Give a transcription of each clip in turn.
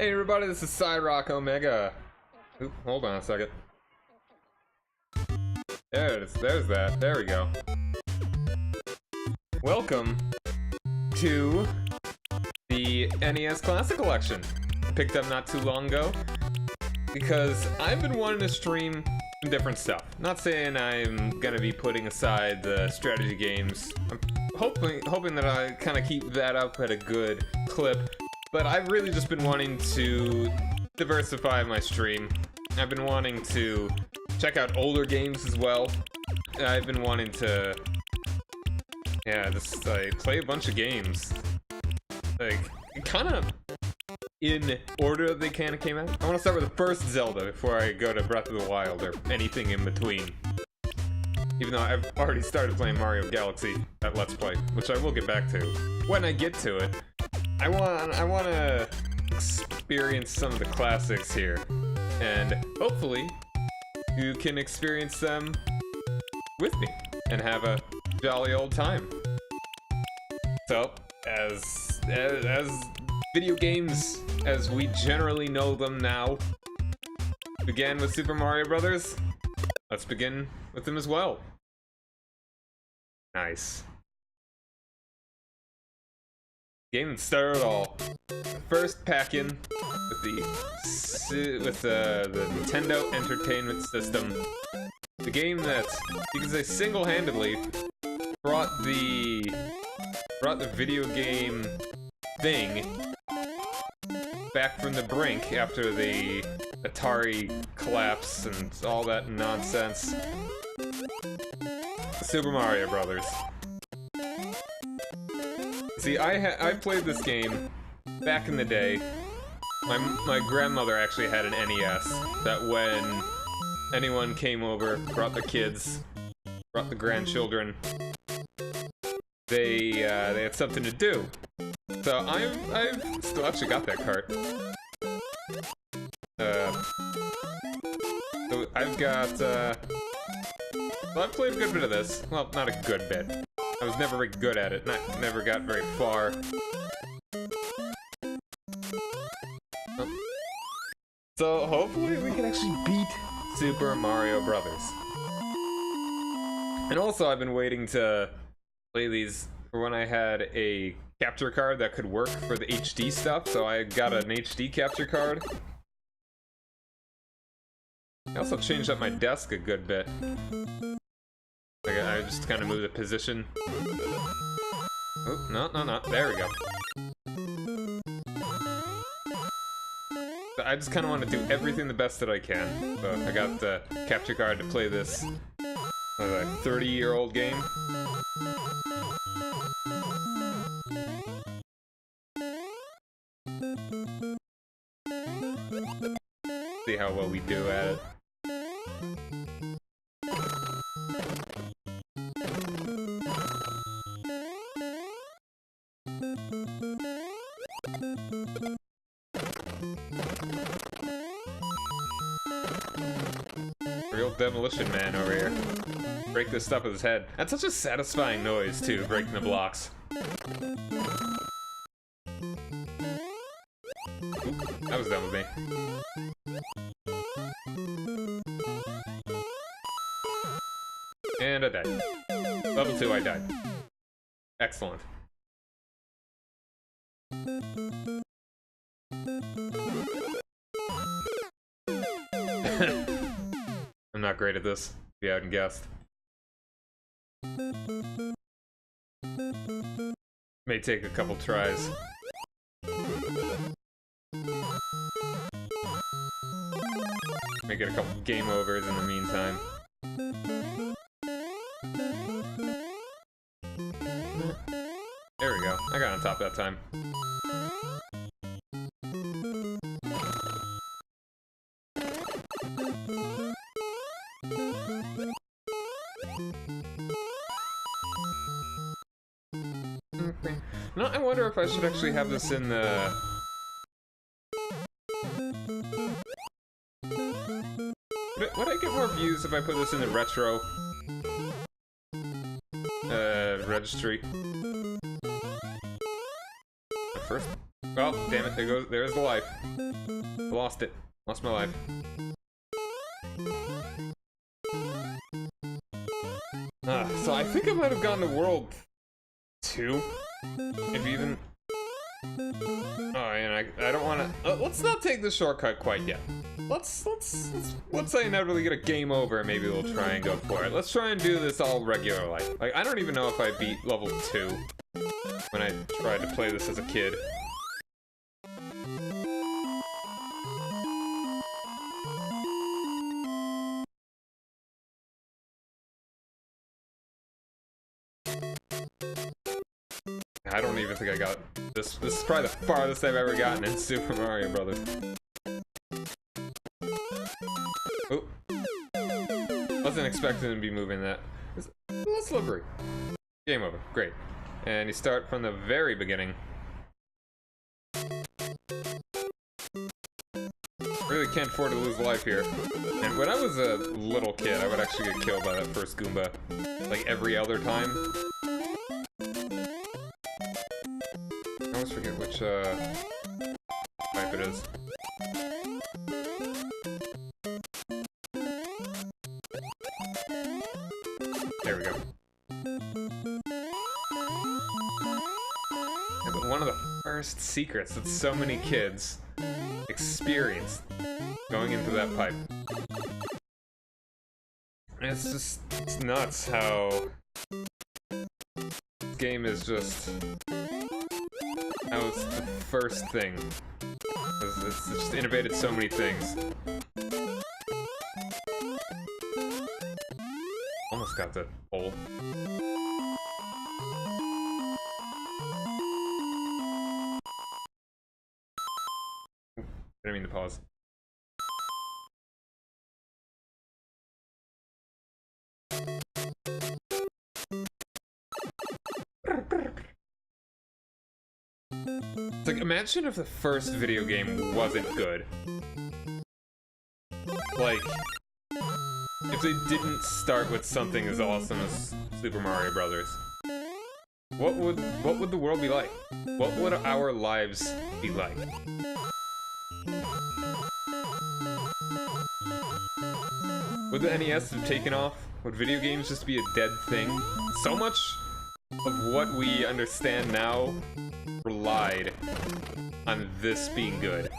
Hey everybody, this is Cyrock Omega. Oop, hold on a second. There it is, there's that, there we go. Welcome to the NES Classic Collection. Picked up not too long ago, because I've been wanting to stream some different stuff. Not saying I'm gonna be putting aside the strategy games. I'm hoping that I kind of keep that up at a good clip. But I've really just been wanting to diversify my stream. I've been wanting to check out older games as well. I've been wanting to, just like play a bunch of games. Like, kind of in order they kind of came out. I want to start with the first Zelda before I go to Breath of the Wild or anything in between. Even though I've already started playing Mario Galaxy at Let's Play, which I will get back to when I get to it. I want to experience some of the classics here, and hopefully you can experience them with me and have a jolly old time. So, as video games as we generally know them now began with Super Mario Brothers, let's begin with them as well. Nice. Game that started it all. First pack-in with the Nintendo Entertainment System. The game that you can say single-handedly brought the video game thing back from the brink after the Atari collapse and all that nonsense. Super Mario Brothers. See, I played this game back in the day. My grandmother actually had an NES that when anyone came over, brought the kids, brought the grandchildren, they had something to do. So I've still actually got that cart. So I've got well, I've played a good bit of this. Well, not a good bit. I was never very good at it, never got very far. So hopefully we can actually beat Super Mario Brothers. And also I've been waiting to play these for when I had a capture card that could work for the HD stuff, so I got an HD capture card. I also changed up my desk a good bit. Like, I just kind of moved the position. Oh, no. There we go. So I just kind of want to do everything the best that I can. So I got the capture card to play this 30-year-old game. See how well we do at it. Real demolition man over here. Break this stuff with his head. That's such a satisfying noise, too, breaking the blocks. Oop, that was done with me. And I died. Level 2, I died. Excellent. I'm not great at this, if you hadn't guessed. May take a couple tries. May get a couple game overs in the meantime. There we go. I got on top that time. No, I wonder if I should actually have this in the... Would I get more views if I put this in the retro registry? First Oh, damn it, there's the life. Lost it. Lost my life. So I think I might have gotten to world 2. If even... Oh, and I don't want to... let's not take the shortcut quite yet. Let's say I never really get a game over, maybe we'll try and go for it. Let's try and do this all regular life. Like, I don't even know if I beat level 2 when I tried to play this as a kid. I don't even think I got this. This is probably the farthest I've ever gotten in Super Mario Brothers. Oh, wasn't expecting to be moving that. It's a little slippery. Game over. Great. And you start from the very beginning. Really can't afford to lose life here. And when I was a little kid, I would actually get killed by that first Goomba, like every other time. I always forget which type it is. There we go. Yeah, but one of the first secrets that so many kids experienced going into that pipe. And it's nuts how this game is just how it's the first thing. It's just innovated so many things. Almost got that hole. Didn't mean to pause. It's like, imagine if the first video game wasn't good. Like, if they didn't start with something as awesome as Super Mario Brothers. What would the world be like? What would our lives be like? Would the NES have taken off? Would video games just be a dead thing? So much of what we understand now relied on this being good.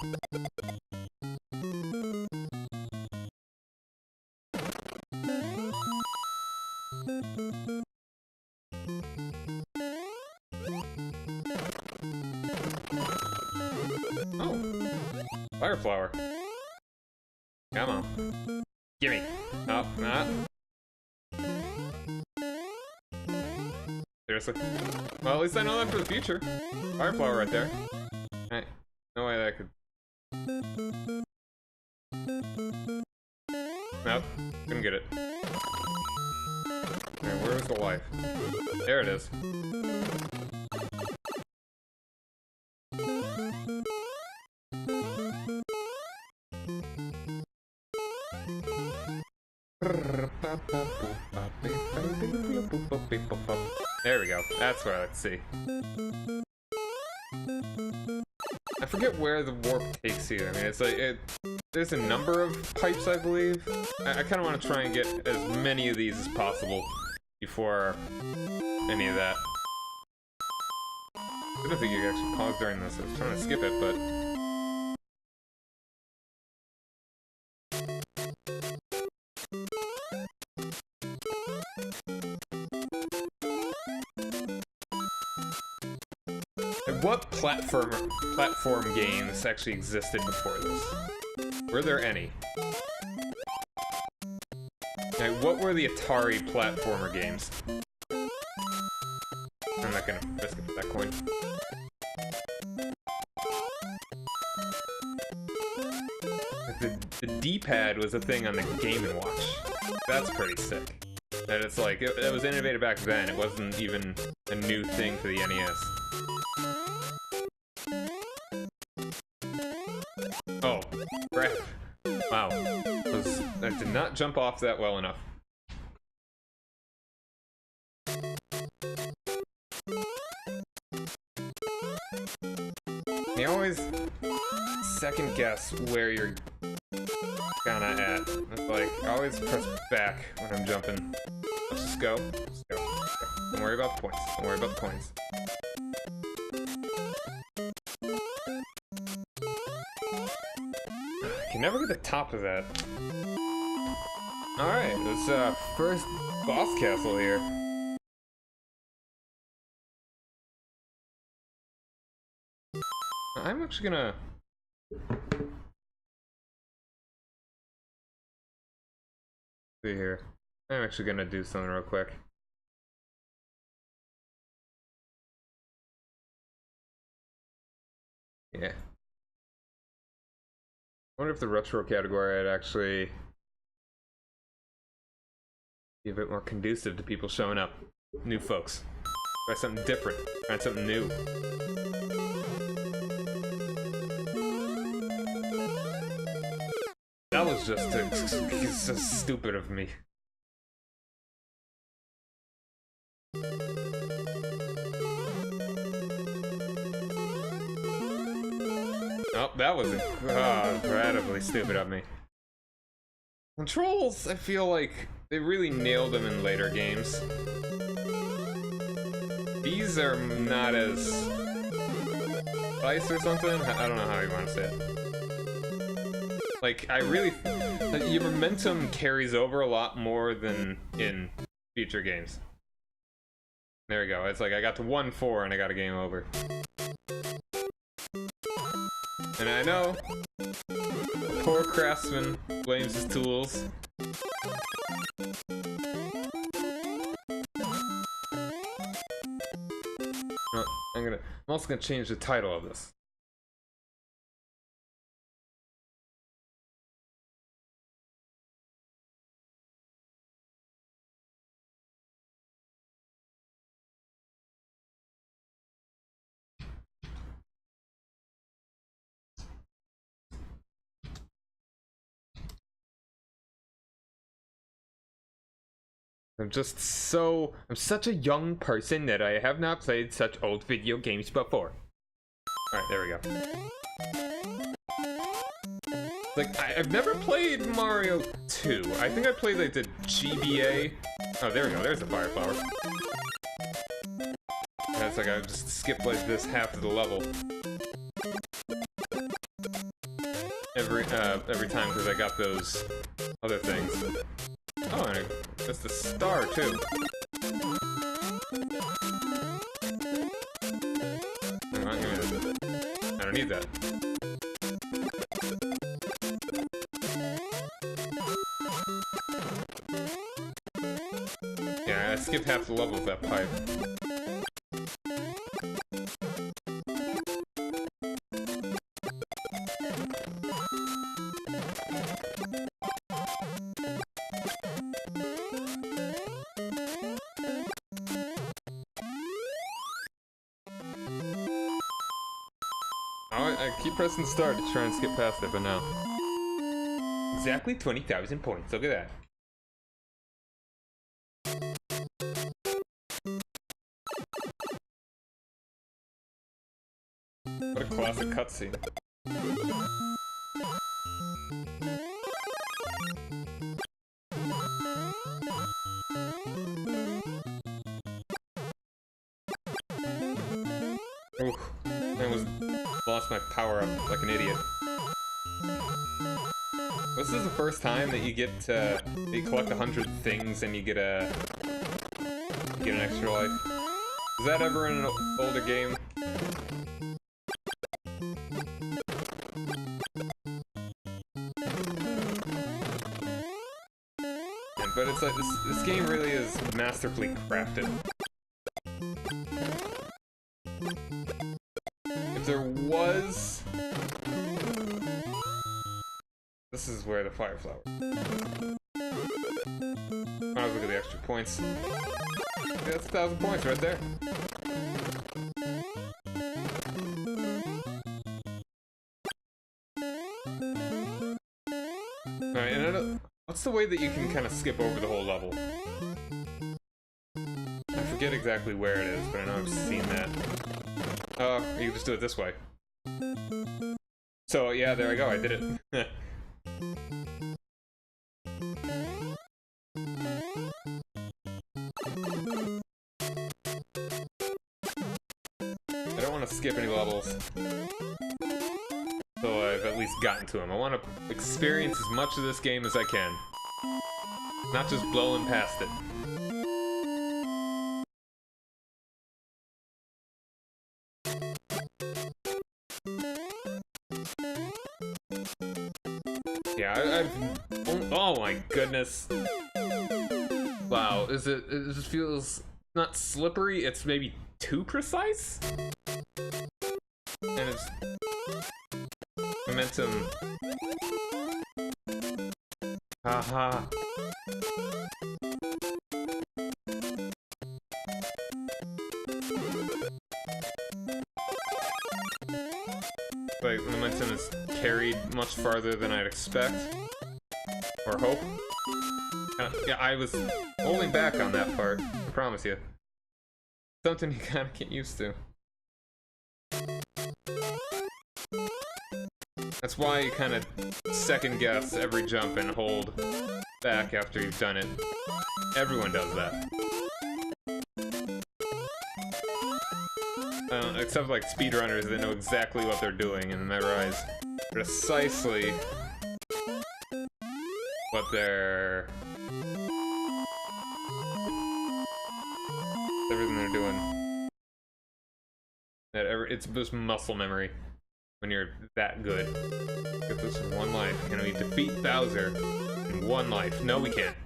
Oh, fire flower. Come on. Gimme. Oh, not. Seriously? Well, at least I know that for the future. Fire flower right there. Alright. No way that could... Nope. Couldn't get it. Alright, where's the life? There it is. There we go. That's what I like to see. I forget where the warp takes you. I mean, it's like there's a number of pipes, I believe. I kind of want to try and get as many of these as possible before any of that. I don't think you can actually pause during this. I was trying to skip it, but... What platform games actually existed before this? Were there any? Like, what were the Atari platformer games? I'm not gonna risk it for that coin. The D-pad was a thing on the Game & Watch. That's pretty sick. And it's like, it was innovative back then. It wasn't even a new thing for the NES. Oh, crap. Wow. That did not jump off that well enough. You always second guess where you're kinda at. It's like, I always press back when I'm jumping. Let's just go. Let's go. Don't worry about the points. Don't worry about the coins. I can never get the top of that. Alright, this first boss castle here. I'm actually gonna... see here. I'm actually gonna do something real quick. Yeah. I wonder if the retro category I'd actually be a bit more conducive to people showing up. New folks. Try something different. Try something new. That was just so stupid of me. Oh, that was incredibly stupid of me. Controls, I feel like they really nailed them in later games. These are not as nice or something. I don't know how you want to say it. Like, like, your momentum carries over a lot more than in future games. There we go. It's like I got to 1-4 and I got a game over. And I know, a poor craftsman blames his tools. I'm also gonna change the title of this. I'm such a young person that I have not played such old video games before. Alright, there we go. Like, I've never played Mario 2. I think I played, like, the GBA. Oh, there we go, there's the fire flower. And it's like I just skipped, like, this half of the level. Every time, because I got those other things. Oh, and that's the star, too. Hang on, give me this. I don't need that. Yeah, I skipped half the level with that pipe. I keep pressing start to try and skip past it, but no. Exactly 20,000 points, look at that. What a classic cutscene. Oof, lost my power up like an idiot. This is the first time that you get to you collect 100 things and you get an extra life. Is that ever in an older game? But it's like this game really is masterfully crafted. If there was... This is where the fire flower. Might as well get the extra points. Yeah, that's 1,000 points right there. Alright, and what's the way that you can kind of skip over the whole level? I forget exactly where it is, but I know I've seen that. Oh, you can just do it this way. So yeah, there I go, I did it. I don't want to skip any levels. So I've at least gotten to them. I want to experience as much of this game as I can. Not just blowing past it. Yeah, oh my goodness. Wow, it just feels not slippery, it's maybe too precise? And it's momentum. Haha. Like, momentum is carried much farther than I'd expect. Or hope. Yeah, I was holding back on that part, I promise you. Something you kinda get used to. That's why you kinda second guess every jump and hold back after you've done it. Everyone does that. Except like speedrunners that know exactly what they're doing and memorize precisely what they're... everything they're doing. It's just muscle memory when you're that good. Get this in one life. Can we defeat Bowser in one life? No, we can't.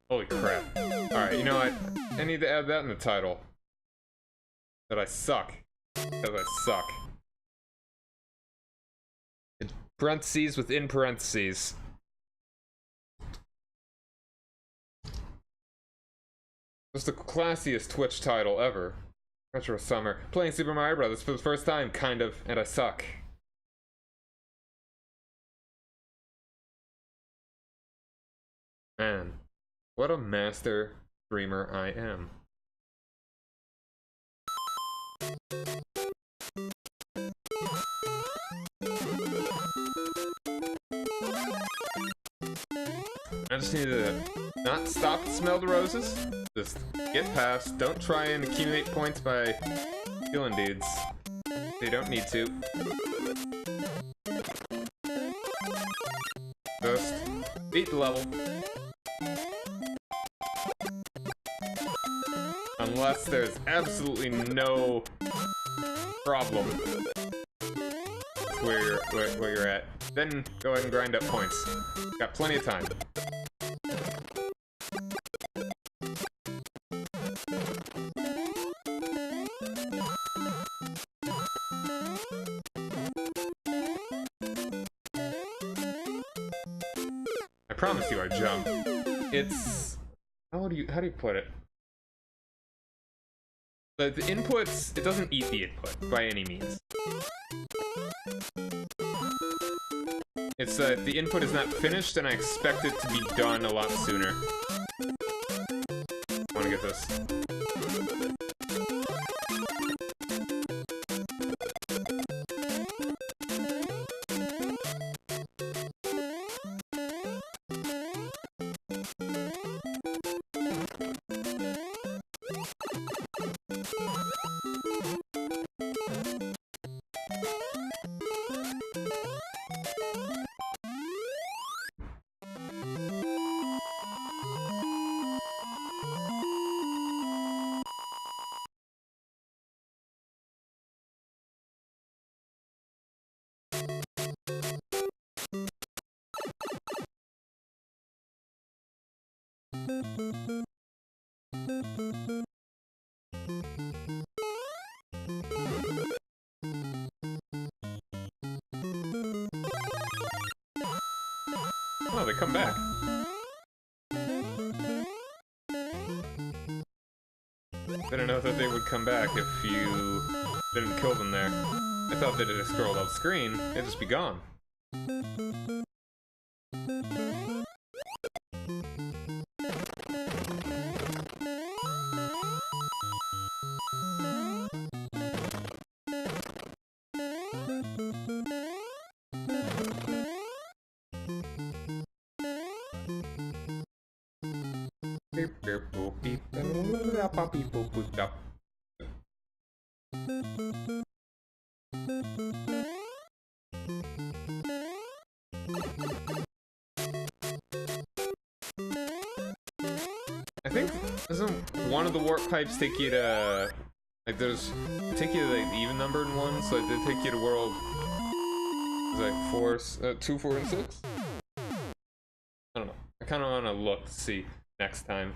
Holy crap. Alright, you know what? I need to add that in the title. That I suck. Because I suck. It's parentheses within parentheses. It's the classiest Twitch title ever. Retro Summer. Playing Super Mario Brothers for the first time, kind of, and I suck. Man, what a master streamer I am. I just need to not stop to smell the roses. Just get past. Don't try and accumulate points by killing dudes. They don't need to. Just beat the level. Unless there's absolutely no problem where you're at. Then go ahead and grind up points. Got plenty of time. I promise you I jump. It's... how do you put it? The inputs, it doesn't eat the input by any means. It's that the input is not finished and I expect it to be done a lot sooner. I wanna get this. Oh, they come back. I didn't know that they would come back if you Didn't kill them there. I thought that it had scrolled out screen, it'd just be gone. I think doesn't one of the warp pipes take you to like take you to like the even numbered ones? So they take you to world like 2, 4, and 6. I don't know. I kind of want to look to see next time.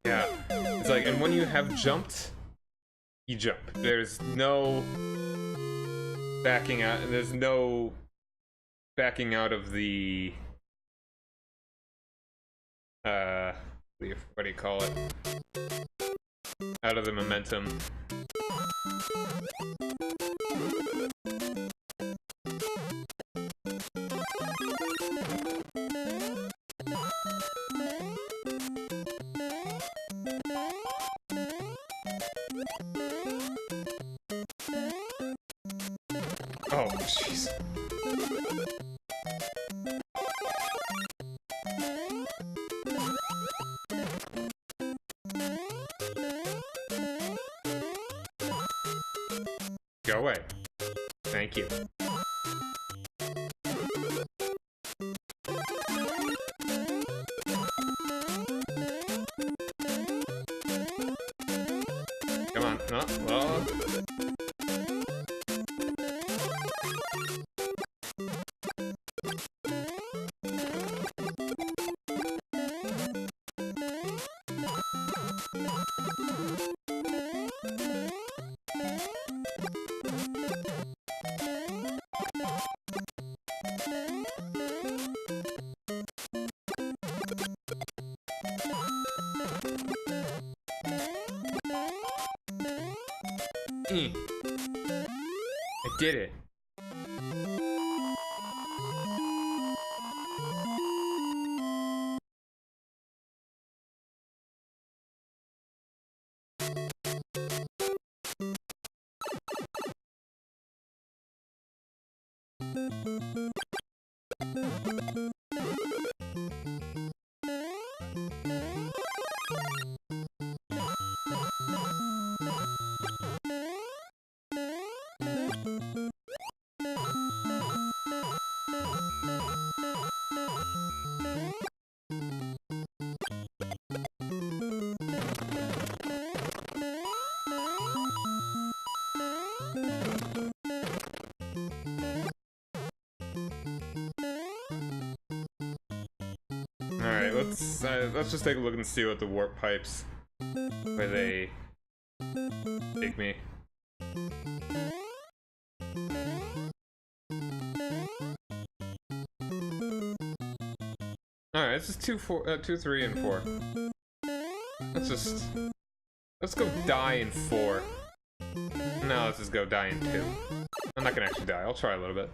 Yeah, it's like, and when you have jumped, you jump. There's no backing out. There's no backing out of the what do you call it? Out of the momentum. Oh, jeez. Go away. Thank you. Come on. No. Oh. I did it. Alright, let's just take a look and see what the warp pipes, where they take me. Alright, it's just 2, 3, and 4. Let's go die in 4. Now let's just go die in 2. I'm not gonna actually die, I'll try a little bit.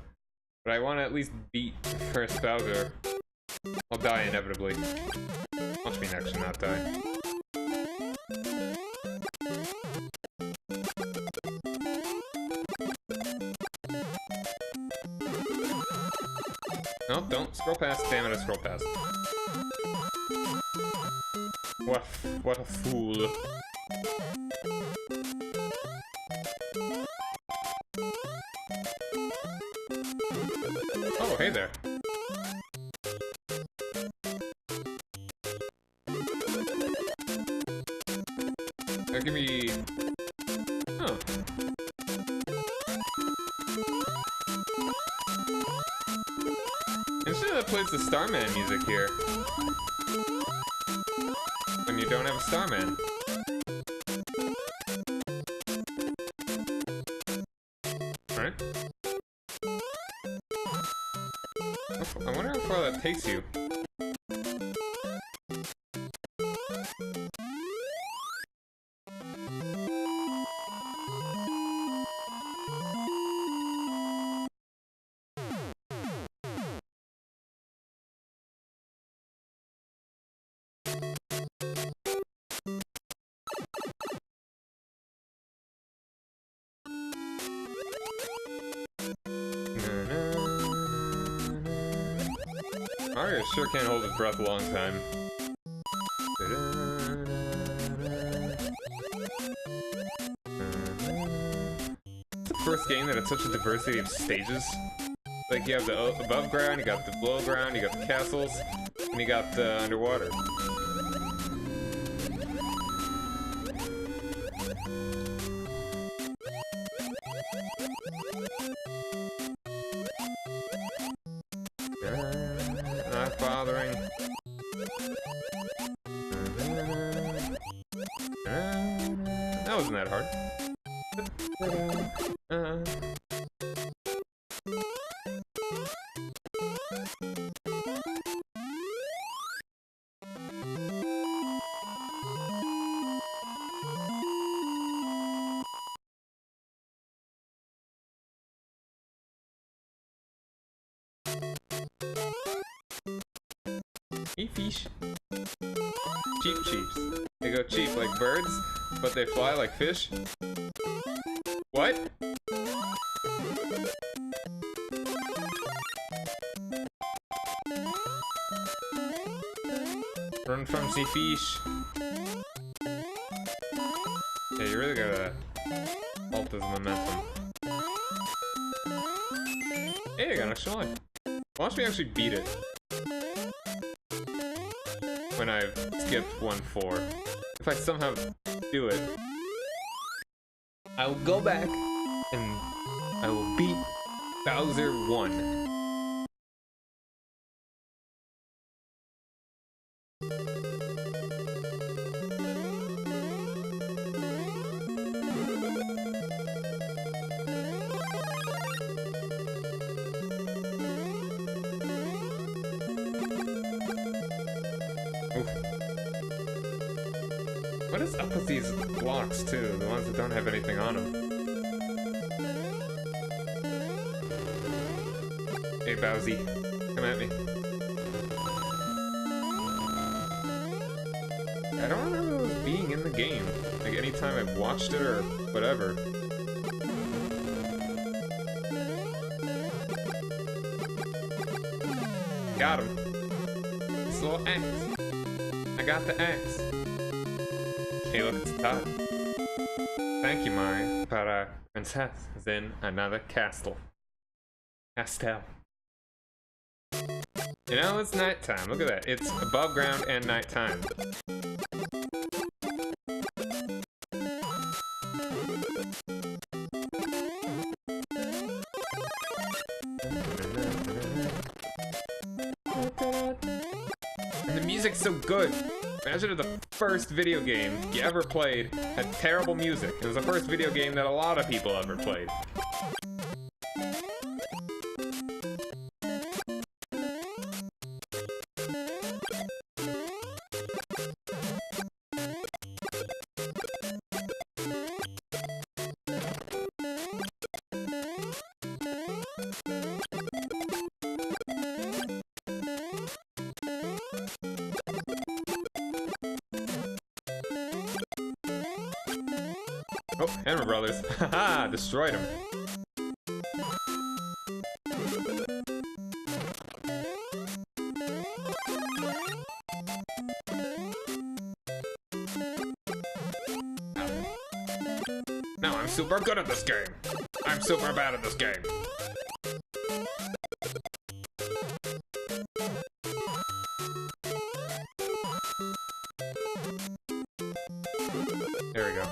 But I want to at least beat the first Bowser. I'll die inevitably. Watch me actually not die. No, don't scroll past. Damn it, I scroll past. What a fool. Oh, hey there. Give me... Oh. Instead that plays the Starman music here. When we don't have a Starman. Alright. I wonder how far that takes you. Mario sure can't hold his breath a long time. It's the first game that had such a diversity of stages. Like, you have the above ground, you got the below ground, you got the castles, and you got the underwater. Not bothering. That wasn't that hard. Eat fish. Cheap cheeps. They go cheap like birds, but they fly like fish. What? Run from the fish. Yeah, you really gotta halt this momentum. Hey, I got an extra life. Watch me actually beat it. When I've skipped 1-4. If I somehow do it, I will go back and I will beat Bowser 1. What is up with these blocks, too? The ones that don't have anything on them. Hey, Bowsy. Come at me. I don't remember those being in the game. Like, anytime I've watched it or whatever. Got him. This little axe. I got the axe. Hey, look, it's Todd. Thank you, my para princess is in another castle. Castel. You know, it's nighttime. Look at that. It's above ground and nighttime. And the music's so good. Imagine if the first video game you ever played had terrible music. It was the first video game that a lot of people ever played. Oh, Hammer Brothers. Haha, destroyed him. Now I'm super good at this game. I'm super bad at this game. There we go.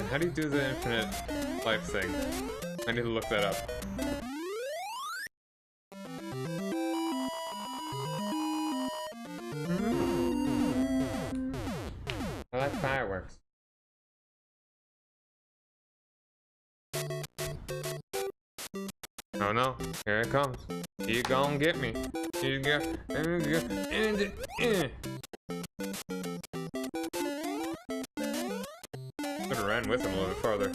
How do you do the infinite life thing? I need to look that up. I like fireworks. Oh no, here it comes. You gon' get me. You go, Could've ran with him a little bit farther.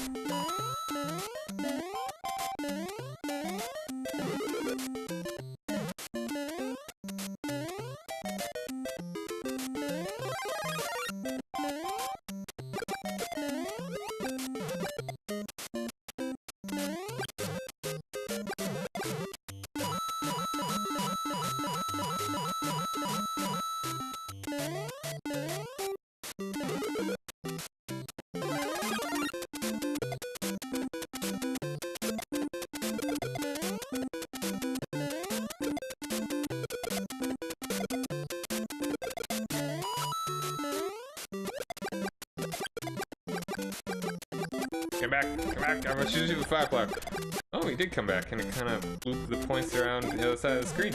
Come back, I'm gonna shoot you with Firefly. Oh, he did come back, and it kind of looped the points around the other side of the screen.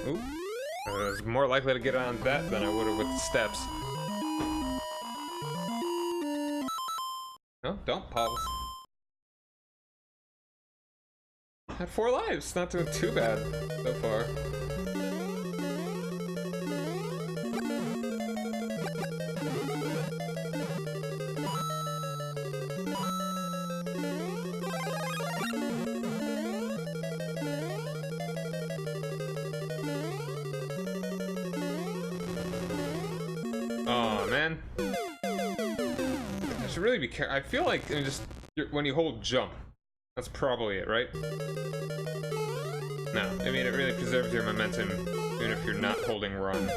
Ooh. I was more likely to get on that than I would have with the steps. No, don't pause. Had 4 lives, not doing too bad so far. Oh man, I should really be careful. I feel like when you hold jump, that's probably it, right? No, I mean it really preserves your momentum even if you're not holding run.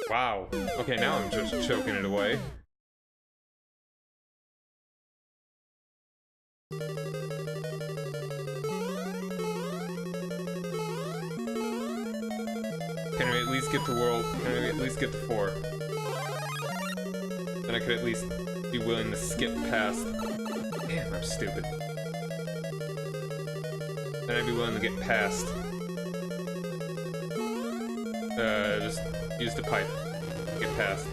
Wow. Okay, now I'm just choking it away. Can we at least get to world? Can we at least get to 4? Then I could at least be willing to skip past. Damn, I'm stupid. Then I'd be willing to get past. Just use the pipe. Get past.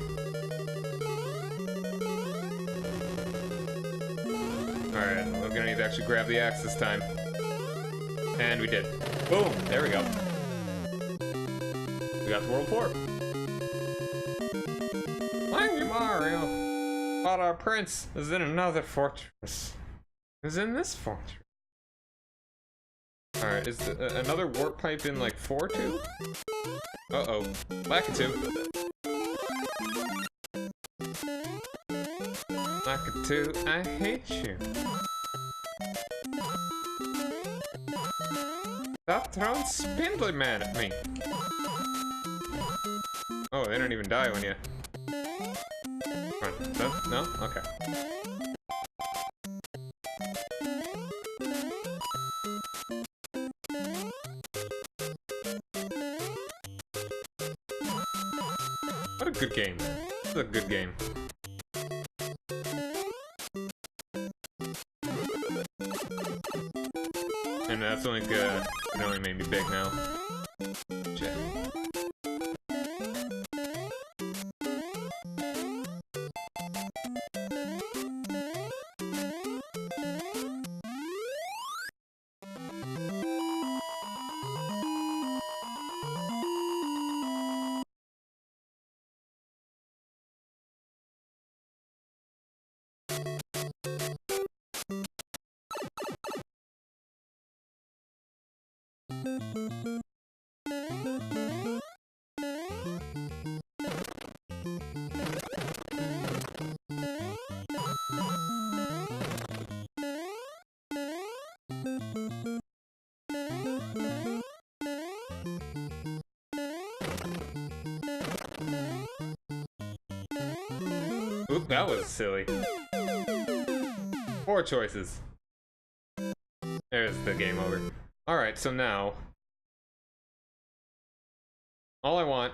Alright, we're gonna need to actually grab the axe this time. And we did. Boom! There we go. We got to World 4. Thank you, Mario! But our prince is in another fortress. Is in this fortress. Alright, is another warp pipe in like 4 too? Uh-oh. Lakitu. Lakitu, I hate you. Stop throwing Spindly Man at me. Oh, they don't even die when you... Come on. No? No? Okay. What a good game. This is a good game. And that's only good. It only made me big now. Shit. that was silly. 4 choices. There's the game over. Alright, so now... all I want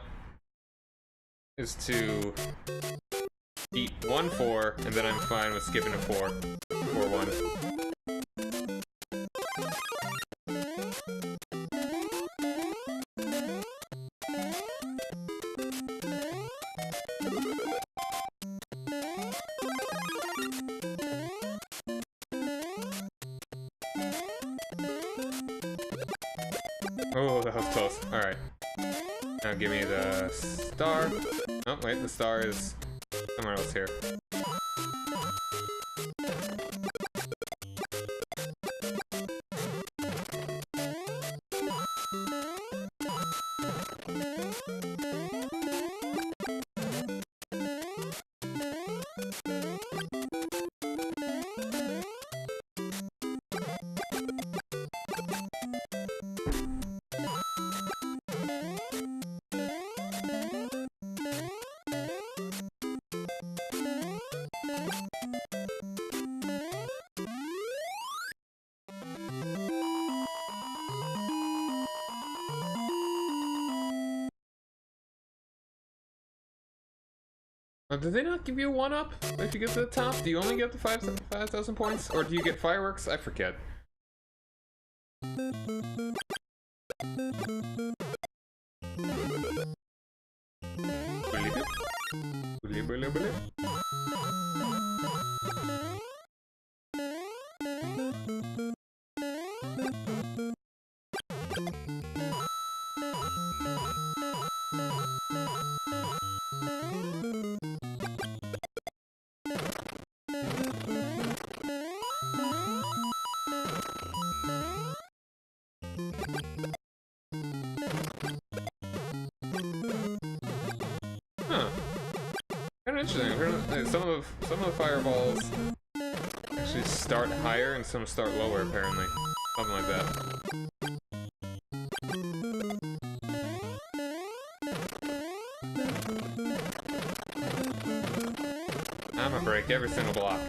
is to beat 1-4, and then I'm fine with skipping a 4-1. Oh, that was close. Alright. Now give me the star. Oh, wait, the star is somewhere else here. Do they not give you a 1-up if you get to the top? Do you only get the 5,000 points? Or do you get fireworks? I forget. Huh. Kind of interesting. Some of the fireballs actually start higher and some start lower, apparently. Something like that. I'm gonna break every single block.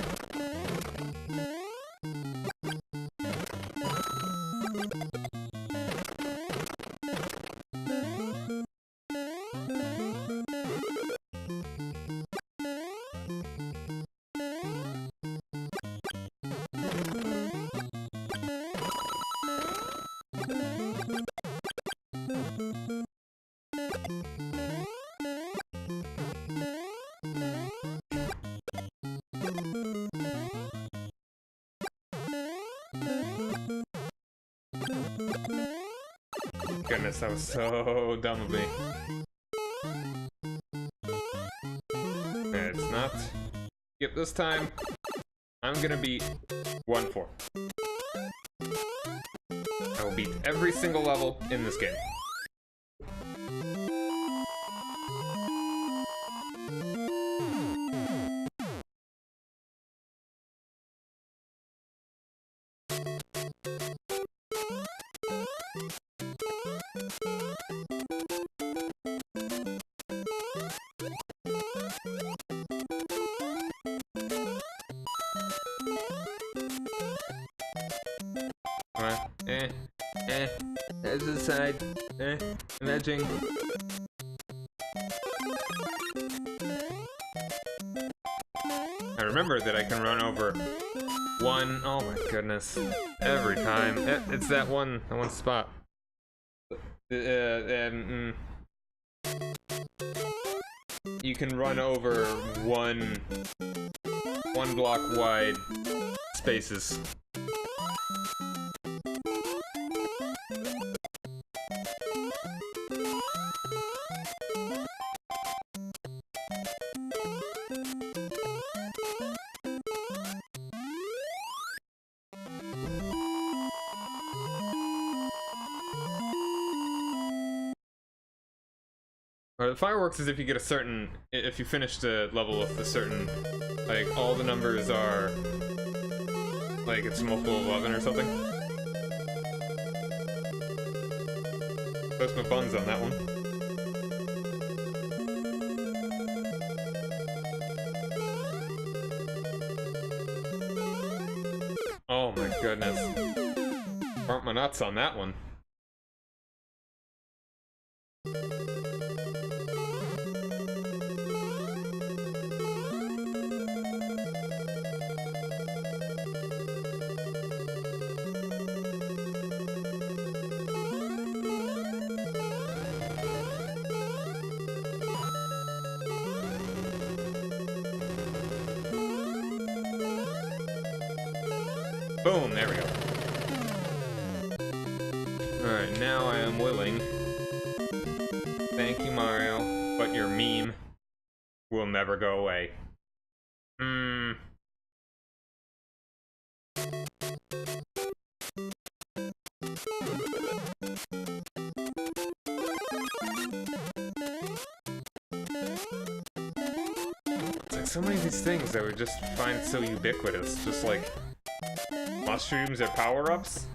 Goodness, that was so dumb of me. It's not. Yep, this time, I'm gonna beat 1-4. I will beat every single level in this game. There's the side. Imagine. I remember that I can run over one. Oh my goodness! Every time, it's that one spot. You can run over one block wide spaces. The fireworks is if you get a certain, if you finish the level with a certain, like, all the numbers are, like, it's multiple of 11 or something. Post my buns on that one. Oh my goodness. Burnt my nuts on that one. Boom, there we go. Alright, now I am willing. Thank you, Mario, but your meme will never go away. It's like so many of these things that we just find so ubiquitous, just like mushrooms are power-ups?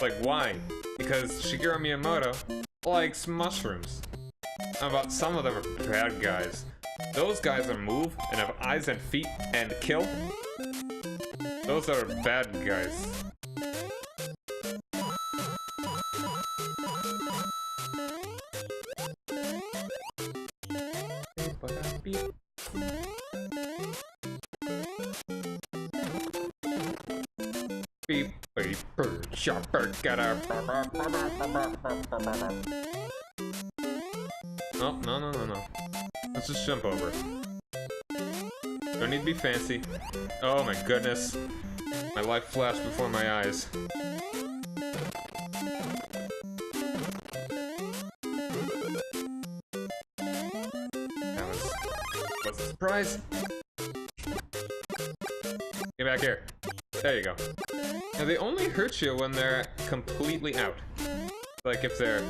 Like, why? Because Shigeru Miyamoto likes mushrooms. How about some of them are bad guys? Those guys that move and have eyes and feet and kill? Those are bad guys. Beep, beep, bird, chopper, gotta. Oh, no. Let's just jump over. Don't need to be fancy. Oh my goodness. My life flashed before my eyes. That was a surprise. Get back here. There you go. Now they only hurt you when they're completely out. Like if they're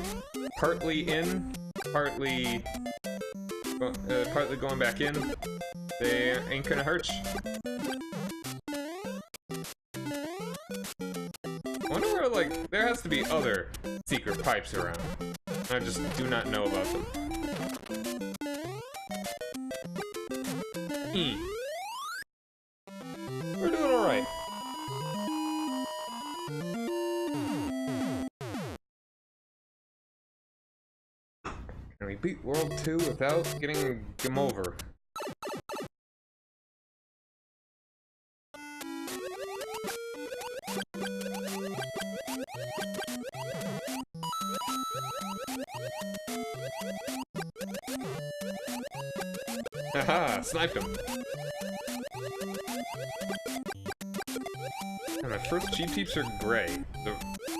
partly in, partly going back in, they ain't gonna hurt you. I wonder where, like, there has to be other secret pipes around. I just do not know about them. We're doing alright. Can we beat World 2 without getting game over? Haha, sniped him. And my first cheap peeps are gray. The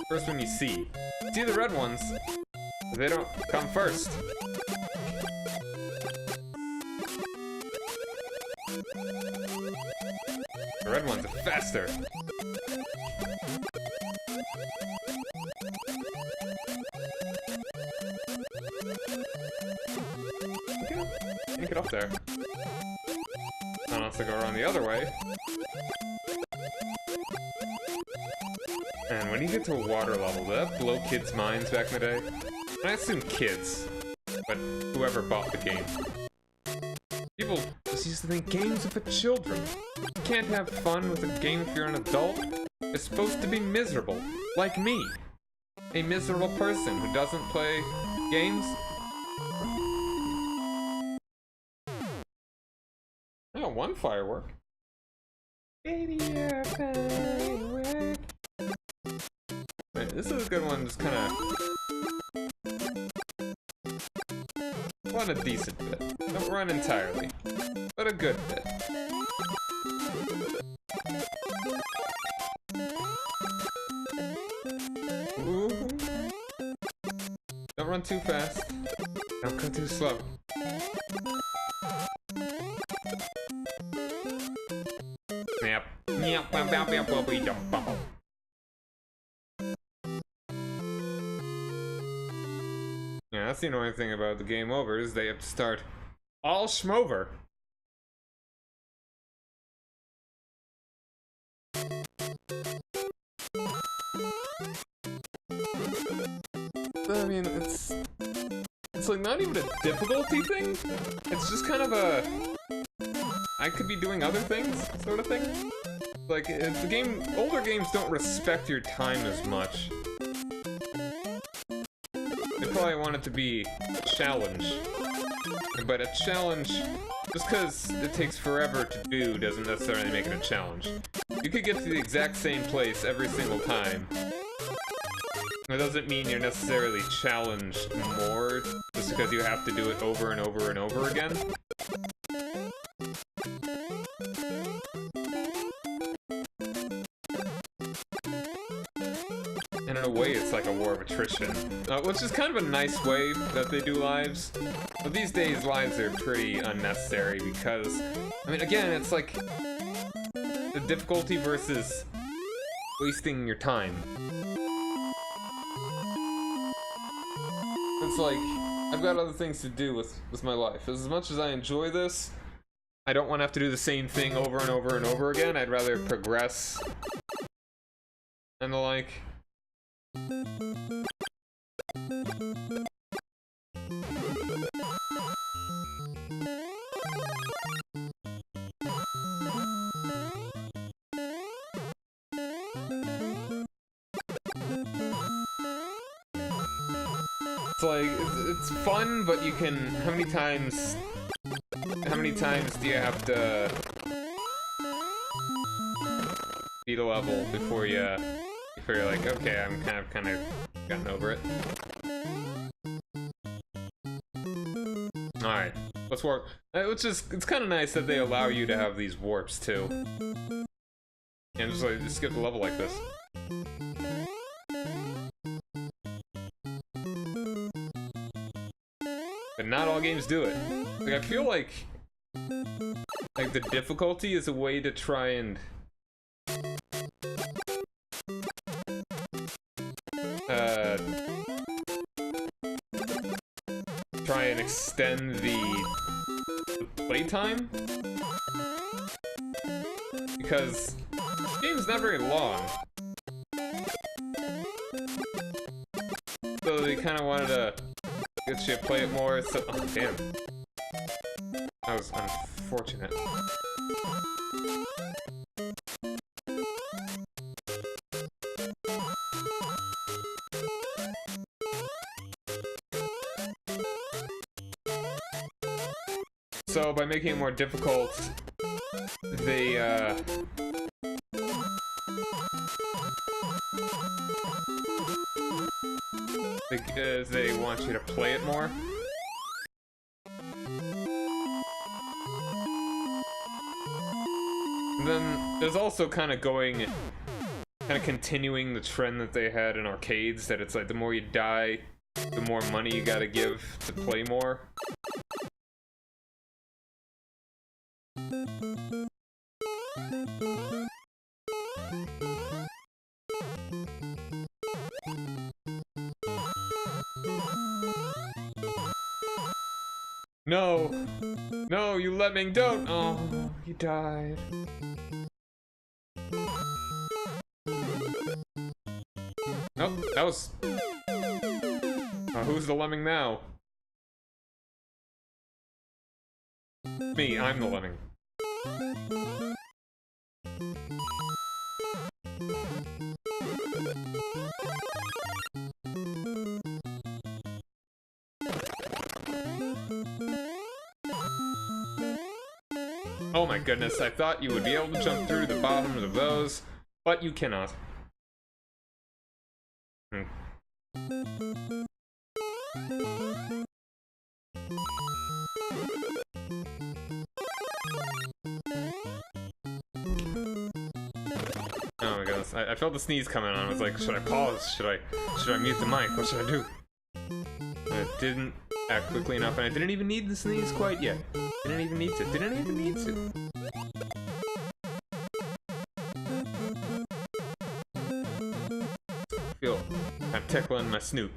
first one you see. See the red ones, they don't come first. The red ones are faster. Can't get up there. Unless I go around the other way. And when you get to a water level, did that blow kids' minds back in the day? I assume kids, but whoever bought the game. People just used to think games are for children. You can't have fun with a game if you're an adult. It's supposed to be miserable, like me. A miserable person who doesn't play games. Oh, one firework. Baby, you're a firework. Right, this is a good one, just kinda... Run a decent bit. Don't run entirely, but a good bit. Ooh. Don't run too fast. Don't go too slow. Snap. Yeah, that's the annoying thing about the game over is they have to start all schmover. But I mean, it's like not even a difficulty thing. It's just kind of a I could be doing other things sort of thing. Like, the game, older games don't respect your time as much. They probably want it to be a challenge. But a challenge, just because it takes forever to do, doesn't necessarily make it a challenge. You could get to the exact same place every single time. That doesn't mean you're necessarily challenged more, just because you have to do it over and over and over again. And in a way, it's like a war of attrition. Which is kind of a nice way that they do lives. But these days, lives are pretty unnecessary because, I mean, again, it's like the difficulty versus wasting your time. It's like, I've got other things to do with my life. As much as I enjoy this, I don't want to have to do the same thing over and over and over again. I'd rather progress and the like. It's like, it's fun, but you can, how many times do you have to beat a level before you're like, okay, I'm kind of gotten over it. Alright, let's warp. Which is, it's kind of nice that they allow you to have these warps too. And just like, just skip the level like this. But not all games do it. Like, I feel like the difficulty is a way to try and extend the playtime, because the game's not very long. So they kind of wanted to get you to play it more. So, oh damn, that was unfortunate. So by making it more difficult, they they want you to play it more. And then there's also kind of continuing the trend that they had in arcades, that it's like the more you die, the more money you gotta give to play more. No! No, you lemming, don't! Oh, you died. Nope, that was... who's the lemming now? Me, I'm the lemming. Oh my goodness, I thought you would be able to jump through the bottoms of those, but you cannot. Oh my goodness, I felt the sneeze coming on. I was like, should I pause? Should I mute the mic? What should I do? And it didn't act quickly enough, and I didn't even need the sneeze quite yet. Didn't even need to. Feel I'm tickling my snoot.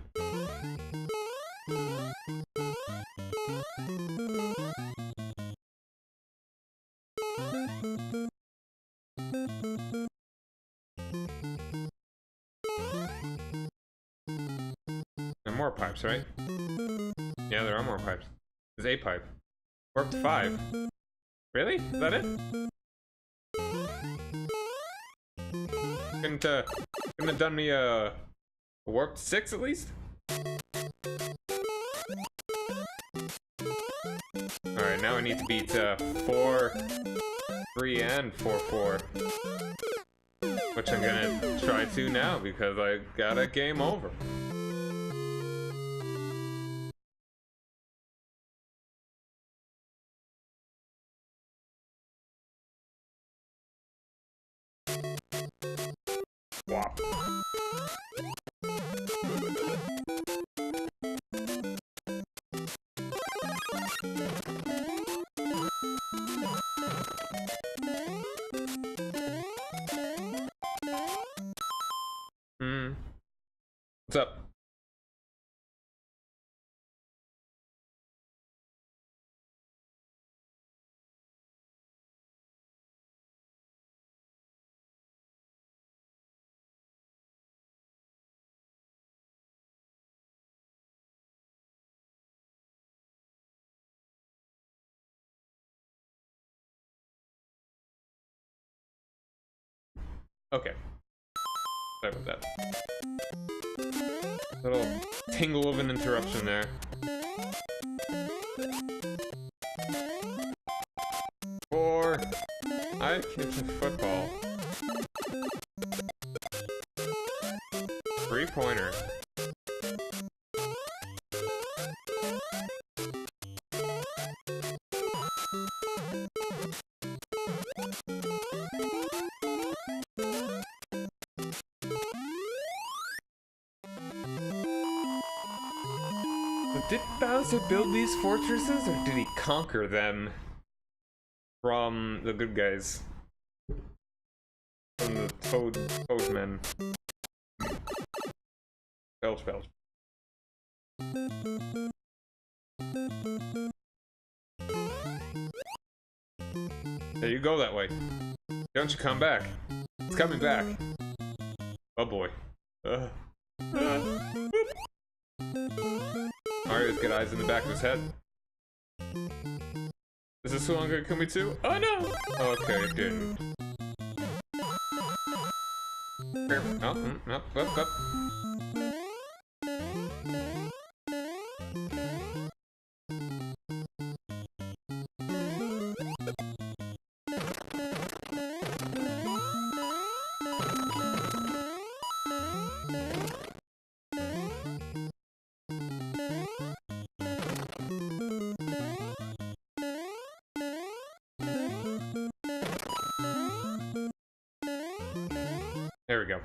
There are more pipes, right? Yeah, there are more pipes. There's a pipe. We're up to 5. Really? Is that it? couldn't have done me a warped 6 at least? Alright, now I need to beat 4, 3, and 4, 4. Which I'm gonna try to now because I got a game over. Wow. What's up? Okay. Sorry about that. Little tingle of an interruption there. 4. I kicked a football. 3-pointer. Did Bowser build these fortresses, or did he conquer them from the good guys? From the Toadmen. Belch. There you go that way. Don't you come back. It's coming back. Oh boy. Mario's got eyes in the back of his head. Is this one gonna kill me too? Oh no! Okay, it didn't. Up. There we go.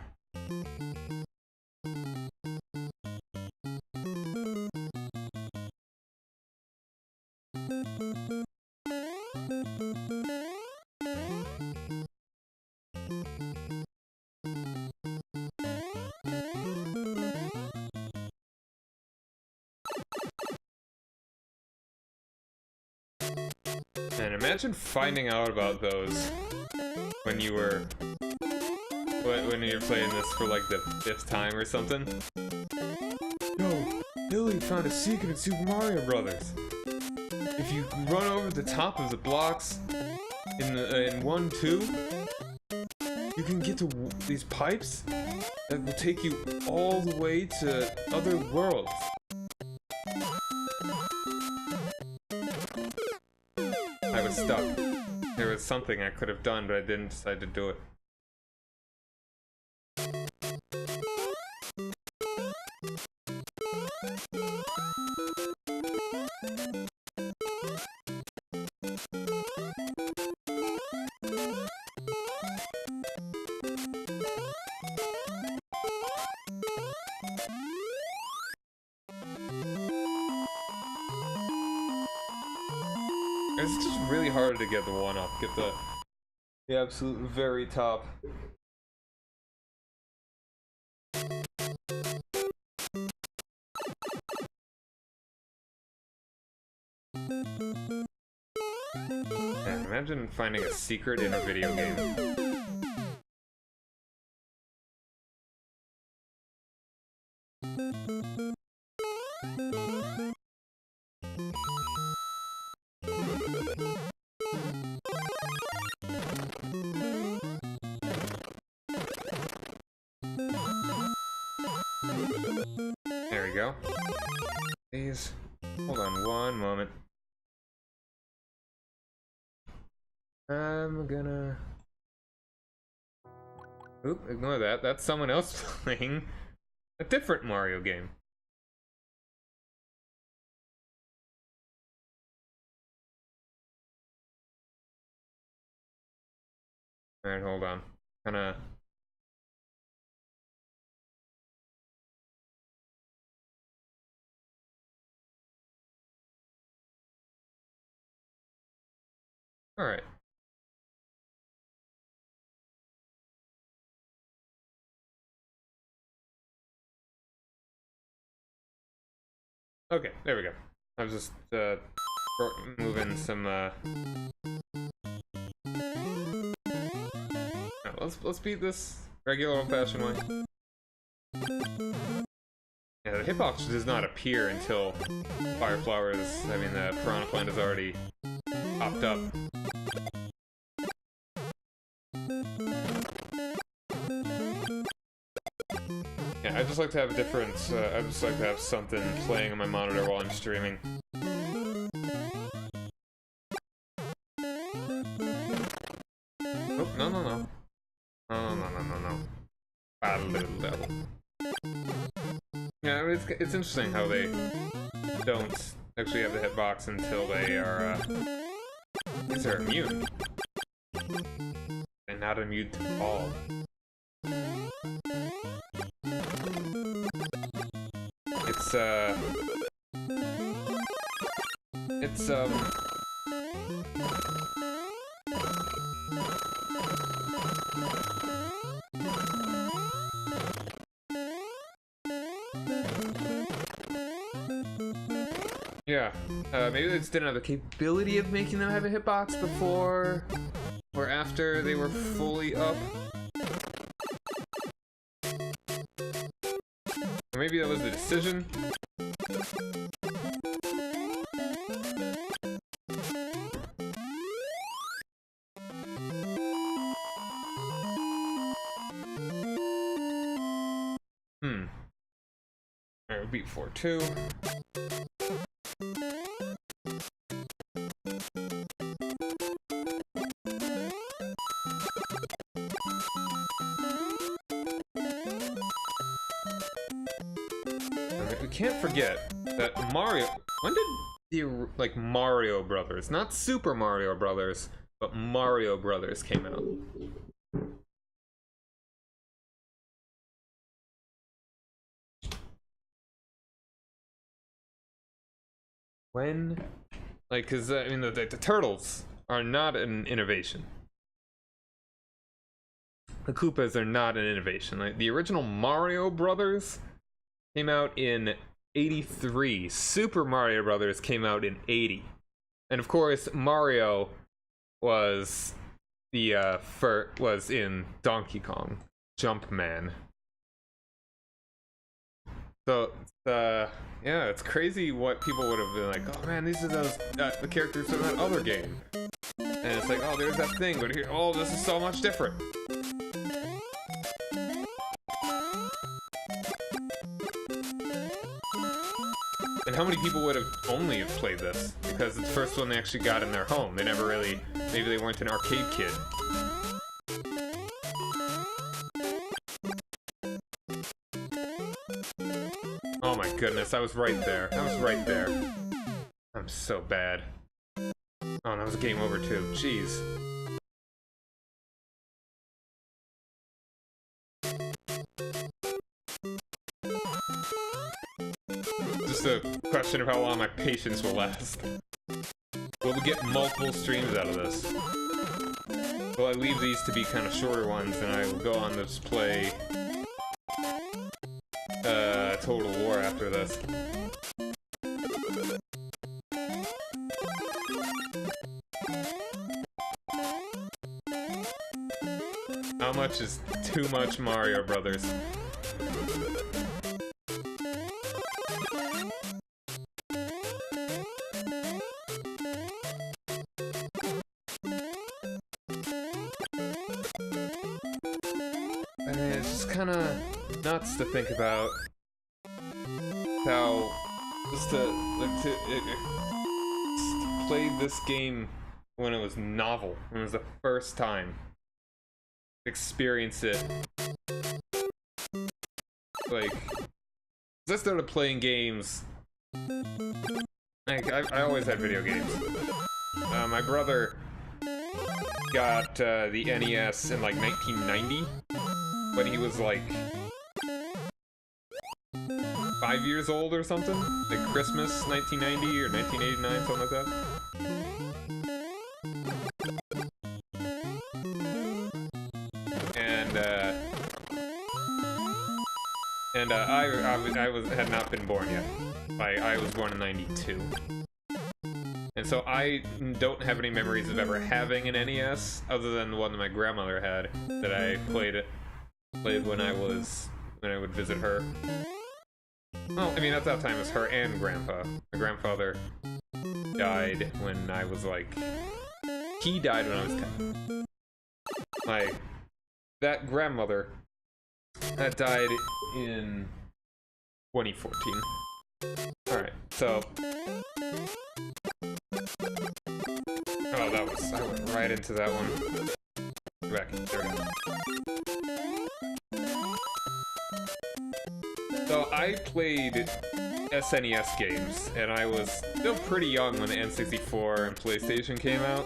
And imagine finding out about those when you were playing this for like the 5th time or something. Yo, Billy found a secret in Super Mario Brothers. If you run over the top of the blocks in 1-2, you can get to these pipes that will take you all the way to other worlds. I was stuck. There was something I could have done, but I didn't decide to do it. It's just really hard to get the 1-up, get the absolute very top. Yeah, imagine finding a secret in a video game. There we go. Please. Hold on one moment. I'm gonna... Oop, ignore that. That's someone else playing a different Mario game. Alright, hold on. Kinda... Alright. Okay, there we go. I was just moving some let's beat this regular old-fashioned way. Yeah, the hitbox does not appear until Fire Flowers, I mean the Piranha Plant has already popped up. Yeah, I just like to have a different, I just like to have something playing on my monitor while I'm streaming. Oh, no, no, no. No, no, no, no, no. Bad little devil. Yeah, I mean, it's interesting how they don't actually have the hitbox until they are, these are immune. And not immune to fall. Yeah, maybe they just didn't have the capability of making them have a hitbox before or after they were fully up. Or maybe that was the decision. Alright, beat 4-2. We can't forget that Mario... When did the, like, Mario Brothers, not Super Mario Brothers, but Mario Brothers came out? When? Like, cause, I mean, the Turtles are not an innovation. The Koopas are not an innovation. Like, the original Mario Brothers came out in 83. Super Mario Brothers came out in 80. And of course, Mario was the, was in Donkey Kong. Jumpman. So, yeah, it's crazy what people would have been like, oh man, these are those, the characters from that other game. And it's like, oh, there's that thing, but here, oh, this is so much different. And how many people would have only have played this? Because it's the first one they actually got in their home. They never really, maybe they weren't an arcade kid. Oh my goodness, I was right there. I was right there. I'm so bad. Oh, that was game over too. Jeez. Just a question of how long my patience will last. Will we get multiple streams out of this? Will I leave these to be kind of shorter ones and I will go on to just play Total War after this? How much is too much Mario Brothers? It's just kind of nuts to think about how just to play this game when it was novel, when it was the first time, experience it. Like, I started playing games. Like, I always had video games. My brother got the NES in like 1990 when he was like 5 years old or something, like Christmas 1990 or 1989, something like that. And I had not been born yet. I was born in -- and so I don't have any memories of ever having an NES other than the one that my grandmother had that I played when I would visit her. Well, I mean, at that time it was her and Grandpa. My grandfather died when I was like... He died when I was 10. Like, that grandmother, that died in 2014. Alright, so... Oh, I went right into that one. Go back, there we go. So I played SNES games, and I was still pretty young when the N64 and PlayStation came out.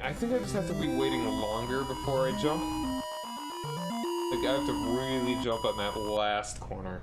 I think I just have to be waiting longer before I jump. Like, I have to really jump on that last corner.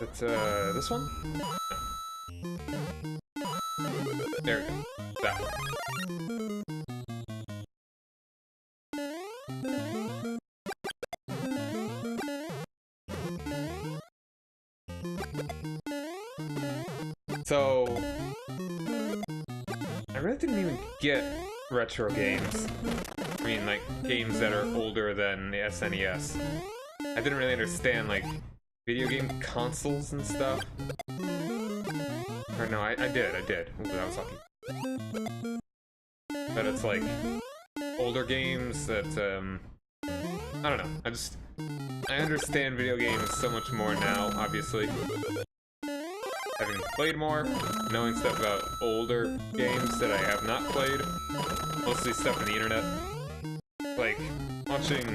It's, this one? There we go. That one. So... I really didn't even get retro games. I mean, like, games that are older than the SNES. I didn't really understand, like, video game consoles and stuff. Or no, I did. Ooh, that was lucky. But it's like older games that I don't know. I understand video games so much more now, obviously. Having played more, knowing stuff about older games that I have not played. Mostly stuff on the internet. Like watching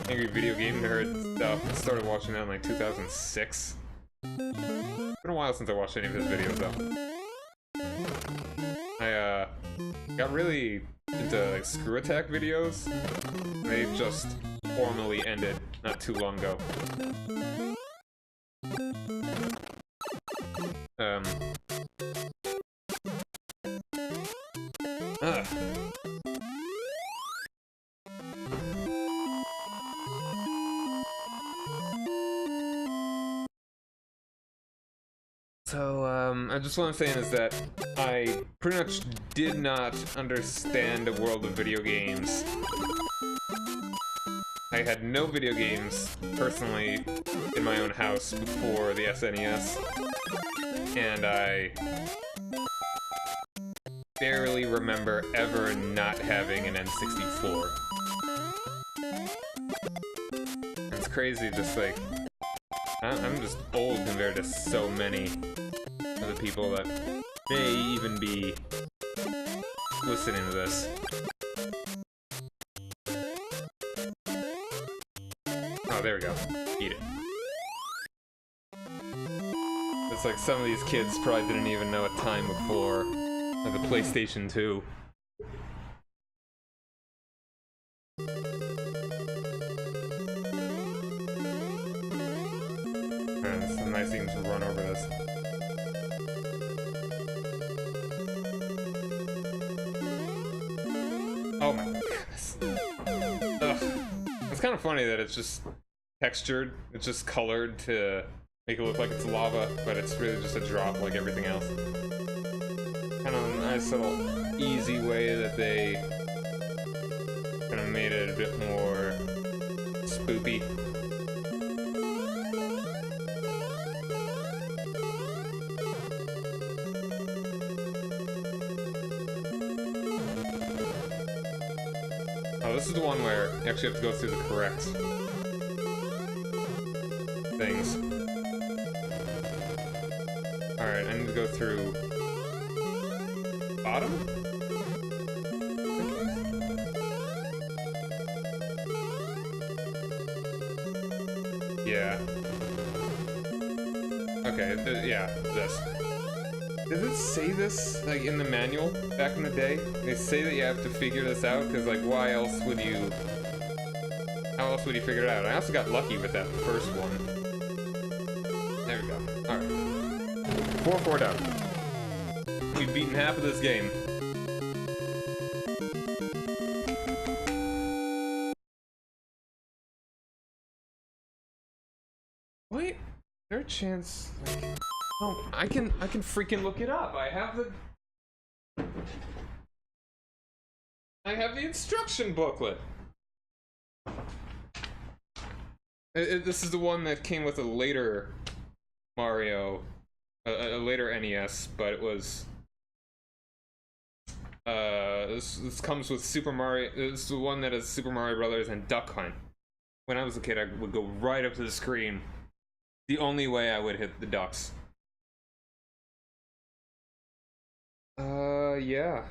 Angry Video Game Nerd stuff. I started watching that in like 2006. It's been a while since I watched any of his videos though. I got really into like Screw Attack videos. They just formally ended not too long ago. Just what I'm saying is that I pretty much did not understand the world of video games. I had no video games, personally, in my own house before the SNES. And I barely remember ever not having an N64. It's crazy, just like... I'm just old compared to so many of the people that may even be listening to this. Oh, there we go. Eat it. It's like some of these kids probably didn't even know a time before, like the PlayStation 2. man, it's so nice even to run over this. Oh my goodness. Ugh. It's kind of funny that it's just textured, it's just colored to make it look like it's lava, but it's really just a drop like everything else. Kind of a nice little easy way that they kind of made it a bit more spoopy. Oh, this is the one where you actually have to go through the correct things. Alright, I need to go through bottom? Yeah. Okay, yeah, this. Does it say this, like, in the manual back in the day? They say that you have to figure this out, because, like, why else would you... How else would you figure it out? I also got lucky with that first one. There we go. Alright. 4-4 down. We've beaten half of this game. Wait, is there a chance, like... Oh, I can freaking look it up. I have the instruction booklet. This is the one that came with a later Mario, a later NES, but it was this comes with Super Mario. This is the one that has Super Mario Brothers and Duck Hunt. When I was a kid, I would go right up to the screen. The only way I would hit the ducks. Yeah.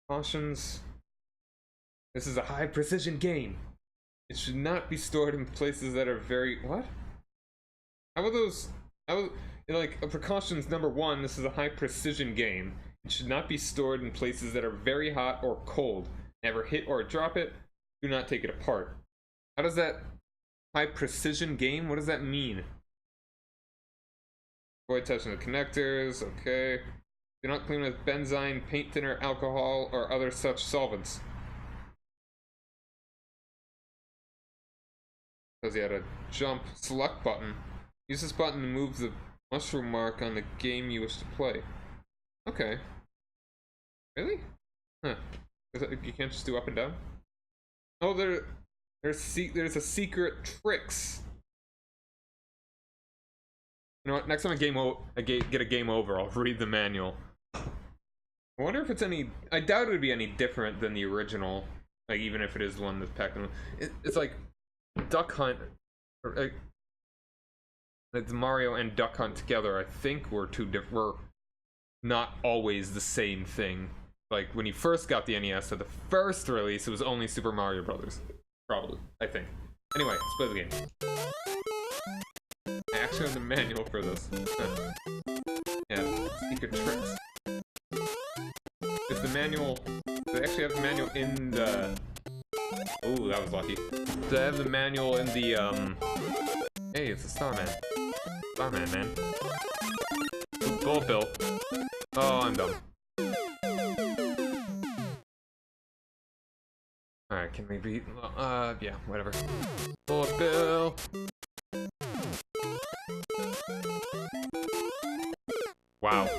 Cautions. This is a high precision game. It should not be stored in places that are very... What? How about those... like, precautions number 1, this is a high precision game. It should not be stored in places that are very hot or cold. Never hit or drop it. Do not take it apart. How does that... High precision game? What does that mean? Avoid touching the connectors. Okay. Do not clean with benzene, paint thinner, alcohol, or other such solvents. Says you had a jump select button. Use this button to move the mushroom mark on the game you wish to play. Okay. Really? Huh. You can't just do up and down? Oh, there's a secret tricks. You know what? Next time I get a game over, I'll read the manual. I wonder if it's any... I doubt it would be any different than the original. Like, even if it is the one that's packed in... It's like... Duck Hunt... Or, like, Mario and Duck Hunt together, I think, were two different... Were not always the same thing. Like, when you first got the NES, at the first release, it was only Super Mario Brothers. Probably. I think. Anyway, let's play the game. I actually have the manual for this. Yeah, secret tricks. Is the manual... They actually have the manual in the... Oh, that was lucky. They have the manual in the, Hey, it's a Starman. Starman, man. Ooh, Bullet Bill. Oh, I'm dumb. Alright, can we beat... yeah, whatever. Bullet Bill! Wow.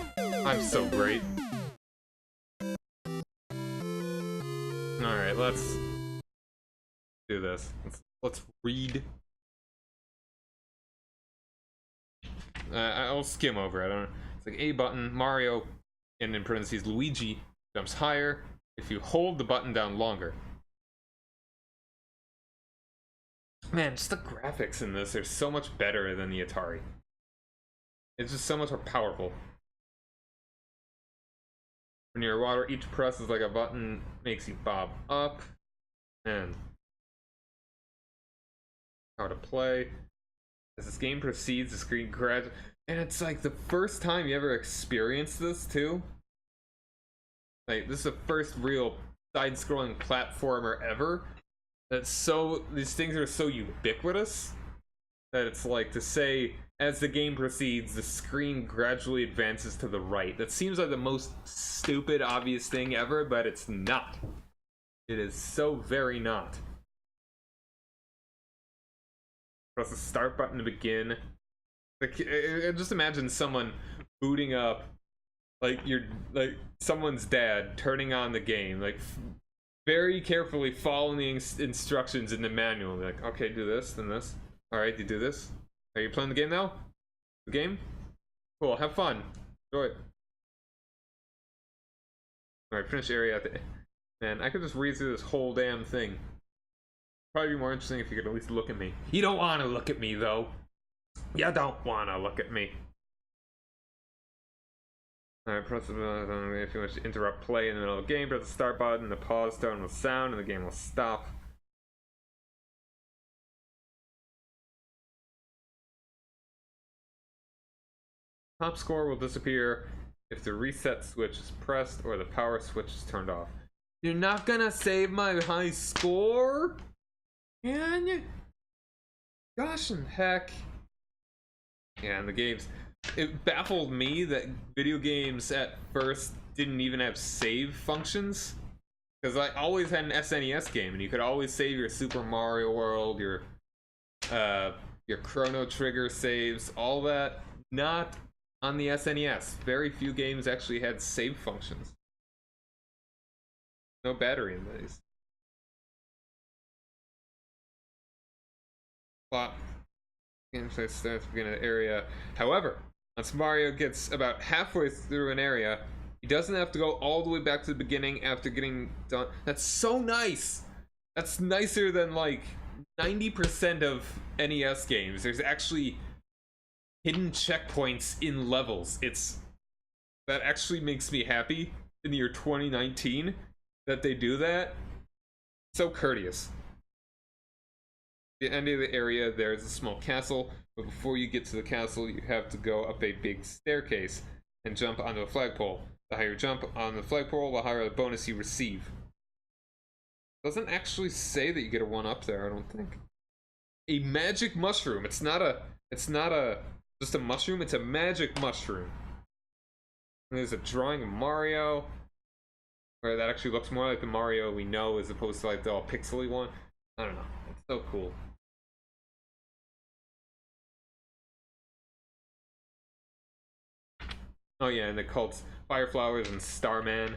I'm so great. Alright, let's do this. Let's read. I'll skim over. I don't know. It's like A button, Mario, and in parentheses, Luigi jumps higher if you hold the button down longer. Man, just the graphics in this are so much better than the Atari. It's just so much more powerful. When you're water, each press is like a button, makes you bob up. And how to play. As this game proceeds, the screen gradually... And it's like the first time you ever experienced this, too. Like, this is the first real side-scrolling platformer ever. That's so... These things are so ubiquitous that it's like to say as the game proceeds, the screen gradually advances to the right. That seems like the most stupid, obvious thing ever, but it's not. It is so very not. Press the start button to begin. Like, just imagine someone booting up, like someone's dad turning on the game, like very carefully following the instructions in the manual. Like, okay, do this, then this. All right, you do this. Are you playing the game now? The game? Cool, have fun. Enjoy it. Alright, finish area at the... Man, I could just read through this whole damn thing. Probably be more interesting if you could at least look at me. You don't want to look at me, though. You don't want to look at me. Alright, press the button if you wish to interrupt play in the middle of the game. Press the start button, the pause tone will sound, and the game will stop. Top score will disappear if the reset switch is pressed or the power switch is turned off. You're not gonna save my high score? Can you? Gosh and heck. Yeah, and the games. It baffled me that video games at first didn't even have save functions. Because I always had an SNES game, and you could always save your Super Mario World, your Chrono Trigger saves, all that. Not on the SNES. Very few games actually had save functions. No battery in these. Plot. Gameplay starts beginning of the area. However, once Mario gets about halfway through an area, he doesn't have to go all the way back to the beginning after getting done. That's so nice! That's nicer than like 90% of NES games. There's actually hidden checkpoints in levels. That actually makes me happy in the year 2019 that they do that. So courteous. At the end of the area, there's a small castle, but before you get to the castle, you have to go up a big staircase and jump onto a flagpole. The higher you jump on the flagpole, the higher the bonus you receive. Doesn't actually say that you get a 1-up there, I don't think. A magic mushroom. It's not just a mushroom, it's a magic mushroom. And there's a drawing of Mario, where that actually looks more like the Mario we know as opposed to like the all pixely one. I don't know. It's so cool. Oh yeah, and the cults, Fire Flowers and Starman.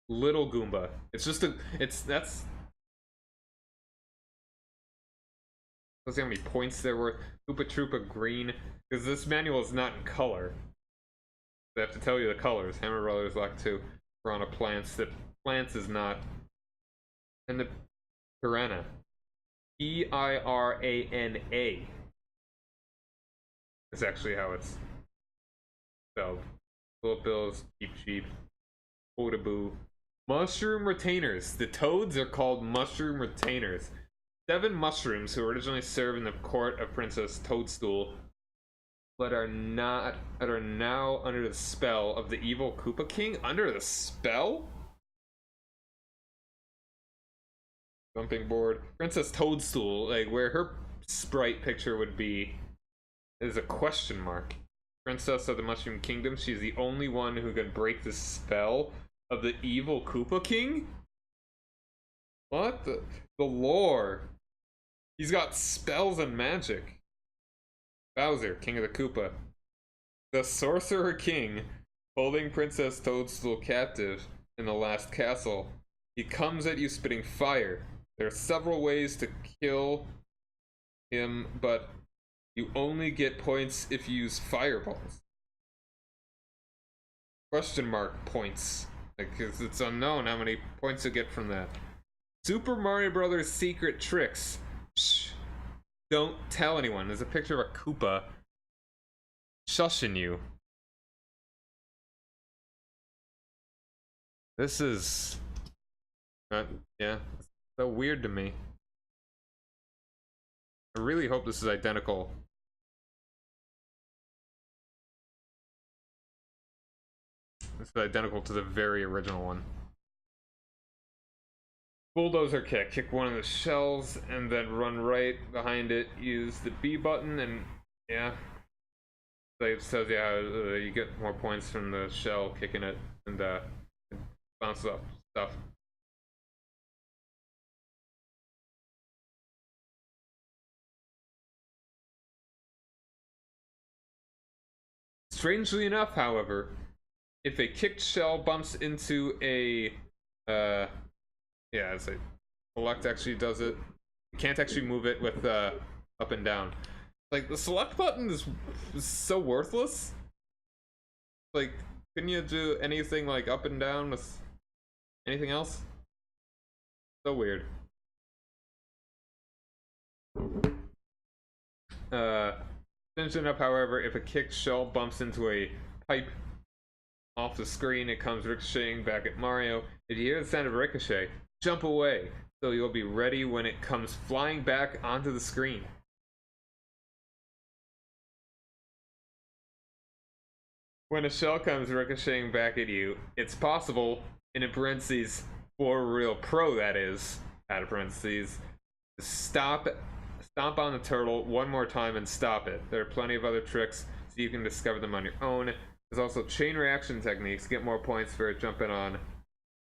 Little Goomba. It's just that's let's see how many points there were. Koopa Troopa green. Because this manual is not in color. They have to tell you the colors. Hammer Brothers Lock 2. Piranha Plants. That Plants is not. And the Piranha. Pirana. That's actually how it's spelled. Bullet Bills. Cheap Cheap. Odaboo. Mushroom Retainers. The toads are called Mushroom Retainers. 7 mushrooms who originally served in the court of Princess Toadstool, but are now under the spell of the evil Koopa King. Under the spell? Jumping board. Princess Toadstool, like where her sprite picture would be, is a question mark. Princess of the Mushroom Kingdom. She's the only one who can break the spell of the evil Koopa King? What the lore? He's got spells and magic. Bowser, King of the Koopa. The Sorcerer King, holding Princess Toadstool captive in the last castle. He comes at you spitting fire. There are several ways to kill him, but you only get points if you use fireballs. Question mark points. Because it's unknown how many points you get from that. Super Mario Brothers secret tricks. Shh. Don't tell anyone. There's a picture of a Koopa shushing you. This is... yeah. It's so weird to me. I really hope this is identical. This is identical to the very original one. Bulldozer kick. Kick one of the shells and then run right behind it. Use the B button and yeah. It says yeah, you get more points from the shell kicking it and bounce up stuff. Strangely enough, however, if a kicked shell bumps into a yeah, it's like select actually does it. You can't actually move it with up and down. Like the select button is so worthless. Like, couldn't you do anything like up and down with anything else? So weird. Finishing up, however, if a kicked shell bumps into a pipe off the screen, it comes ricocheting back at Mario. If you hear the sound of ricochet, jump away, so you'll be ready when it comes flying back onto the screen. When a shell comes ricocheting back at you, it's possible, and in parentheses, for real pro that is, out of parentheses, stomp on the turtle one more time and stop it. There are plenty of other tricks, so you can discover them on your own. There's also chain reaction techniques, get more points for jumping on.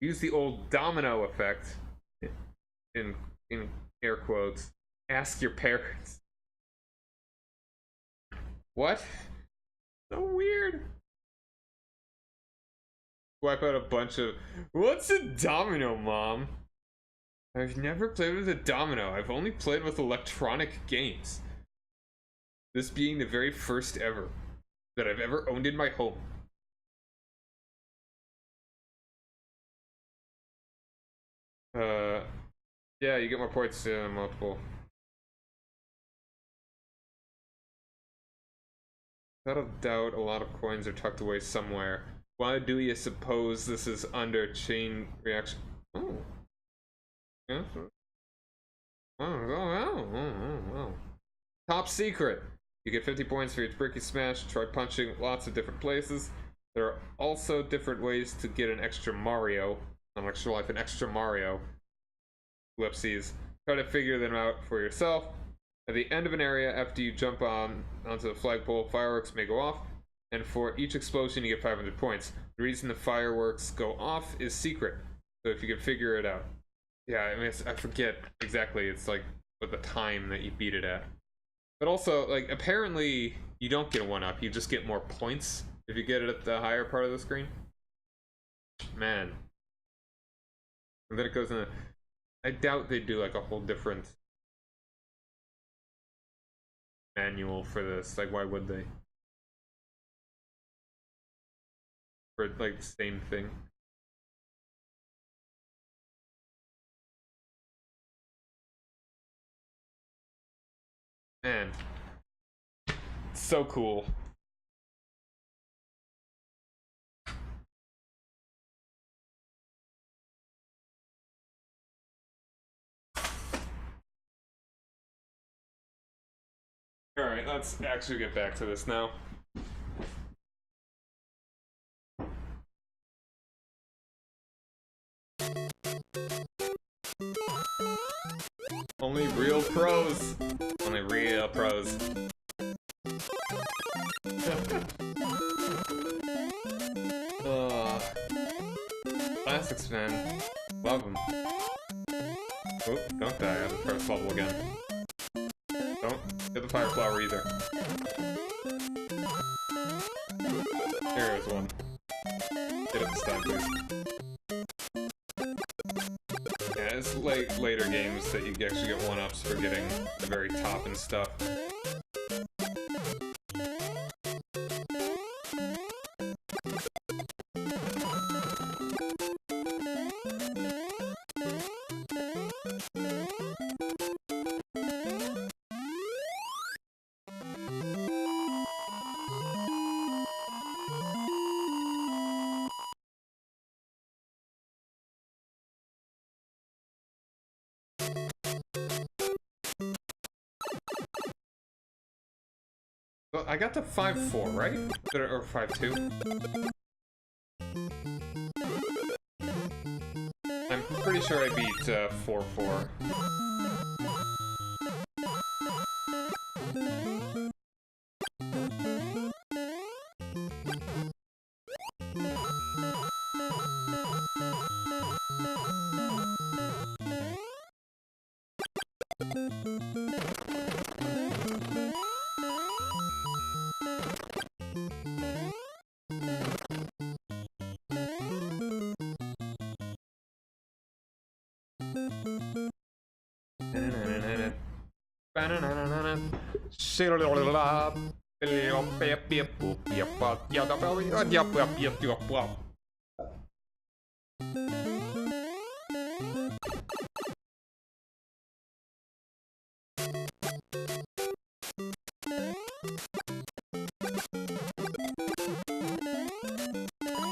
Use the old domino effect, in air quotes. Ask your parents. What? So weird. Wipe out a bunch of... What's a domino, Mom? I've never played with a domino. I've only played with electronic games. This being the very first ever that I've ever owned in my home. Yeah, you get more points to multiple. Without a doubt, a lot of coins are tucked away somewhere. Why do you suppose this is under chain reaction? Oh. Yeah. Oh. Top secret. You get 50 points for each brick you smash. Try punching lots of different places. There are also different ways to get an extra Mario. Not an extra life, an extra Mario. Whoopsies. Try to figure them out for yourself. At the end of an area, after you jump onto the flagpole, fireworks may go off. And for each explosion, you get 500 points. The reason the fireworks go off is secret. So if you can figure it out. Yeah, I mean, I forget exactly. It's like what the time that you beat it at. But also, like, apparently you don't get a 1-up. You just get more points if you get it at the higher part of the screen. Man. And then it goes in a... I doubt they do like a whole different manual for this. Like, why would they? For like the same thing. Man, so cool. Alright, let's actually get back to this now. Only real pros. Only real pros. Classics, man. Love them. Oh, don't die on the first level again. Don't get the fire flower either. Here is one. Get it this time, please. Yeah, it's like later games that you actually get 1-ups for getting the very top and stuff. Well, I got to 5-4, right? Or 5-2? Pretty sure I beat 4-4.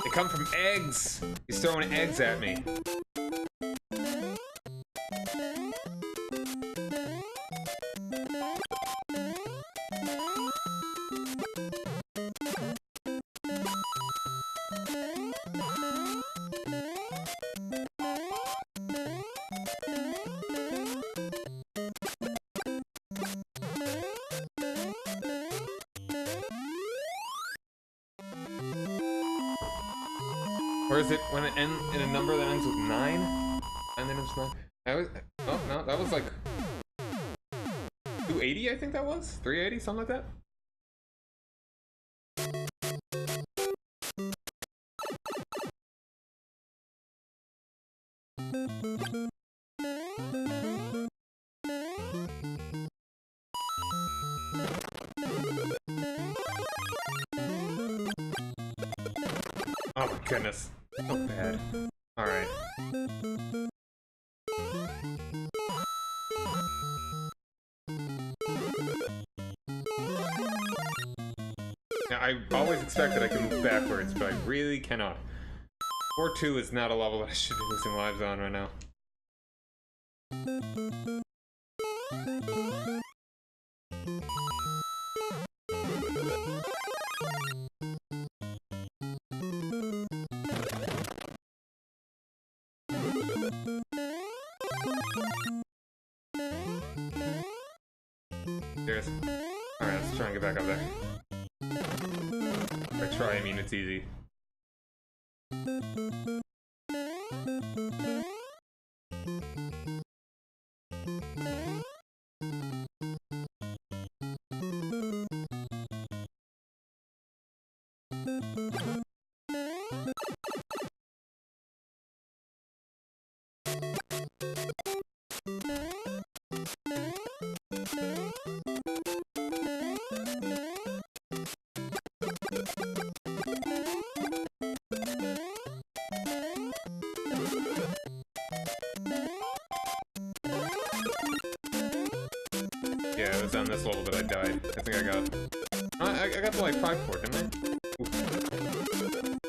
They come from eggs. He's throwing eggs at me. Or is it when it ends in a number that ends with 9? And then it's 9. That was, oh no, that was like 280, I think that was? 380, something like that? Oh my goodness. So bad. Alright. Now, I always expect that I can move backwards, but I really cannot. 4-2 is not a level that I should be losing lives on right now. Serious. Alright, let's try and get back up there. If I try, I mean it's easy. Yeah, it was on this level that I died. I think I got... I got to like 5-4, didn't I?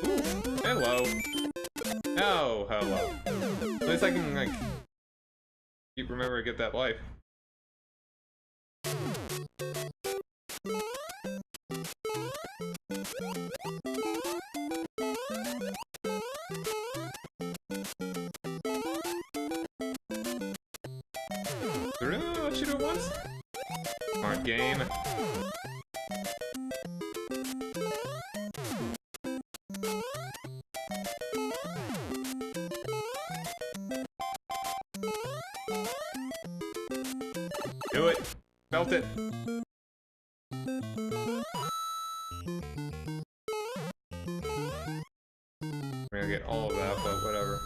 Ooh. Hello. Oh, hello. At least I can, like, keep remembering to get that life. Did I really let you do it once? Smart game. Do it. Felt it. We're gonna get all of that, but whatever.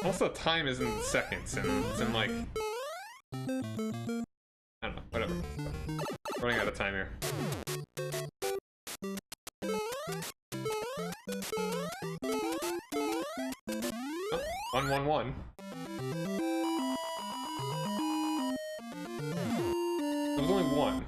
Also, time isn't in seconds, and it's in like... I don't know, whatever. Running out of time here. Oh, 1-1-1. there's only one.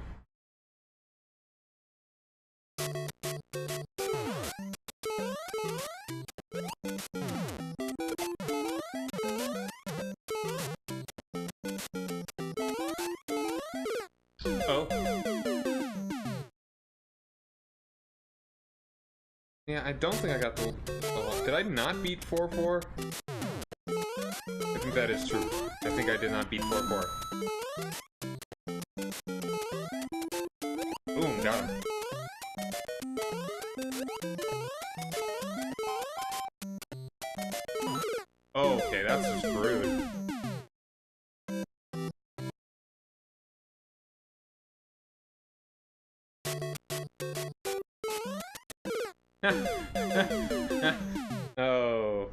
Oh. Yeah, I don't think I got the... Oh, did I not beat 4-4? I think that is true. I think I did not beat 4-4. Boom, got him. Oh, okay, that's just rude. Oh.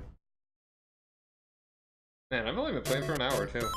Man, I've only been playing for an hour, too.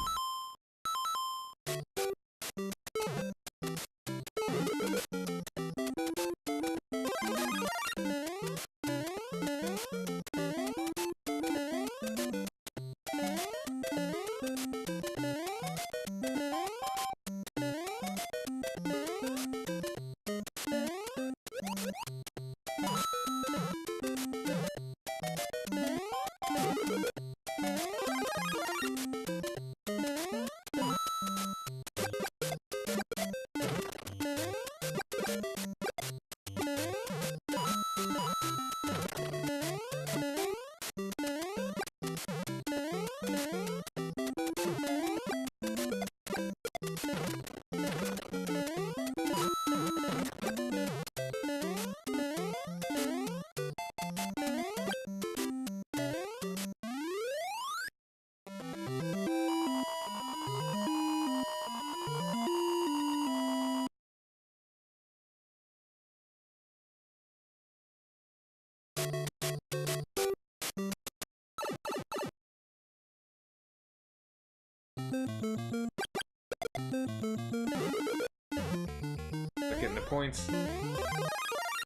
They're getting the points.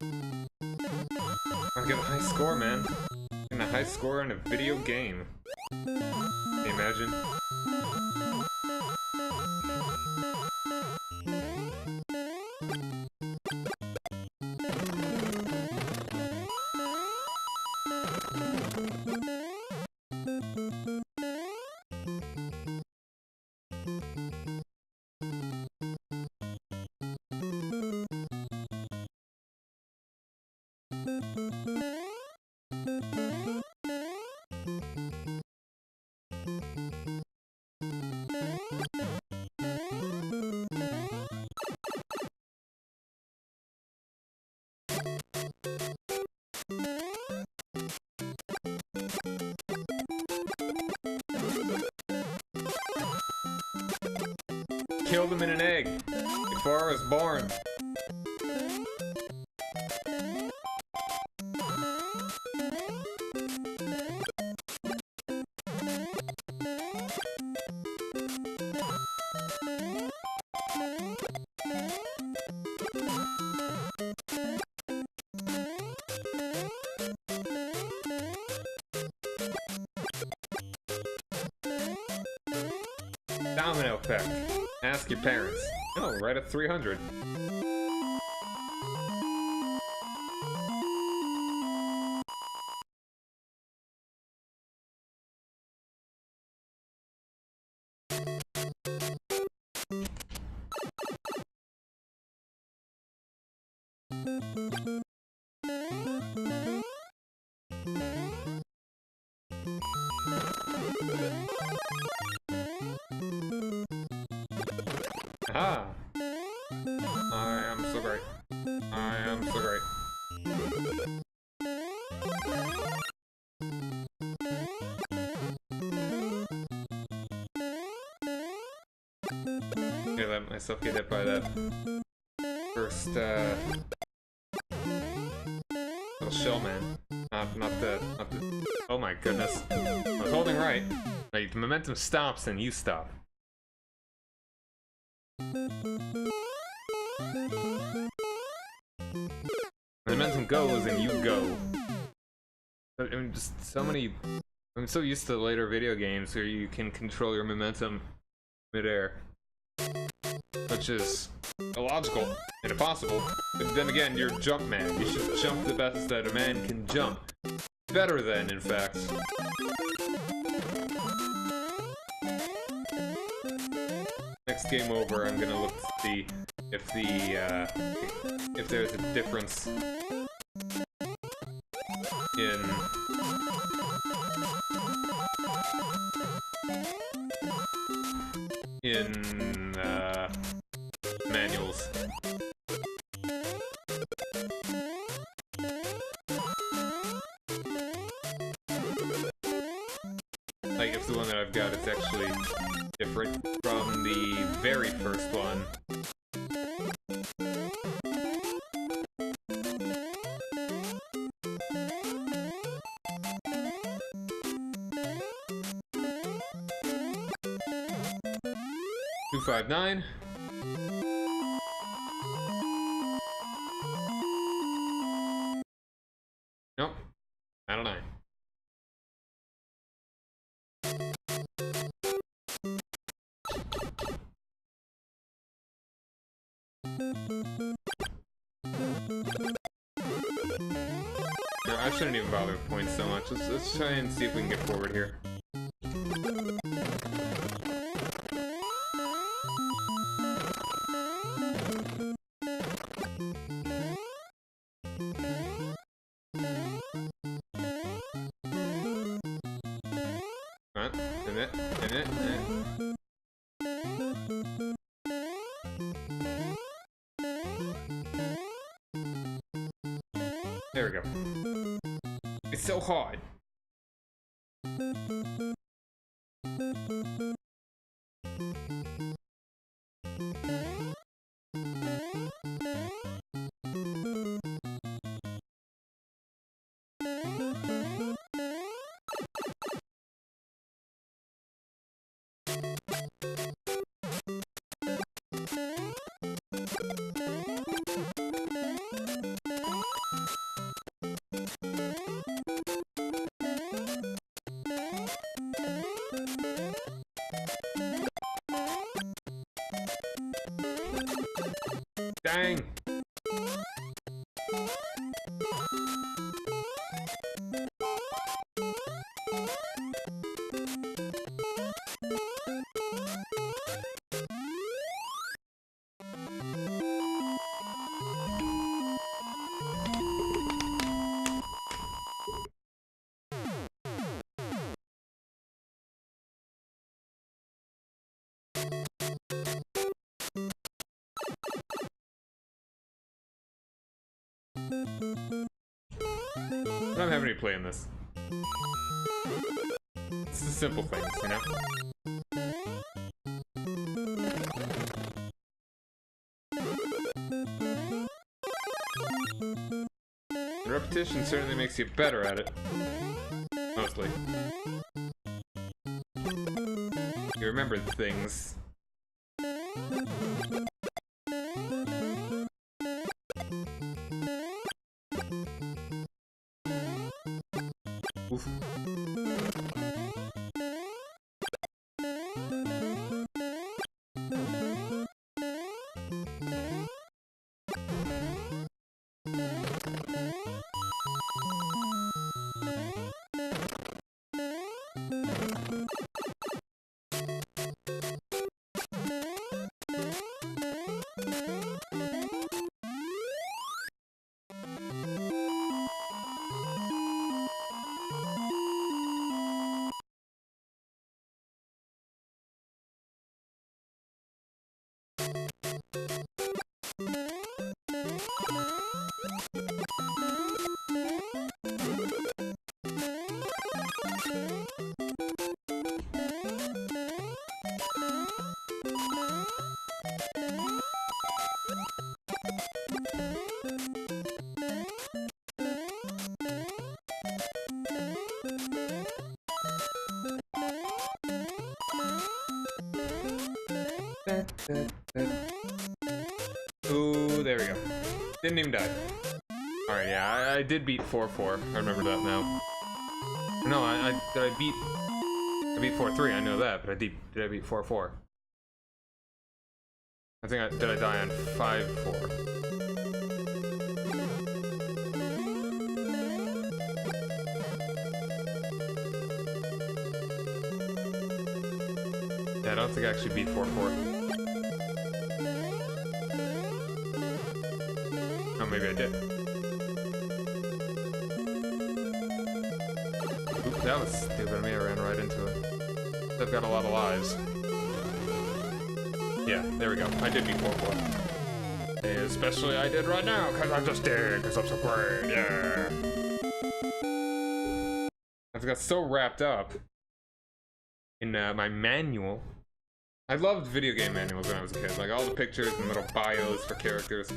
I'm getting a high score, man. Getting a high score in a video game. Can you imagine? Killed him in an egg before I was born. Domino effect. Ask your parents. Oh, right at 300. Aha! I am so great. I am so great. I let myself get hit by that first little shell man. Not the. Oh my goodness! I was holding right. Like the momentum stops and you stop. The momentum goes and you go. I mean, just so many. I'm so used to later video games where you can control your momentum midair, which is illogical and impossible. But then again, you're Jumpman. You should jump the best that a man can jump. Better than, in fact. Next game over, I'm gonna look to see if if there's a difference in manuals. Like if the one that I've got is actually different from the very first one. $259. Nope. I don't know. No, I shouldn't even bother with points so much. Let's try and see if we can get forward here. There we go. It's so hard. Dang. I don't have any play in this. It's the simple things, you know? The repetition certainly makes you better at it. Mostly. You remember the things. Oof. Ooh, there we go. Didn't even die. Alright, yeah, I did beat 4-4. I remember that now. No, I beat 4-3, I know that, but did I beat 4-4? I think did I die on 5-4? Yeah, I don't think I actually beat 4-4. Oh, maybe I did. Oop, that was stupid of me. I ran right into it. I've got a lot of lives. Yeah, there we go. I did beat 4-4. Especially I did right now, because I just did, because I'm so great, yeah! I got so wrapped up in my manual. I loved video game manuals when I was a kid, like all the pictures and little bios for characters.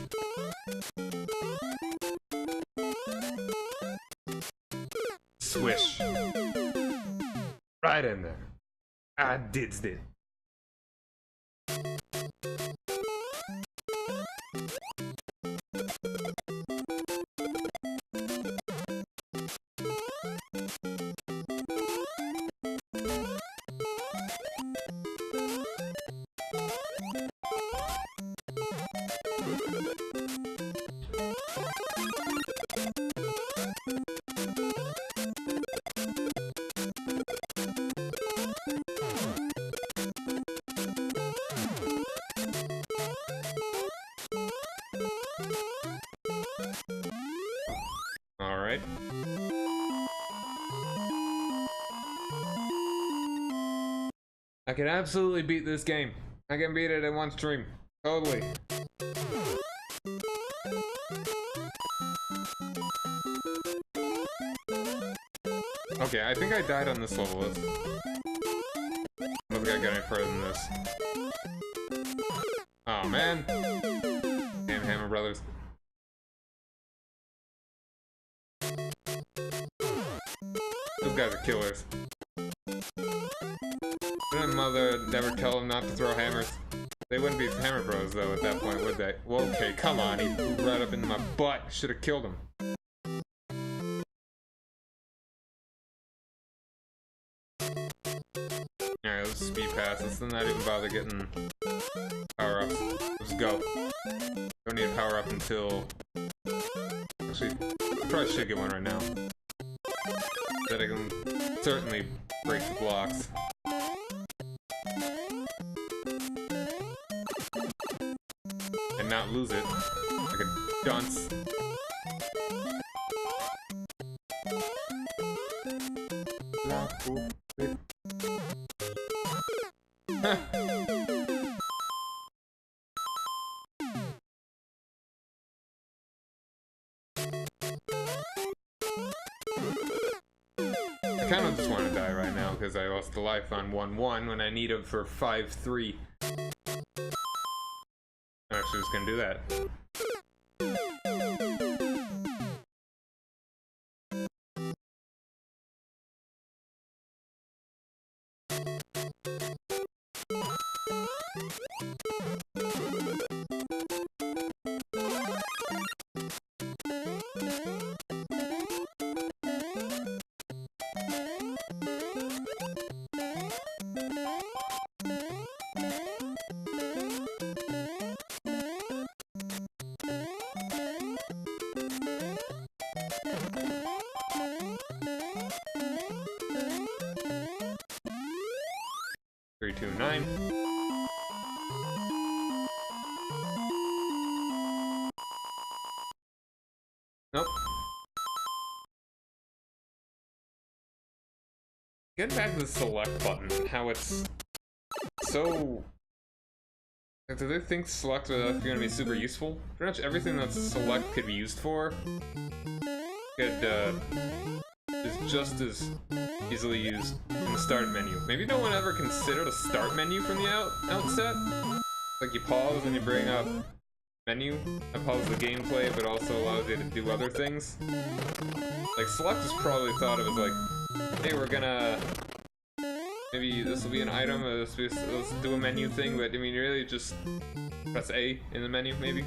Swish. Right in there. I did it. Alright. I can absolutely beat this game. I can beat it in one stream. Totally. Okay, I think I died on this level. I don't think I got any further than this. Oh man. Damn Hammer Brothers. Those guys are killers. Didn't Mother never tell them not to throw hammers? They wouldn't be Hammer Bros though at that point, would they? Well, okay, come on, he flew right up into my butt. Should have killed him. Alright, let's speed past. Let's not even bother getting power-ups. Let's go. Don't need a power-up until... Actually, I probably should get one right now. That I can certainly break the blocks. And not lose it. Like a dunce. I kind of just want to die right now because I lost the life on 1-1 when I need him for 5-3. I'm actually just gonna do that. Three, two, 9. Nope. Getting back to the select button, how it's so... Like, do they think select is going to be super useful? Pretty much everything that select could be used for is just as easily used in the start menu. Maybe no one ever considered a start menu from the outset. Like you pause and you bring up menu. That pauses the gameplay, but also allows you to do other things. Like select is probably thought of as like, hey, we're gonna maybe this will be an item, or let's do a menu thing. But I mean, really just press A in the menu, maybe.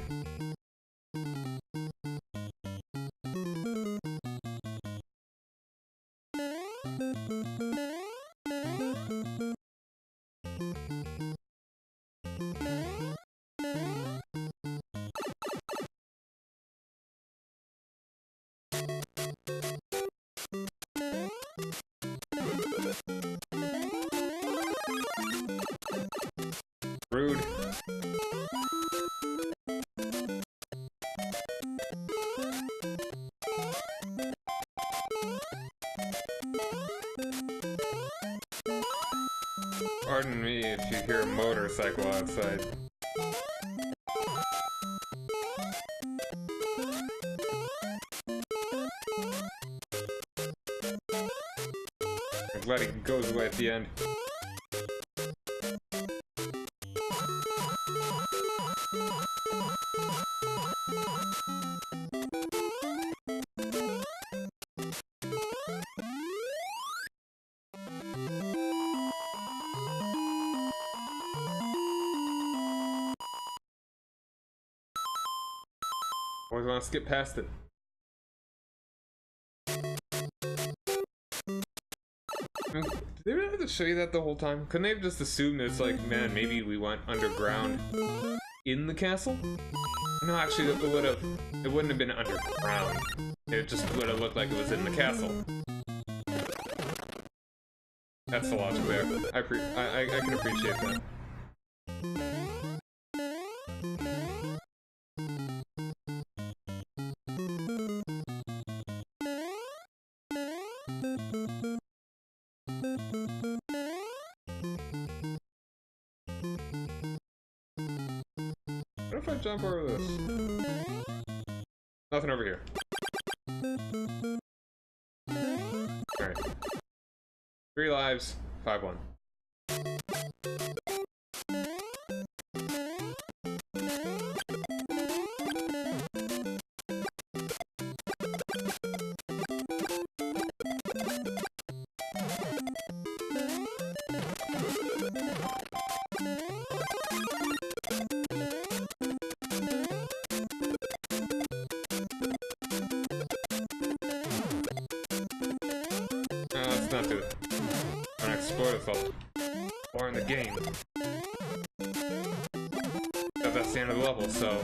Pardon me if you hear a motorcycle outside. I'm glad it goes away at the end. Always want to skip past it. Did they really have to show you that the whole time? Couldn't they have just assumed it's like, man, maybe we went underground in the castle? No, actually, it wouldn't have been underground. It just would have looked like it was in the castle. That's the logic there. I can appreciate that. What if I jump over this? Nothing over here. Alright. 3 lives, 5-1. Let's not do it. I'm gonna explore this all far in the game. But that's the end of the level, so.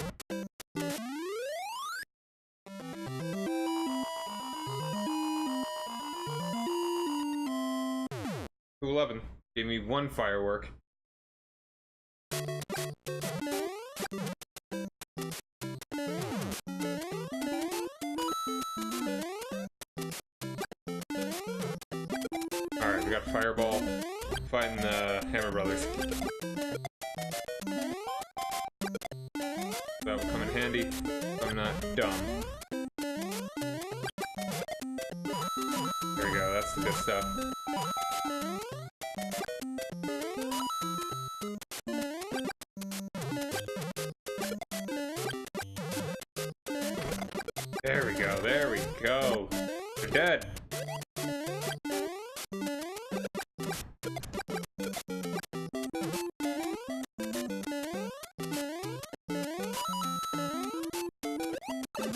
211 gave me 1 firework. Alright, we got Fireball fighting the Hammer Brothers. That will come in handy if I'm not dumb. There we go, that's the good stuff. There we go, there we go. They're dead.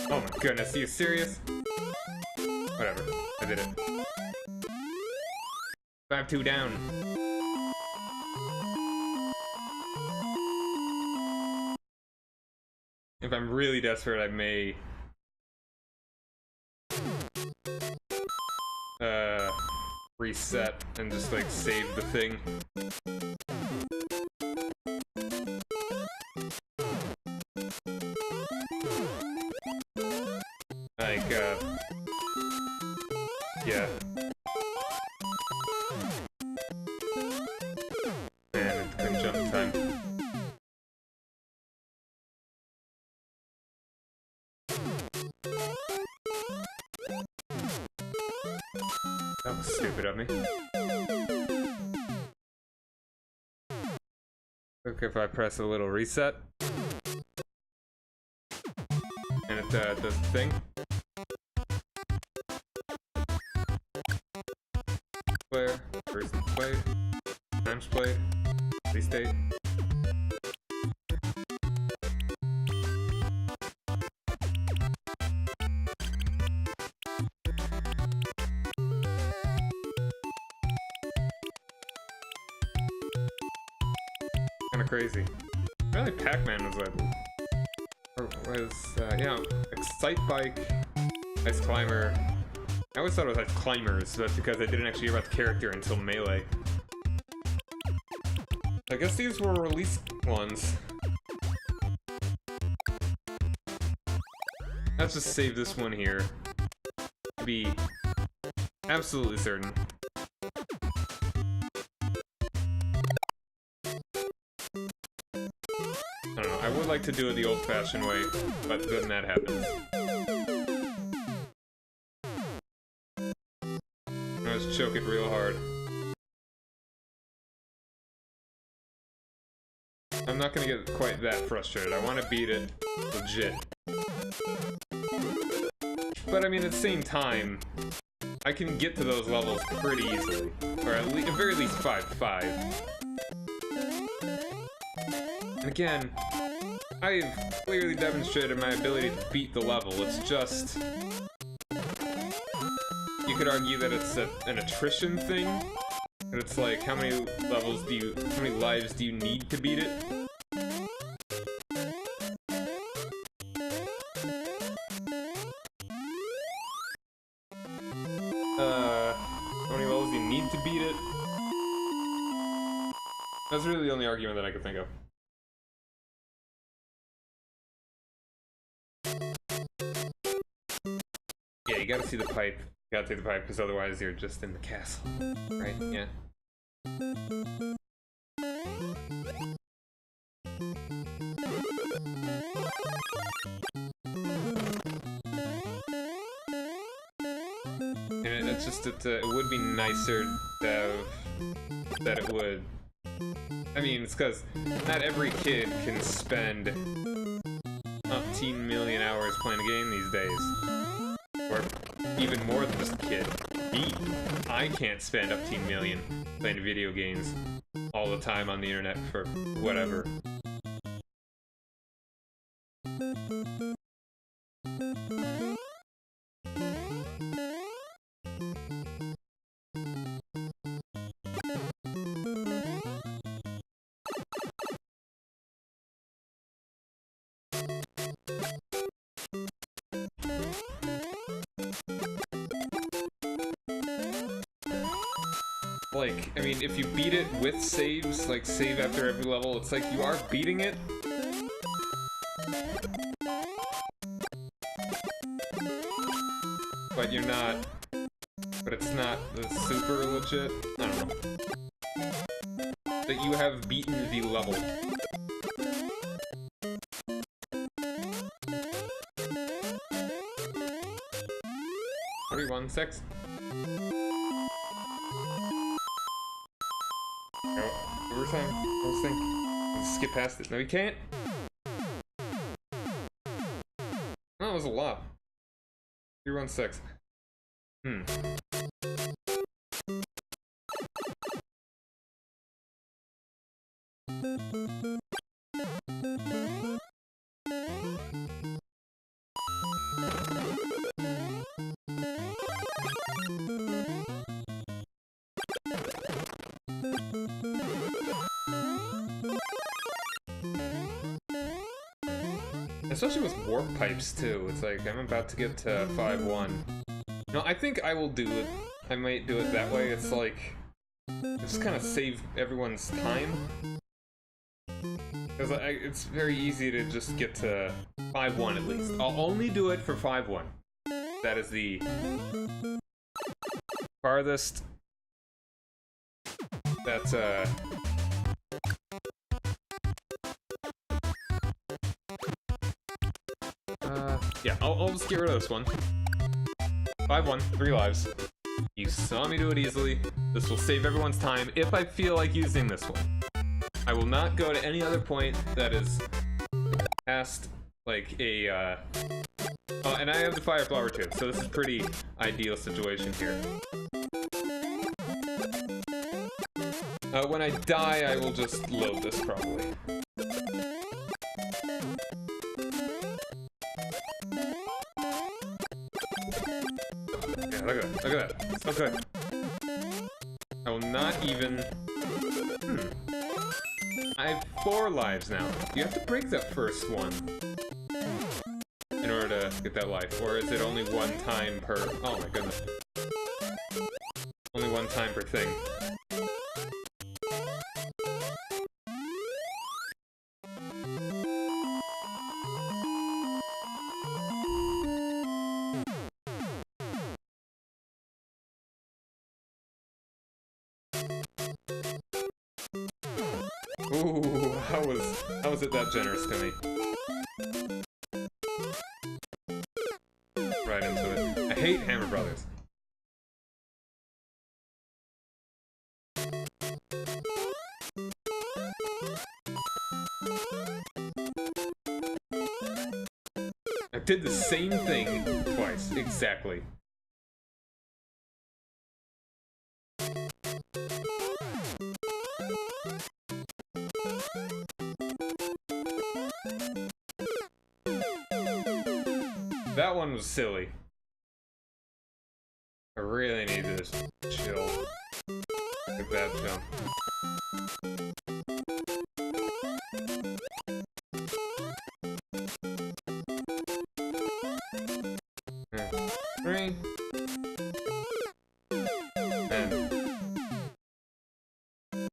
Oh my goodness, are you serious? Whatever, I did it. 5-2 down. If I'm really desperate, I may reset and just like save the thing. Like, yeah. Man, it couldn't jump in time. That was stupid of me. Okay, if I press a little reset. And it does the thing. Player, first play, times play, release date. Kinda crazy. Really, Pac-Man was yeah, Excite Bike, Ice Climber. I always thought it was Ice Climbers, but because I didn't actually hear about the character until Melee. I guess these were released ones. Let's just save this one here. To be absolutely certain. I don't know, I would like to do it the old-fashioned way, but then that happens. I just choke it real hard. I'm not gonna get quite that frustrated. I want to beat it legit. But I mean, at the same time, I can get to those levels pretty easily. Or at very least 5-5. And again, I've clearly demonstrated my ability to beat the level. It's just... You could argue that it's an attrition thing. But it's like, how many lives do you need to beat it? How many levels do you need to beat it? That's really the only argument that I could think of. Yeah, you gotta see the pipe. You gotta take the pipe, because otherwise you're just in the castle. Right? Yeah. And it's just that it would be nicer to have that it would. I mean, it's because not every kid can spend 15 million hours playing a game these days. Or even more than just a kid. I can't spend 15 million playing video games all the time on the internet for whatever. Like, I mean, if you beat it with saves, like save after every level, it's like you are beating it. But you're not, but it's not super legit. I don't know. That you have beaten the level. What are you, 1-6? Overtime? I was thinking. Let's skip past it. No, you can't. Oh, that was a lot. 3-1-6. Especially with warp pipes too. It's like I'm about to get to 5-1. No, I think I will do it. I might do it that way. It's like just kind of save everyone's time. Because it's very easy to just get to 5-1 at least. I'll only do it for 5-1. That is the farthest that's yeah, I'll just get rid of this one. 5-1, 3 lives. You saw me do it easily. This will save everyone's time if I feel like using this one. I will not go to any other point that is past, like, a, oh, and I have the fire flower too, so this is a pretty ideal situation here. When I die, I will just load this, probably. Look at that. Look at that. So good. I will not even... I have 4 lives now. You have to break that first one in order to get that life. Or is it only 1 time per... Oh my goodness. Only 1 time per thing. Ooh, how was it that generous to me? Right into it. I hate Hammer Brothers. I did the same thing twice, exactly. That one was silly. I really need to chill. Look at that jump. Three. And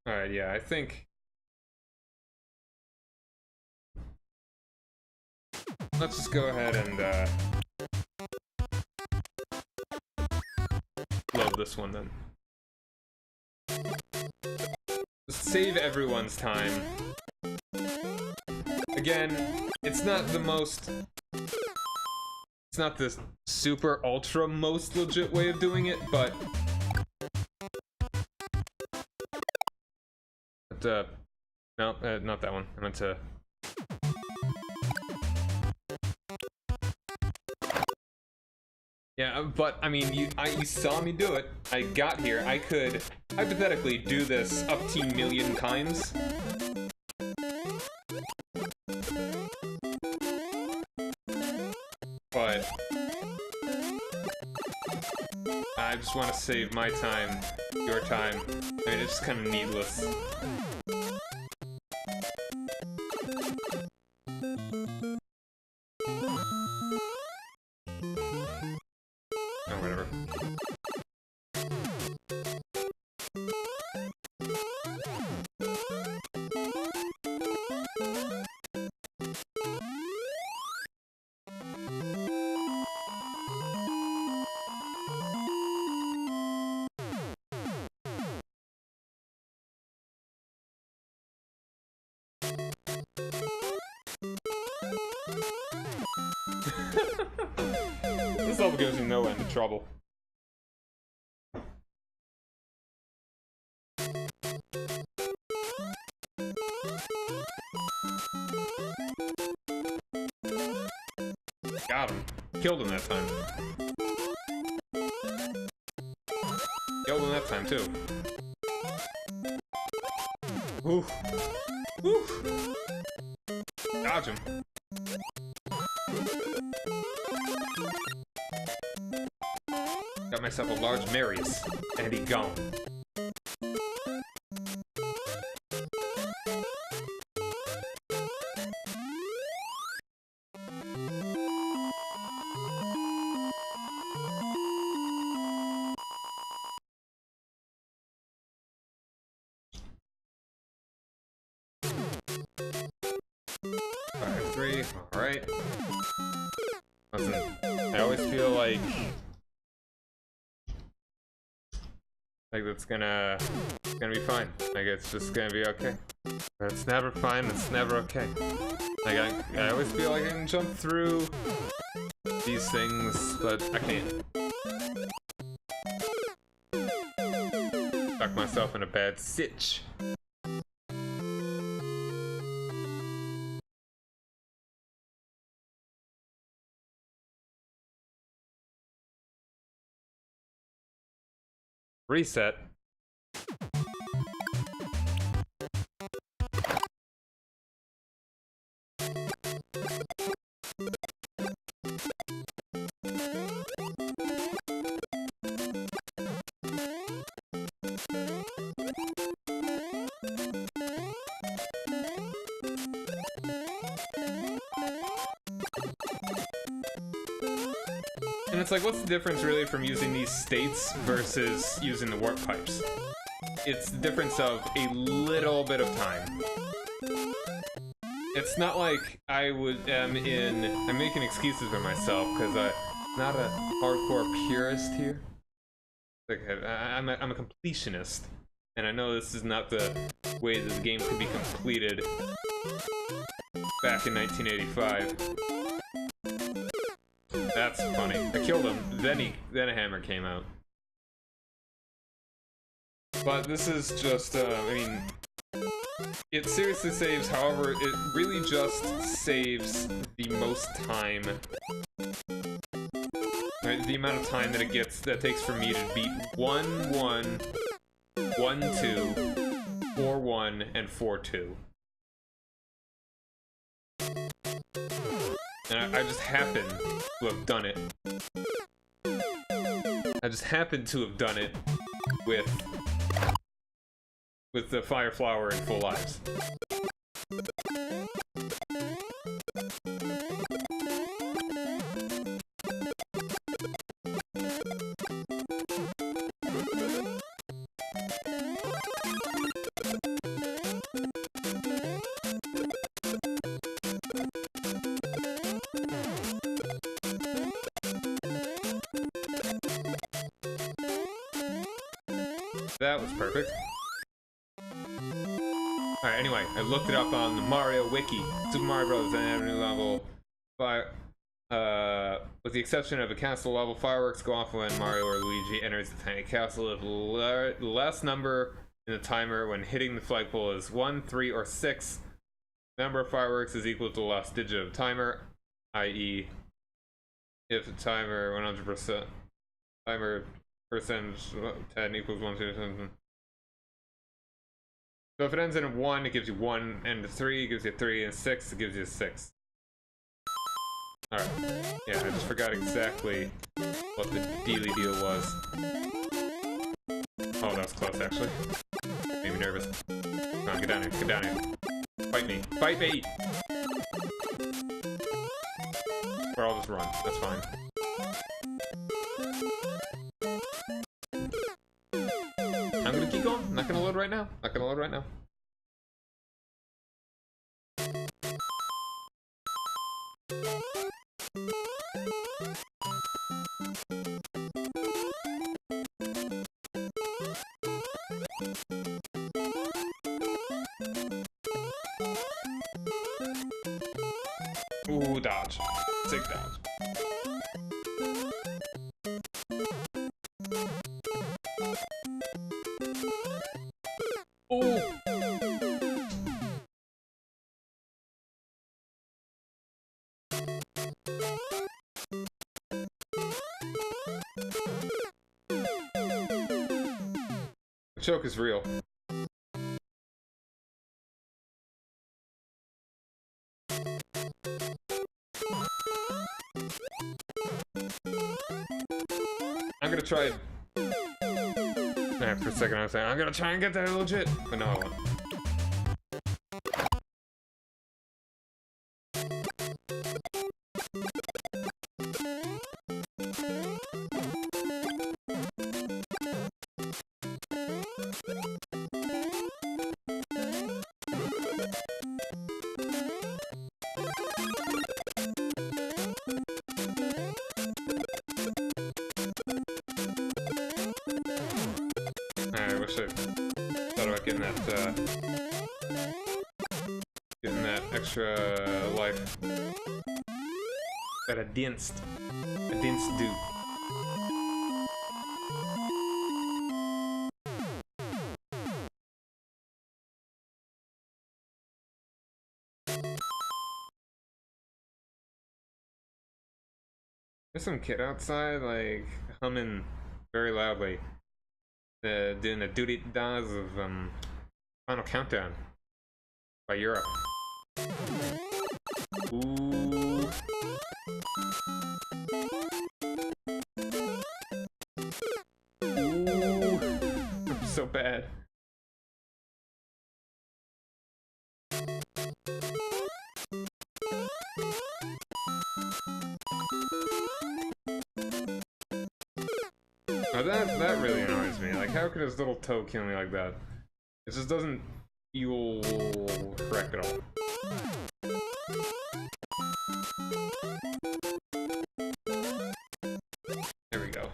alright, yeah, I think let's just go ahead and load this one then. Just save everyone's time. Again, it's not the most... It's not the super ultra most legit way of doing it, but... no, not that one. I meant to... Yeah, but, I mean, you saw me do it. I got here. I could, hypothetically, do this up to a million times. But... I just want to save my time, your time. I mean, it's just kind of needless. This level gives you no end of trouble. Got him. Killed him that time. Killed him that time too. Oof. Oof. Dodge him. Got myself a large Marius, and he gone. Alright. Listen, I always feel like it's gonna be fine. Like it's just gonna be okay. But it's never fine, it's never okay. Like I always feel like I can jump through these things, but I can't. Stuck myself in a bad stitch. Reset. And it's like, what's the difference really from using these states versus using the warp pipes? It's the difference of a little bit of time. It's not like I'm making excuses for myself because I'm not a hardcore purist here. Like I'm a completionist, and I know this is not the way that the game could be completed back in 1985. That's funny. I killed him, then a hammer came out. But this is just, I mean, it seriously saves, however, it really just saves the most time. Right, the amount of time that that takes for me to beat 1-1, 1-2, 4-1, and 4-2. And I just happen to have done it. I just happen to have done it with the Fire Flower and full lives. That was perfect. Alright, anyway, I looked it up on the Mario Wiki. Super Mario Bros. And every level, with the exception of a castle level, fireworks go off when Mario or Luigi enters the tiny castle. If the last number in the timer when hitting the flagpole is 1, 3, or 6, the number of fireworks is equal to the last digit of the timer, i.e., if the timer 100%, timer percentage 10 equals 1, 2, 7. So if it ends in a 1, it gives you 1, and 3 gives you 3, and 6 it gives you 6. Alright. Yeah, I just forgot exactly what the dealy deal was. Oh, that was close, actually. Made me nervous. Come on, get down here, get down here. Fight me. Fight me! Or I'll just run. That's fine. I'm gonna keep going. I'm not gonna load right now. Not gonna load right now. Ooh, dodge. Sick dodge. Ooh! The choke is real. I'm gonna try. For a second, I was saying I'm gonna try and get that legit, but no, I won't. I wish I thought about getting that extra life. But I didn't do. There's some kid outside, like, humming very loudly. Doing the doody-dahs of Final Countdown by Europe. Ooh. Ooh. I'm so bad. Now that really annoys me. Like, how could his little toe kill me like that? It just doesn't feel correct at all. There we go.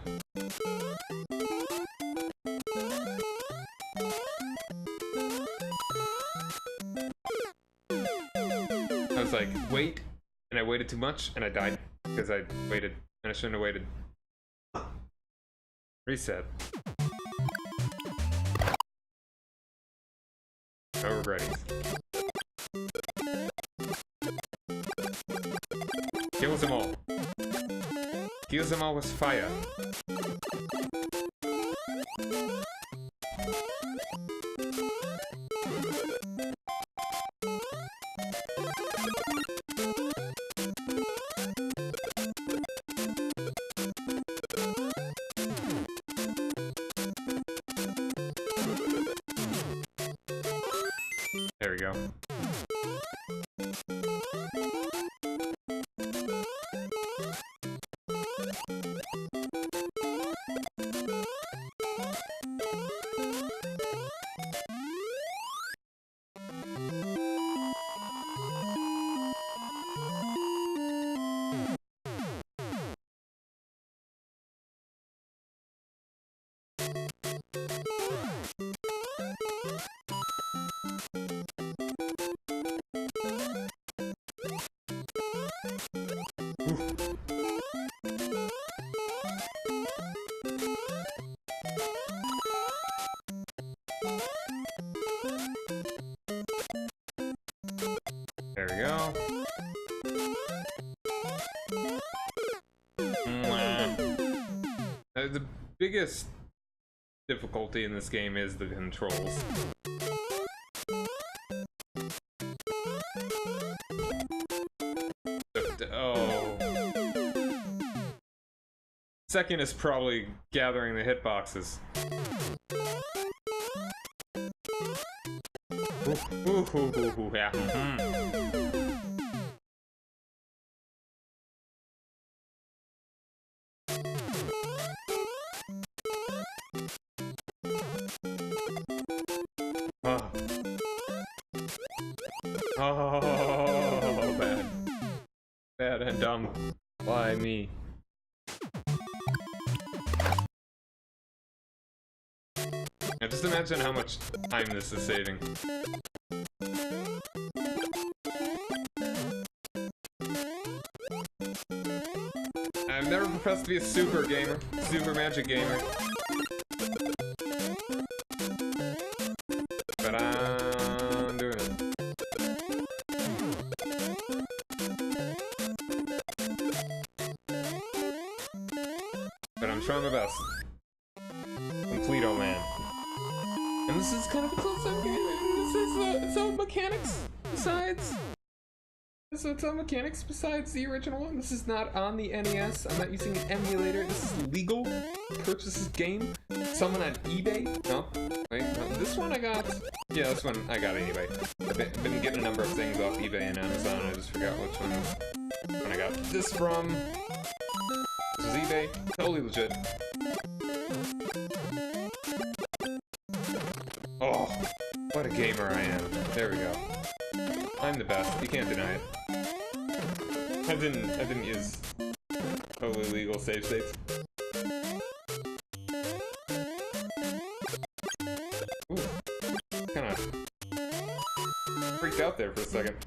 was like, wait, and I waited too much, and I died because I waited, and I shouldn't have waited. Reset. No regretting. Kills them all. Kills them all with fire. There we go. There we go. The biggest difficulty in this game is the controls. Oh. Second is probably gathering the hitboxes. Ooh, yeah. Oh. Oh, bad. Bad and dumb. Why me? Now just imagine how much time this is saving. I've never professed to be a super gamer, super magic gamer. But I'm doing it. But I'm trying my best. Completo man. And this is kind of a close-up game. This is its own mechanics besides. This is its own mechanics besides the original one. This is not on the NES. I'm not using an emulator. This is legal to purchase this game. Someone on eBay? No. Wait, no. This one I got. Yeah, this one I got on eBay. I've been getting a number of things off eBay and Amazon. I just forgot which one I got this from. This is eBay. Totally legit. Oh, what a gamer I am. There we go. I'm the best. You can't deny it. I didn't use totally legal save states. Ooh. Kinda freaked out there for a second.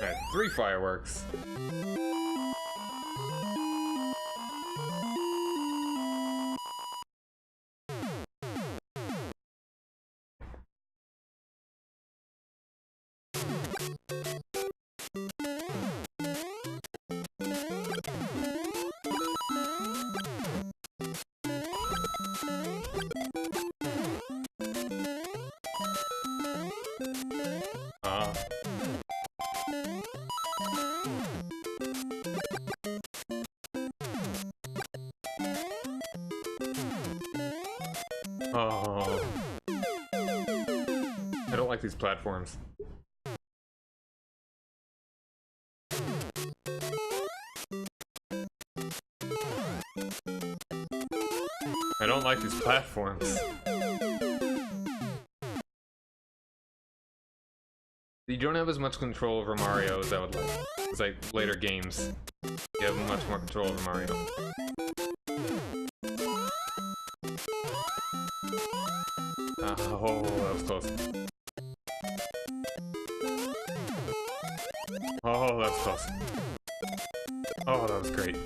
Alright, 3 fireworks. Oh. I don't like these platforms. I don't like these platforms. You don't have as much control over Mario as I would like. It's like later games. You have much more control over Mario. Oh, that was close. Oh, that was close. Oh, that was great.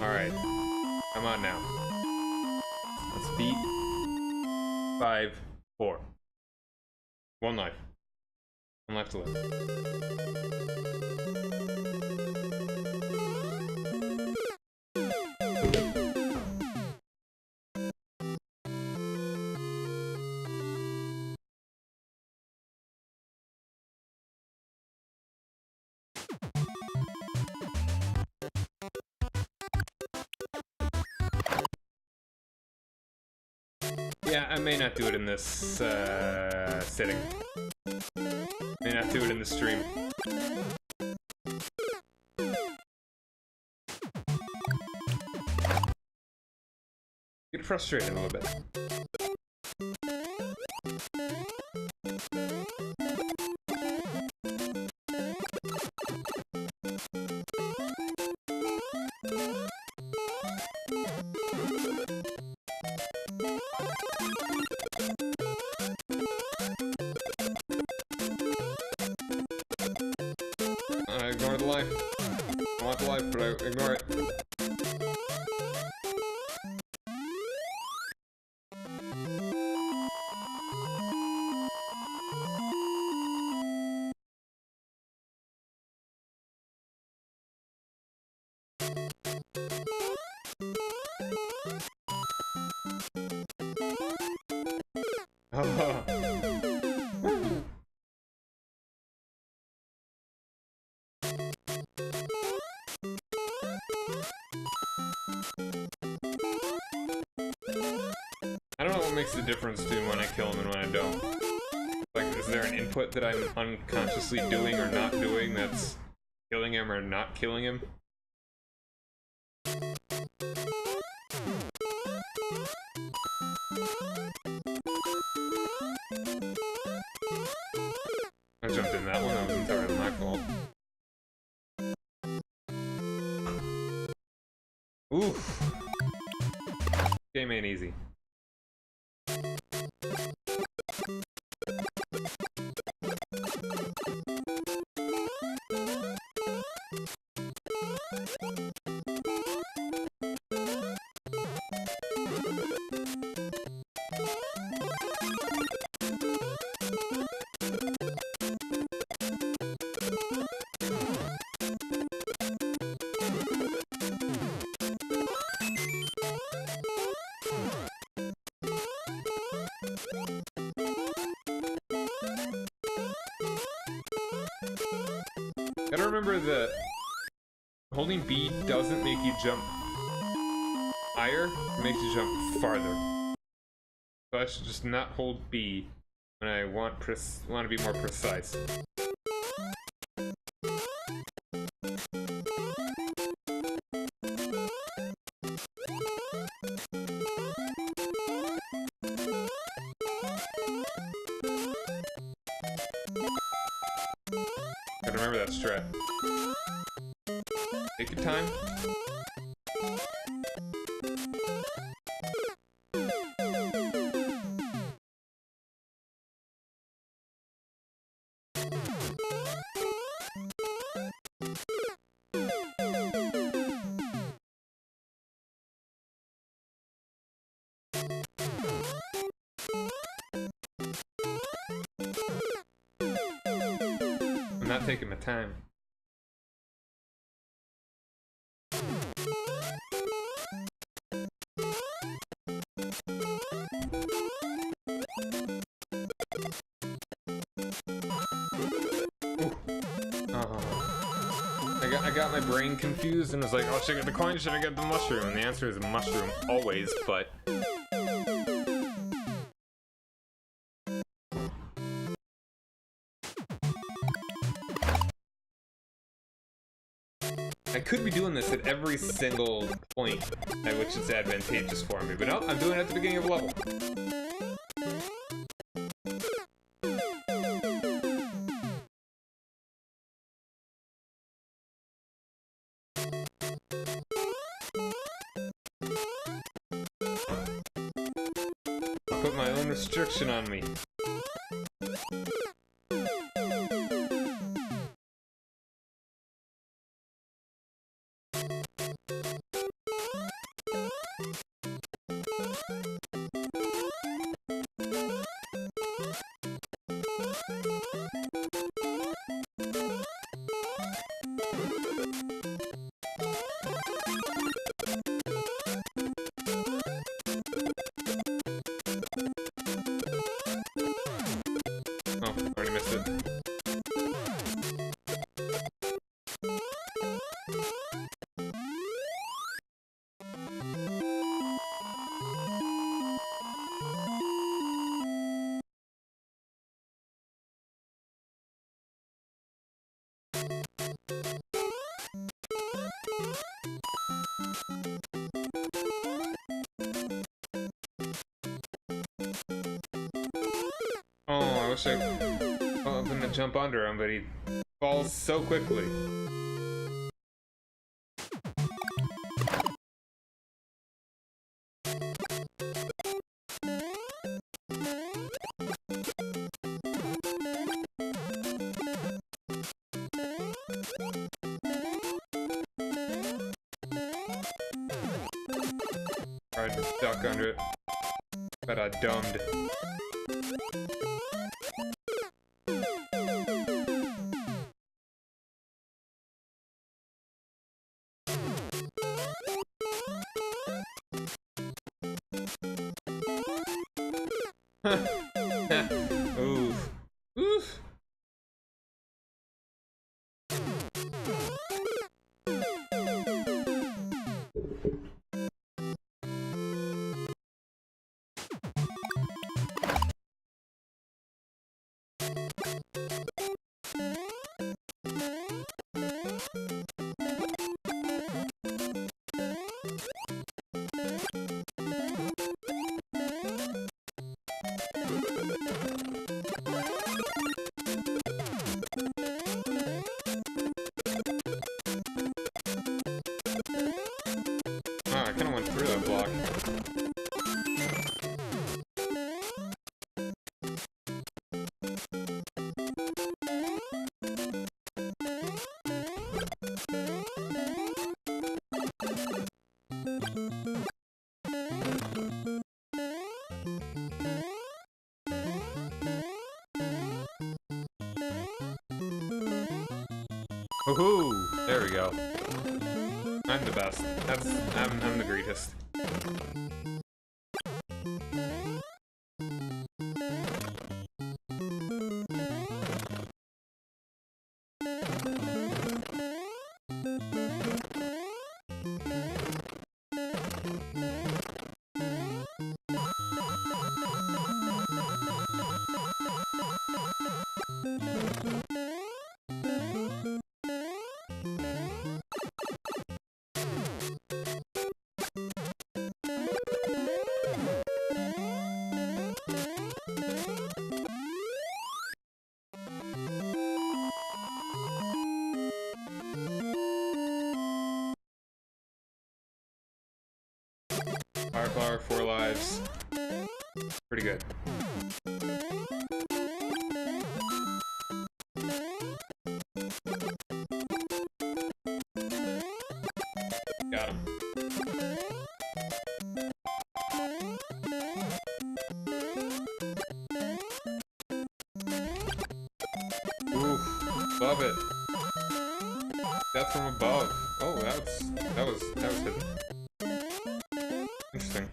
Alright. Come on now. Let's beat 5, 4. One life. One life to live. Yeah, I may not do it in this sitting. May not do it in the stream. Get frustrated a little bit. I ignore the life. I want the life, but I ignore it. I don't know what makes the difference between when I kill him and when I don't. Like, is there an input that I'm unconsciously doing or not doing that's killing him or not killing him? I jumped in that one, that was entirely my fault. Oof. Game ain't easy. Gotta remember that holding B doesn't make you jump higher, it makes you jump farther. So I should just not hold B when I want to be more precise. Gotta remember that strat. Take your time. I'm not taking my time. I got my brain confused and was like, oh, should I get the coin, should I get the mushroom? And the answer is mushroom, always, but... I could be doing this at every single point at which it's advantageous for me, but no, I'm doing it at the beginning of a level. restriction on me. Oh, already missed it. Oh, I wish I was gonna jump under him, but he falls so quickly. Tried to duck under it, but I dumbed. Oof. Oof. I kinda went through that block. Woohoo! There we go. I'm the best. I'm the greatest. Fire flower, 4 lives. Pretty good. Got him. Oof, love it. That's from above. Oh, that was hidden. Interesting.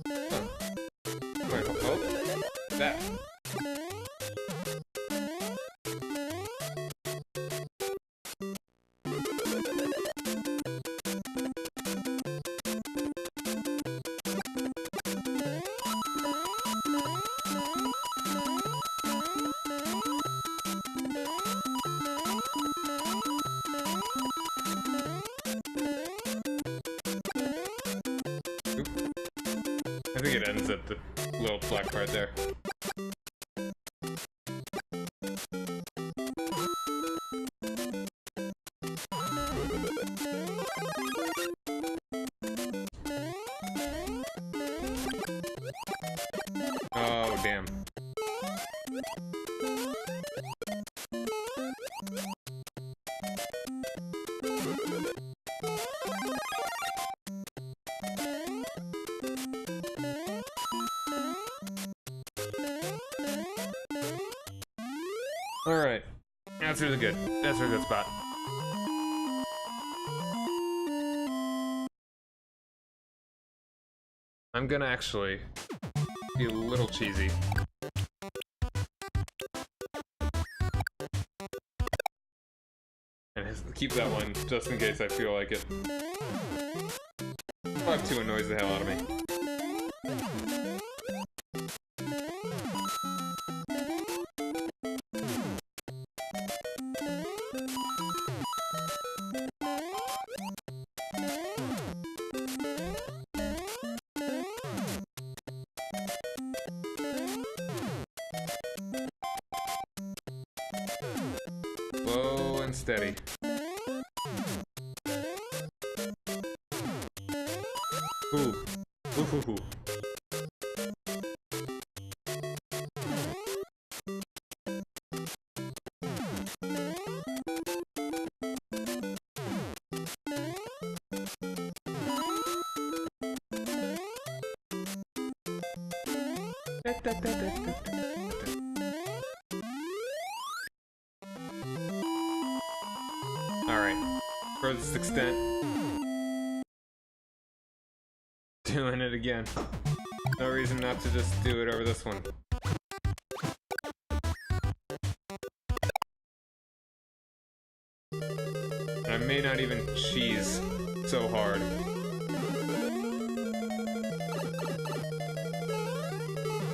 Huh. Wait, oh, that. I think it ends at the little black part there. Alright. That's really good. That's a really good spot. I'm gonna actually be a little cheesy. And keep that one just in case I feel like it. 5-2 annoys the hell out of me. Slow and steady. Ooh. Ooh. Alright. For this extent. Doing it again. No reason not to just do it over this one. And I may not even cheese so hard.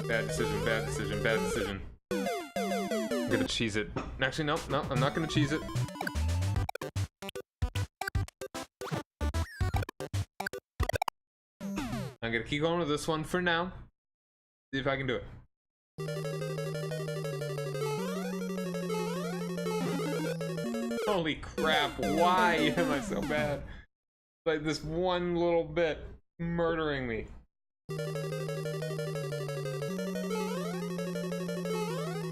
Bad decision, bad decision, bad decision. I'm gonna cheese it. Actually, no, I'm not gonna cheese it. I'm gonna keep going with this one for now. See if I can do it. Holy crap, why am I so bad? Like this one little bit murdering me.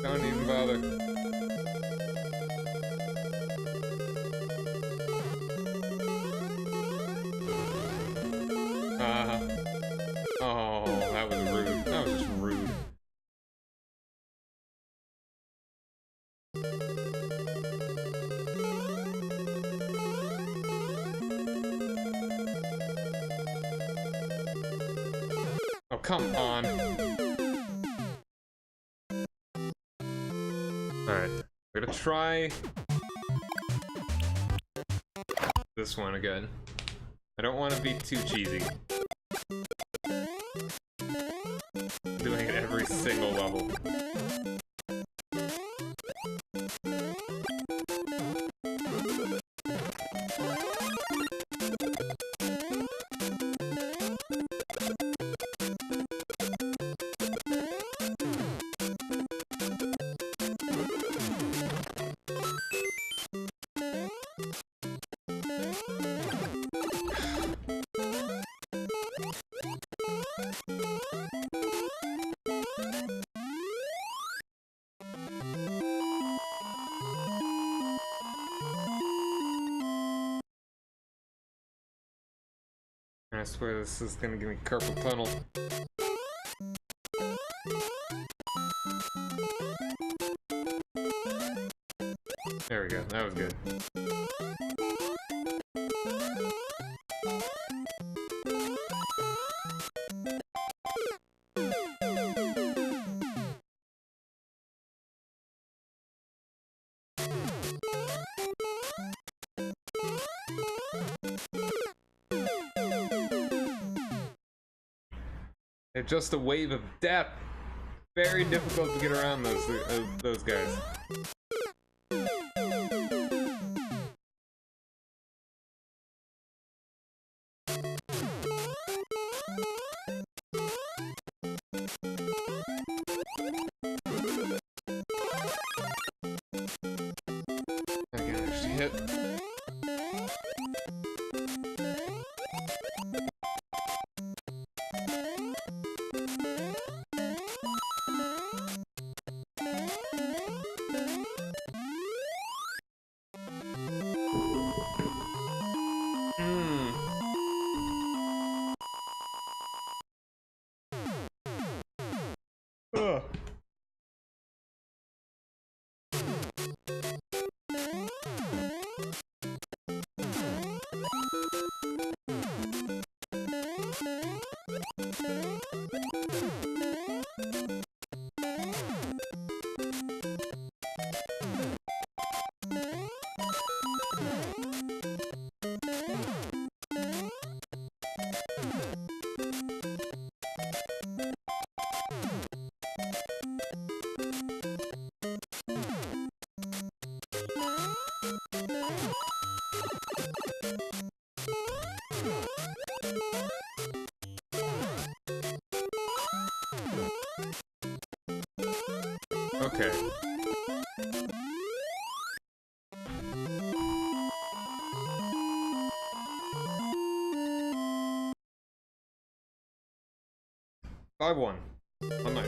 Don't even bother. Oh, that was rude. That was just rude. Oh, come on. Alright. We're gonna try this one again. I don't want to be too cheesy. Doing it every single level. I swear this is gonna give me carpal tunnel. There we go, that was good. It's just a wave of death. Very difficult to get around those guys. I can actually hit. Ugh. Okay. I won. One knife.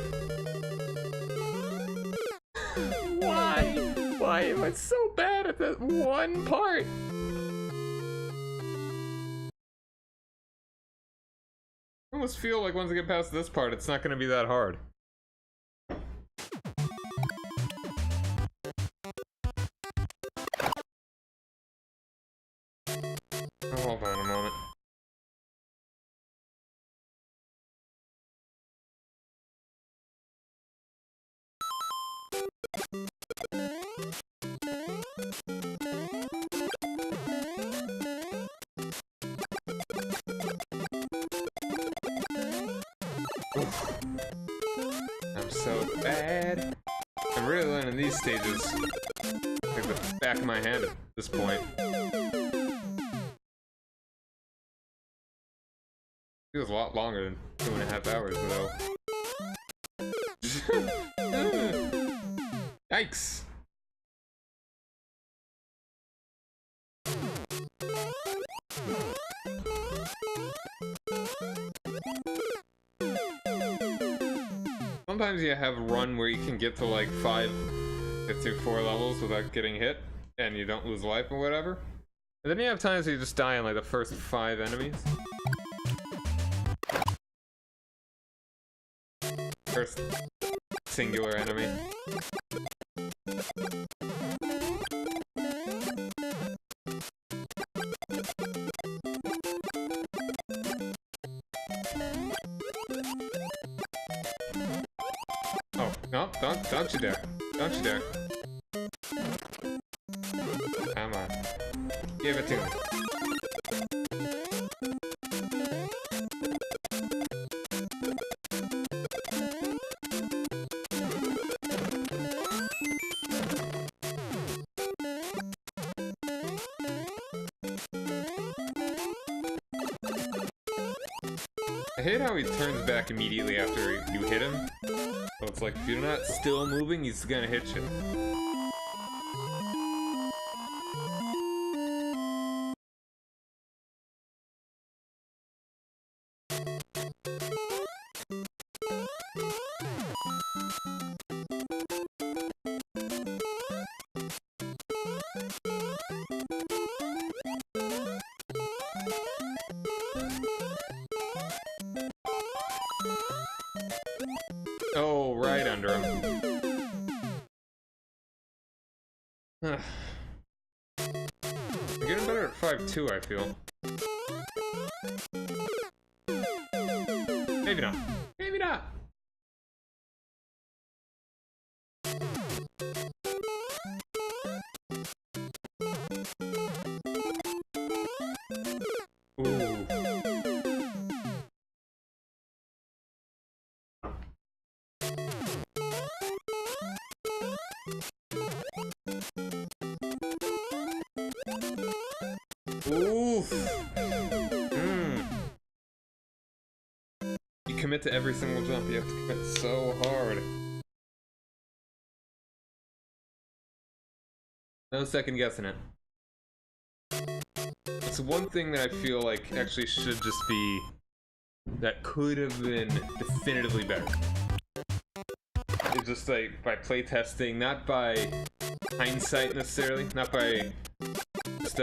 Why? Why am I so bad at that one part? I almost feel like once I get past this part, it's not gonna be that hard. Oh, hold on a moment. Oof. I'm so bad. I'm really learning these stages like the back of my hand at this point. Feels a lot longer than 2.5 hours though. Yikes! Sometimes you have a run where you can get to like 4 levels without getting hit, and you don't lose life or whatever. And then you have times where you just die in like the first 5 enemies. First singular enemy. Oh, no, don't you dare. Don't you dare. Come on. Give it to me. I hate how he turns back immediately after you hit him. So it's like, if you're not still moving, he's gonna hit you. Oh, right under him. I'm getting better at 5-2, I feel. Maybe not. Maybe not. Ooh. Oof. You commit to every single jump. You have to commit so hard. No second guessing it. It's one thing that I feel like actually should just be... that could have been definitively better. It's just like by playtesting, not by hindsight necessarily, not by just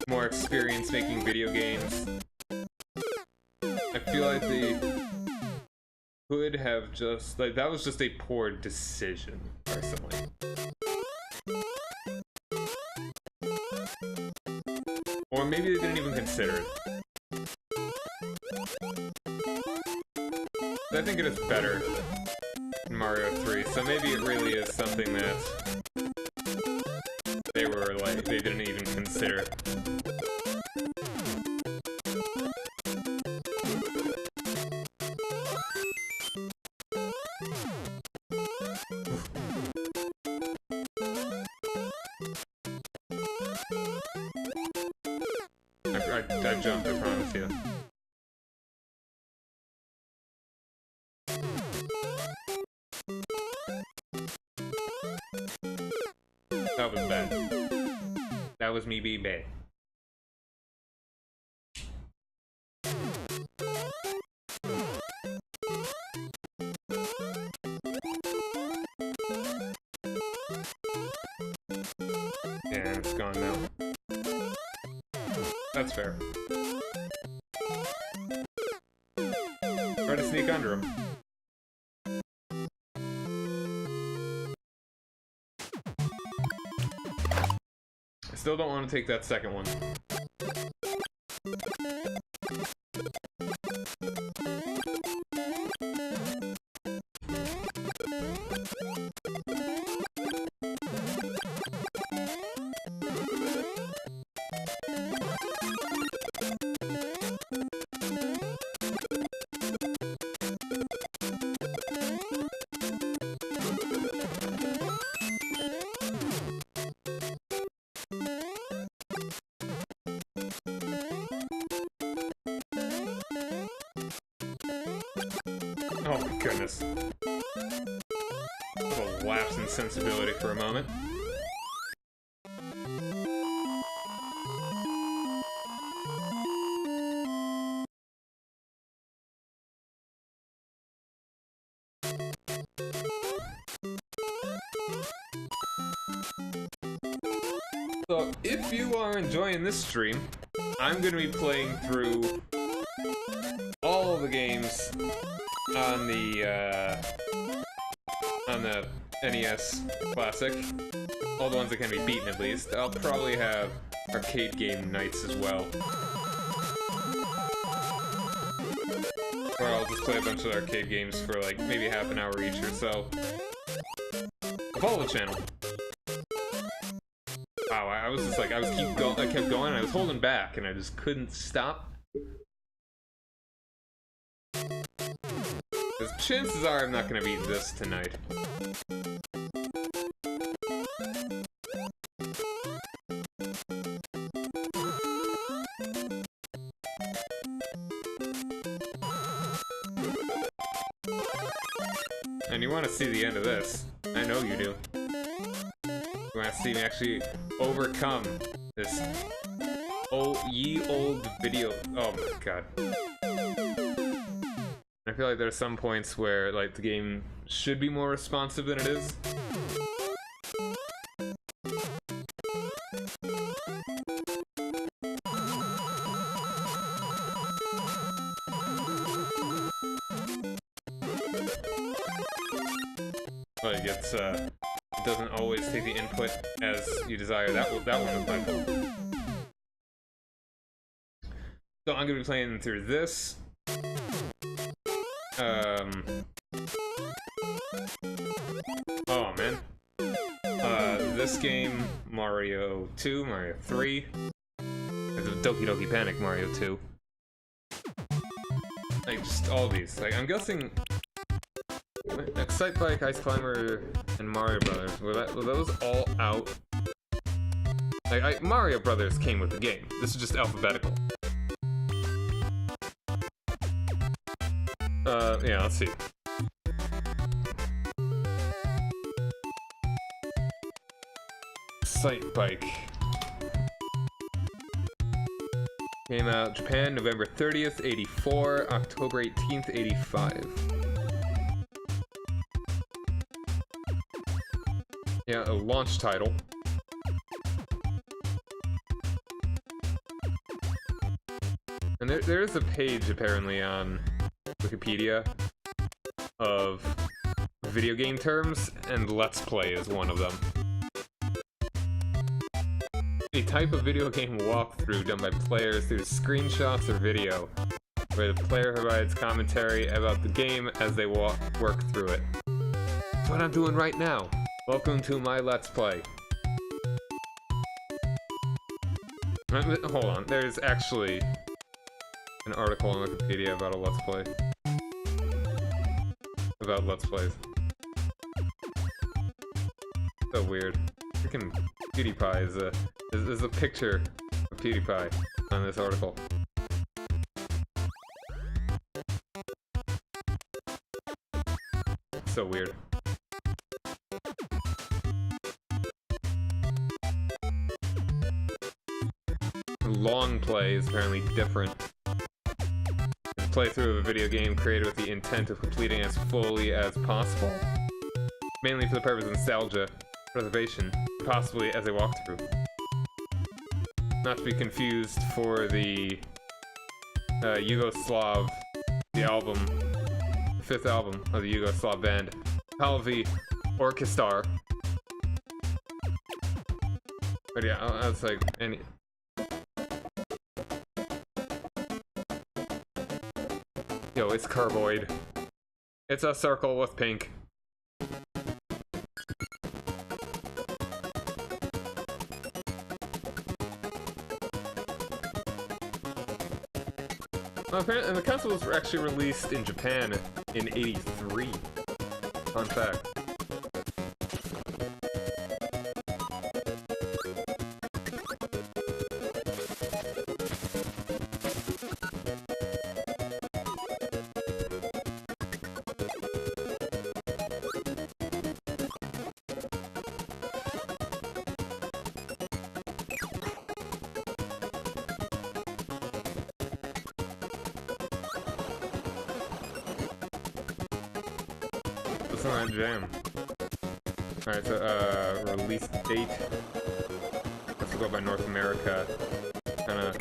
more experience making video games. I feel like they could have just, like, that was just a poor decision, personally. Or maybe they didn't even consider it. I think it is better in Mario 3, so maybe it really is something that they were like they didn't even consider. I jumped, I promise you. That was bad. That was me being bad. Yeah, it's gone now. That's fair. Try to sneak under him. I still don't want to take that second one. Oh my goodness. A little lapse in sensibility for a moment. So, if you are enjoying this stream, I'm gonna be playing through all the games on the NES Classic. All the ones that can be beaten, at least. I'll probably have arcade game nights as well. Or I'll just play a bunch of arcade games for like maybe half an hour each or so. Follow the channel. Wow, I was just like, I kept going, and I was holding back, and I just couldn't stop. Because chances are I'm not gonna beat this tonight. And you want to see the end of this. I know you do. You want to see me actually overcome this ye old video. Oh my god. I feel like there's some points where like the game should be more responsive than it is. Like it doesn't always take the input as you desire. That one was my fault. So I'm gonna be playing through this. Oh man. This game, Mario 2, Mario 3. There's a Doki Doki Panic Mario 2. Like just all these. Like I'm guessing Excite Bike, Ice Climber, and Mario Brothers, were those all out? Like, Mario Brothers came with the game. This is just alphabetical. Yeah, let's see. Excite Bike. Came out Japan, November 30th, 84, October 18th, 85. Yeah, a launch title. And there is a page, apparently, on Wikipedia of video game terms, and Let's Play is one of them. A type of video game walkthrough done by players through screenshots or video, where the player provides commentary about the game as they work through it. That's what I'm doing right now. Welcome to my Let's Play. Hold on, there's actually an article on Wikipedia about a Let's Play. About Let's Plays. So weird. Freaking PewDiePie is a picture of PewDiePie on this article. So weird. Long play is apparently different. Playthrough of a video game created with the intent of completing as fully as possible, mainly for the purpose of nostalgia, preservation, possibly as a walkthrough. Not to be confused for the Yugoslav, the album, the fifth album of the Yugoslav band, Palvi Orkestar. But yeah, that's like any. Yo, it's carboid. It's a circle with pink. Apparently, the console was actually released in Japan in '83. Fun fact. Jam. Alright, so, release date. Let's go by North America. Kinda.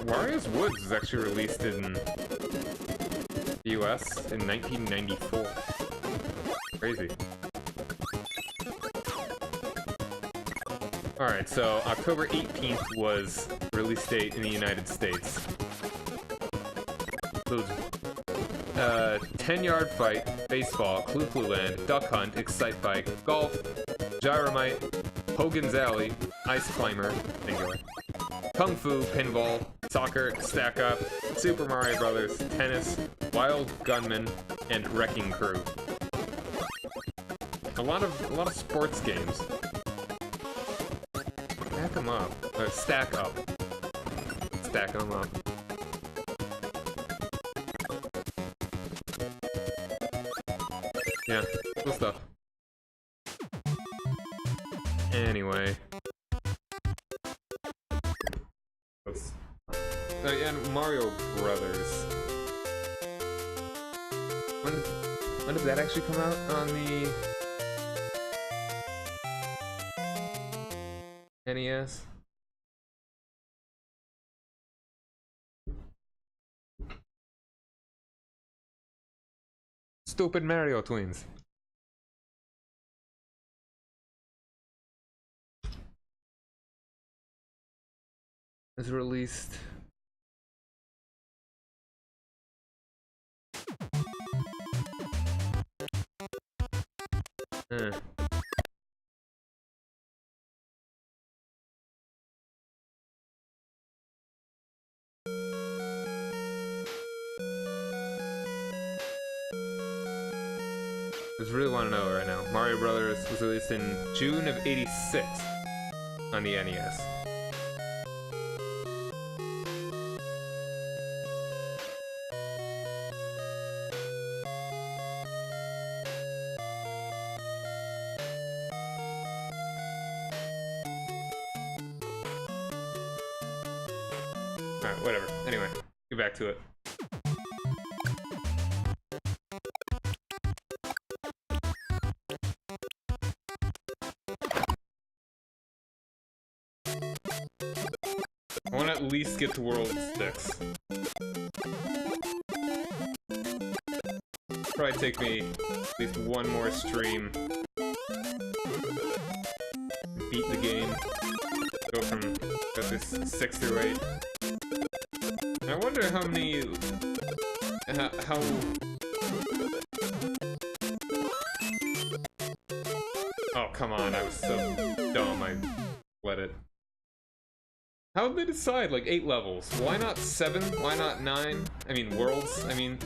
Wario's Woods was actually released in the US in 1994. Crazy. Alright, so October 18th was release date in the United States. 10-yard fight, baseball, Clue Clue Land, duck hunt, excite bike, golf, gyromite, Hogan's Alley, ice climber, singular, kung fu, pinball, soccer, stack up, Super Mario Brothers, tennis, wild gunman, and wrecking crew. A lot of sports games. Stack them up. Stack up. Stack them up. Yeah, cool stuff. Anyway. And Mario Brothers. When did that actually come out on the NES? Stupid Mario twins. Is released. Just really want to know right now. Mario Brothers was released in June of '86 on the NES. Alright, whatever. Anyway, get back to it. I want to at least get to World 6. Probably take me at least one more stream. Beat the game. Go from 6 through 8. I wonder how many... how... Oh, come on, I was so dumb, I let it. How did they decide, like, 8 levels? Why not 7? Why not 9? I mean, worlds, I mean...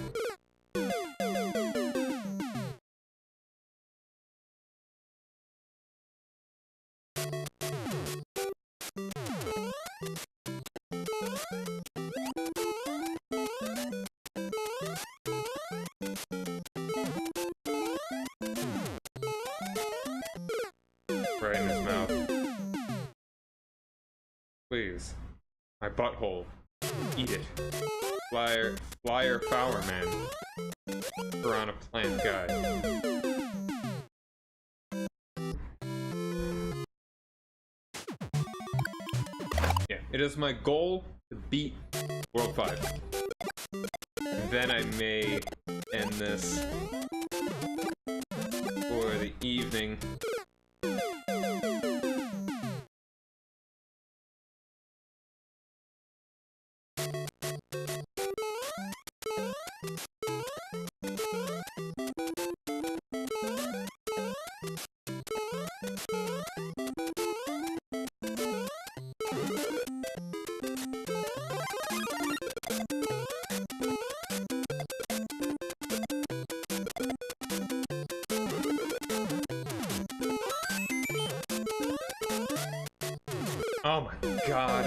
Right in his mouth. Please. My butthole. Eat it. Flyer Flower Man. Piranha Plant Guy. Yeah, it is my goal to beat World 5. And then I may end this for the evening. Oh my god.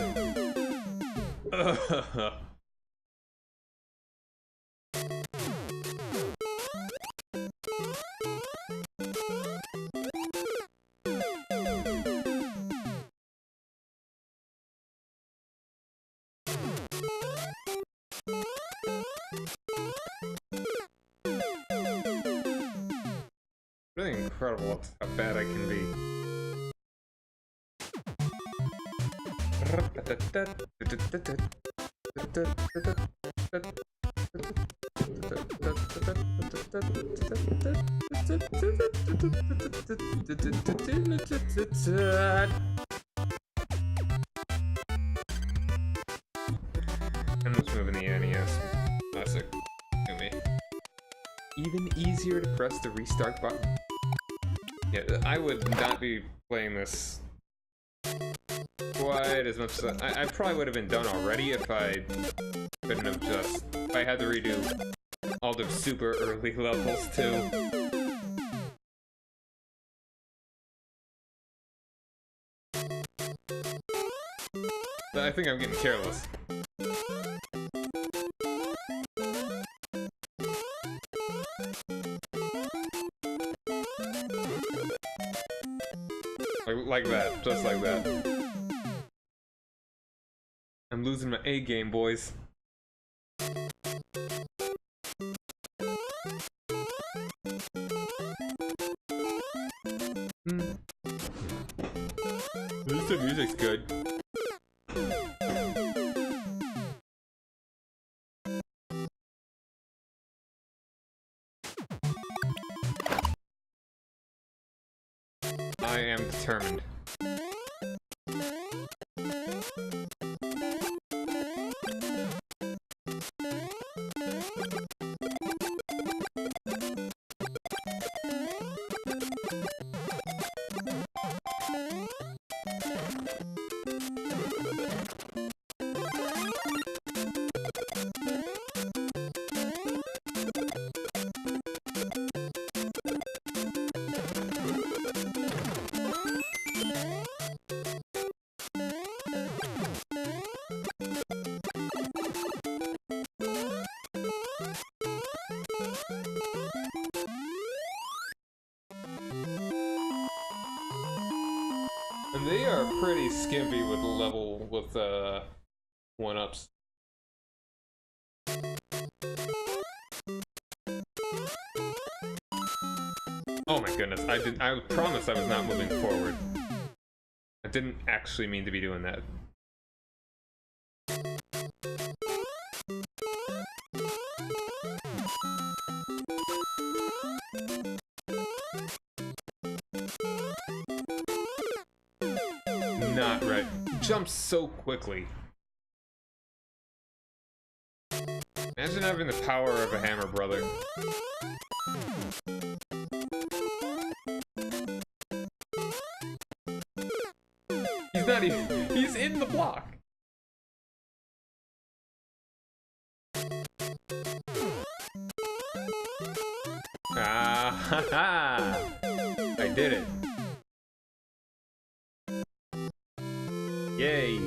Really incredible how bad I can be. I'm just moving the NES. Classic. Me. Even easier to press the restart button. Yeah, I would not be playing this quite as much as I probably would have been done already if I couldn't have just... If I had to redo all the super early levels too. But I think I'm getting careless. Like that, just like that. I'm losing my A game, boys. At least the music's good. I am determined. And they are pretty skimpy with level with one-ups. Oh my goodness, I promise I was not moving forward. I didn't actually mean to be doing that. Not right. Jumps so quickly. Imagine having the power of a hammer, brother. not even... He's in the block. Ah, ha, ha. I did it. Yay.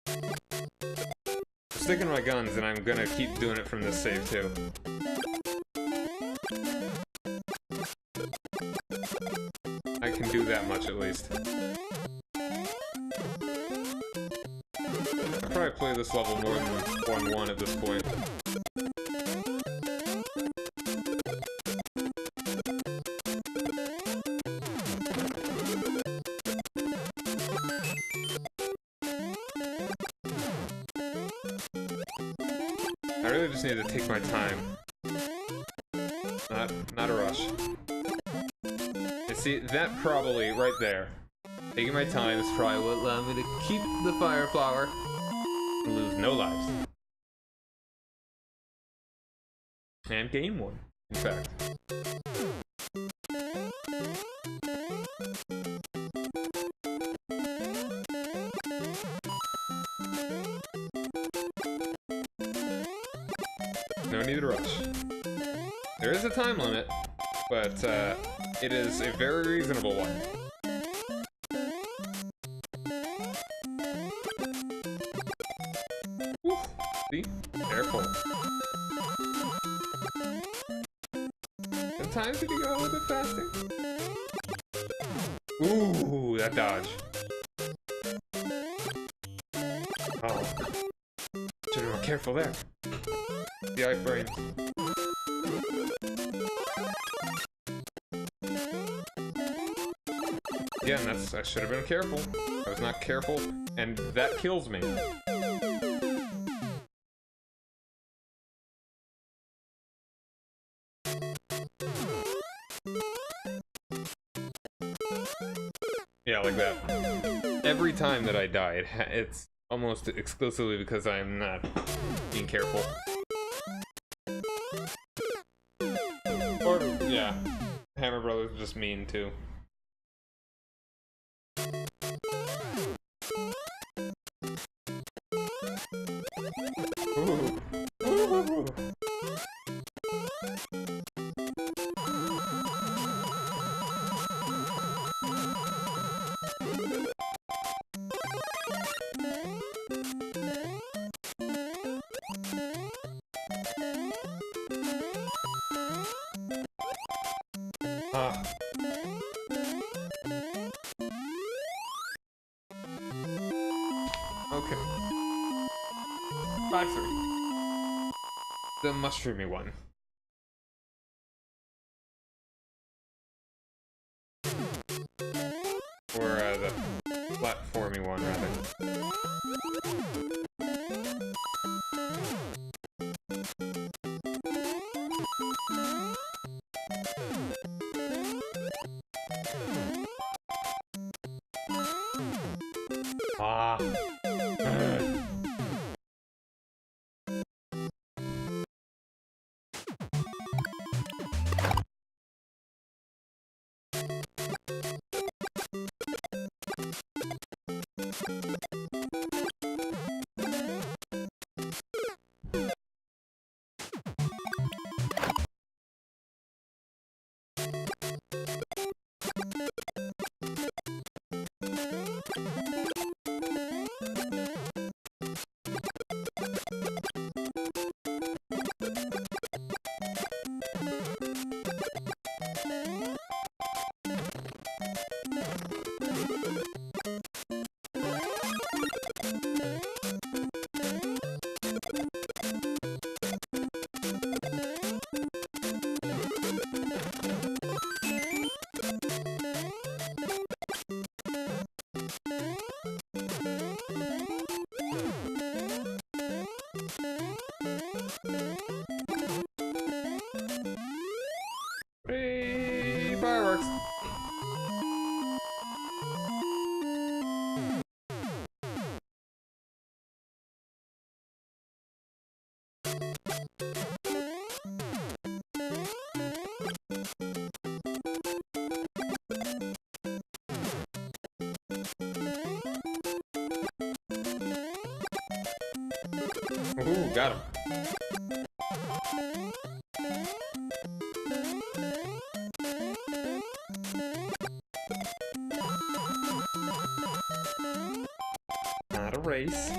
I'm sticking to my guns, and I'm gonna keep doing it from this save, too. I can do that much, at least. I'll probably play this level more than 1-1 at this point. I really just need to take my time. Not a rush. And see, that probably, right there, taking my time is probably what allowed me to keep the fire flower and lose no lives. And gain one, in fact. No need to rush. There is a time limit, but it is a very reasonable one. Woo. See? Careful. Sometimes you can go a little bit faster. Ooh, that dodge. Oh. Should have been more careful there. The iframe. Again, I should have been careful. I was not careful, and that kills me. Yeah, like that. Every time that I die, it's almost exclusively because I'm not being careful. Or, yeah, Hammer Brothers are just mean too. Ooh. Ooh. Ah. Okay. 5-3. The mushroomy one. Or the platformy one, rather. Ah. Not a race.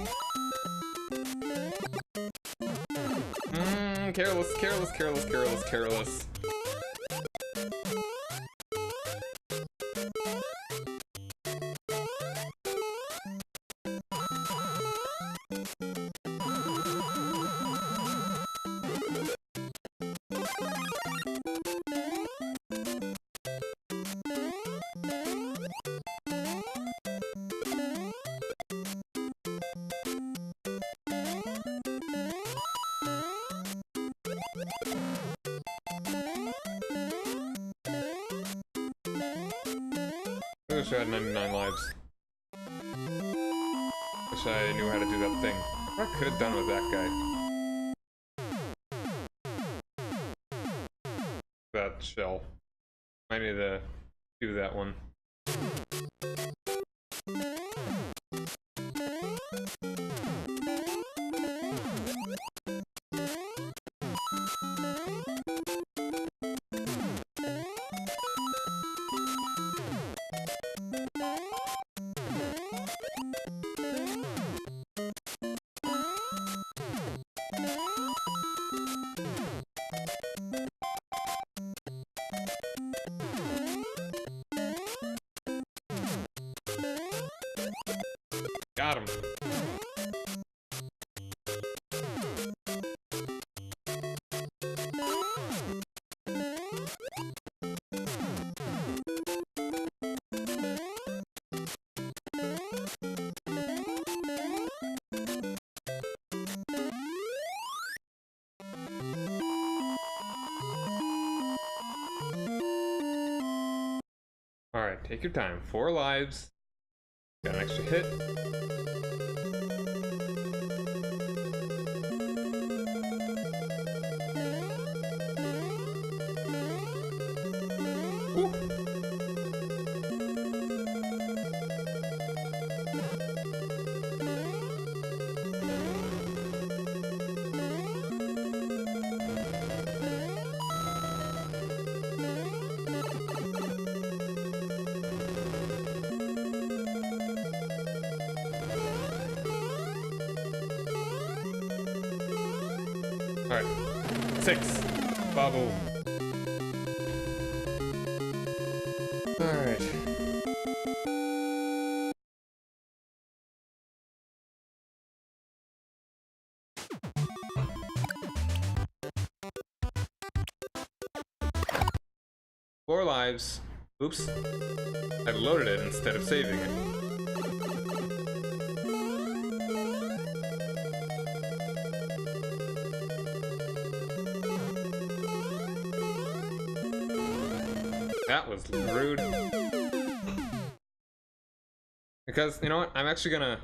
Careless, careless, careless, careless, careless. I wish I had 99 lives. Wish I knew how to do that thing. What I could have done with that guy. That shell. I need to do that one. Got him. Alright, take your time. 4 lives. Got an extra hit. Ooh. Alright. 6. Babu. Alright. Four lives. Oops. I loaded it instead of saving it. That was rude. Because, you know what? I'm actually gonna...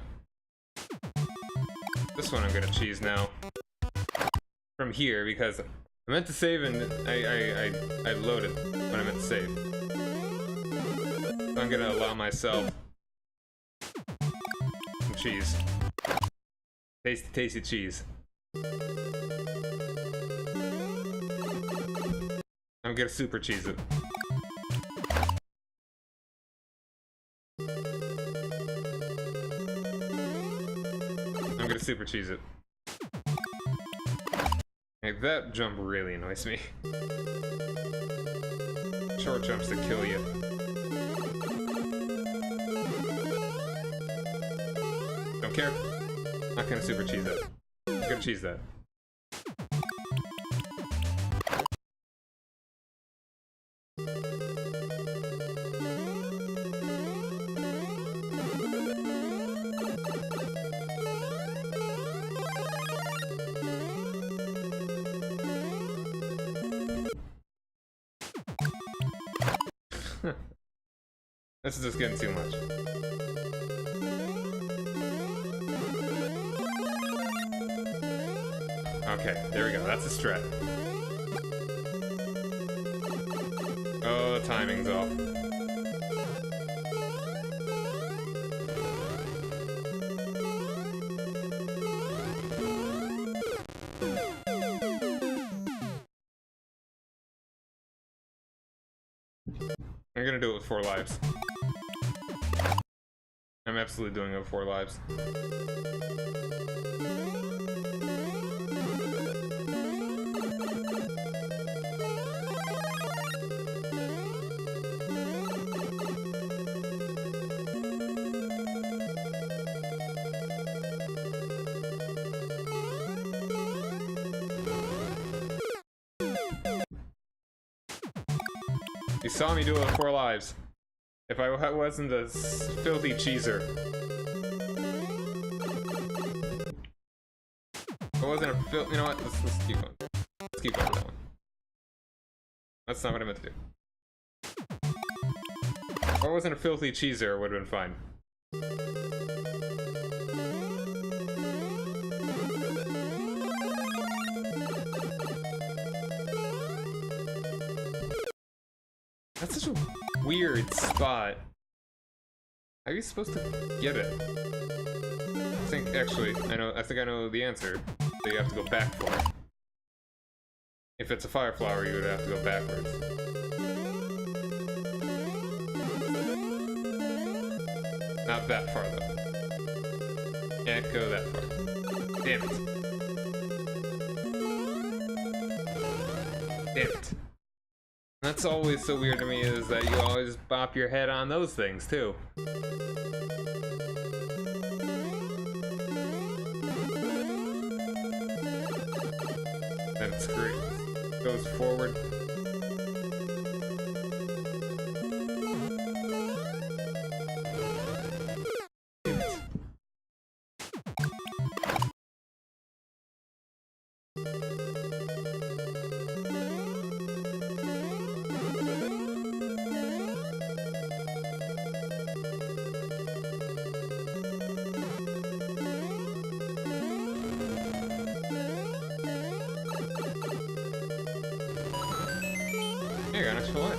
This one I'm gonna cheese now. From here, because I meant to save and I loaded when I meant to save. So I'm gonna allow myself some cheese. Tasty, tasty cheese. I'm gonna super cheese it. I'm gonna super cheese it. Like, that jump really annoys me. Short jumps that kill you. Don't care. Not gonna super cheese that. I'm gonna cheese that. This is just getting too much. Okay, there we go. That's a strat. Oh, the timing's off. I'm gonna do it with 4 lives. I'm absolutely doing it with 4 lives. You saw me do it with 4 lives. If I wasn't a filthy cheeser. If I wasn't a you know what? Let's keep going. Let's keep going with that one. That's not what I meant to do. If I wasn't a filthy cheeser, it would have been fine. That's such a weird spot. How are you supposed to get it? I think, actually, I think I know the answer. So you have to go back for it. If it's a fire flower, you would have to go backwards. Not that far, though. Can't go that far. Damn it. Damn it. That's always so weird to me, is that you always bop your head on those things, too. That's great. Goes forward. Here, got an extra life.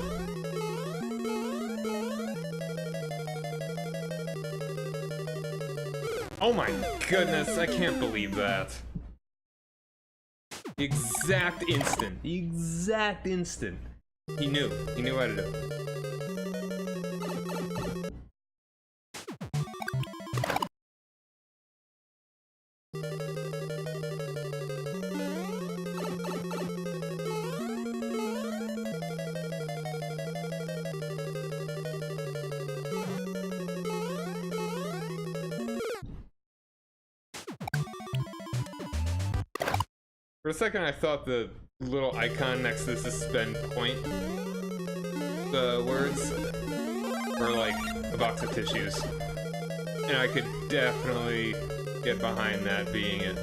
Oh my goodness, I can't believe that. The exact instant. The exact instant. He knew. He knew how to do it. For a second, I thought the little icon next to the suspend point, the words, were like a box of tissues. And I could definitely get behind that being it.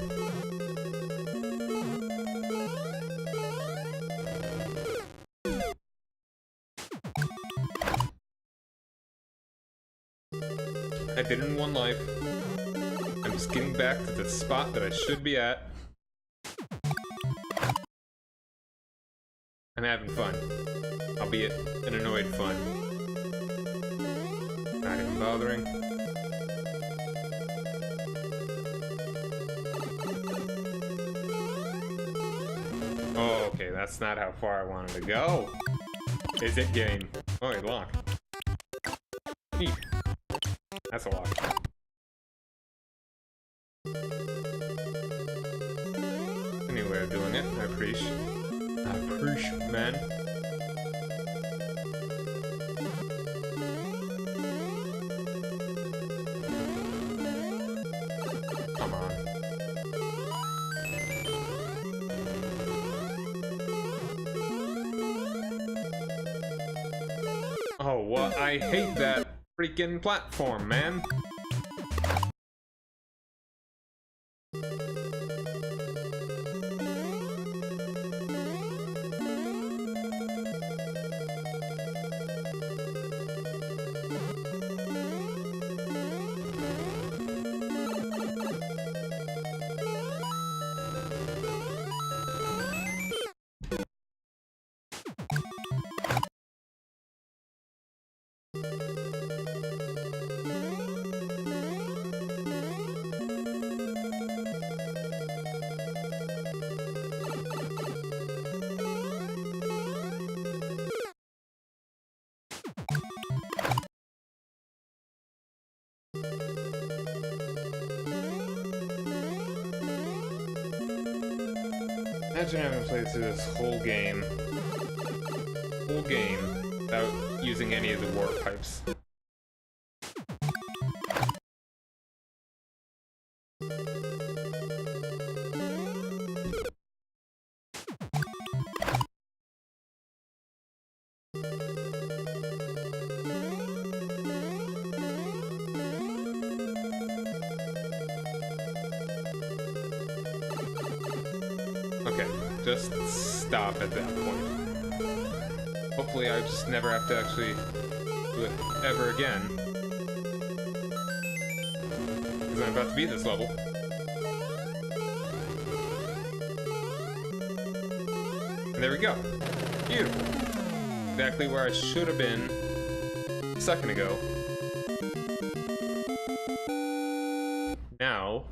I did it in 1 life. I'm just getting back to the spot that I should be at. I'm having fun, albeit an annoyed fun. Not even bothering. Oh, okay, that's not how far I wanted to go. Is it game? Oh, wait, lock. Neat. That's a lock. Any way of doing it, I appreciate. Man. Come on. Oh, what? I hate that freaking platform, man. Imagine having played through this whole game without using any of the warp pipes. Okay, just stop at that point. Hopefully I just never have to actually do it ever again. Because I'm about to beat this level. And there we go. Beautiful. Exactly where I should have been a second ago. Now,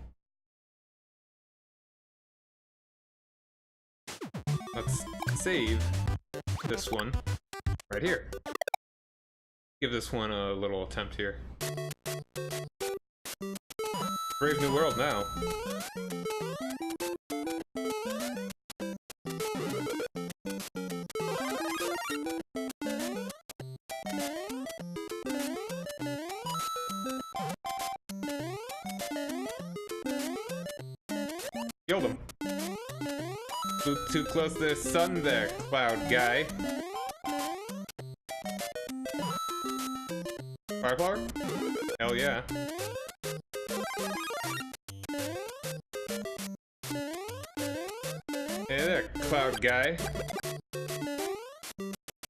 let's save this one right here. Give this one a little attempt here. Brave new world now. Killed him. Too close to the sun there, cloud guy. Fireflower? Hell yeah. Hey there, cloud guy.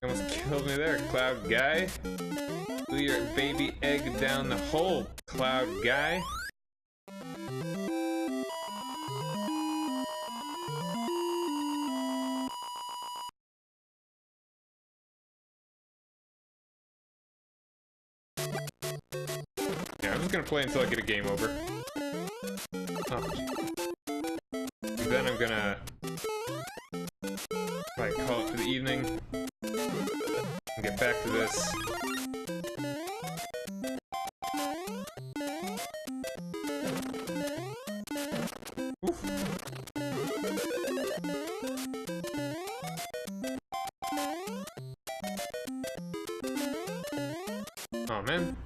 Almost killed me there, cloud guy. Threw your baby egg down the hole, cloud guy. I'm just gonna play until I get a game over. Oh. And then I'm gonna like call it for the evening and get back to this. Oof. Oh man.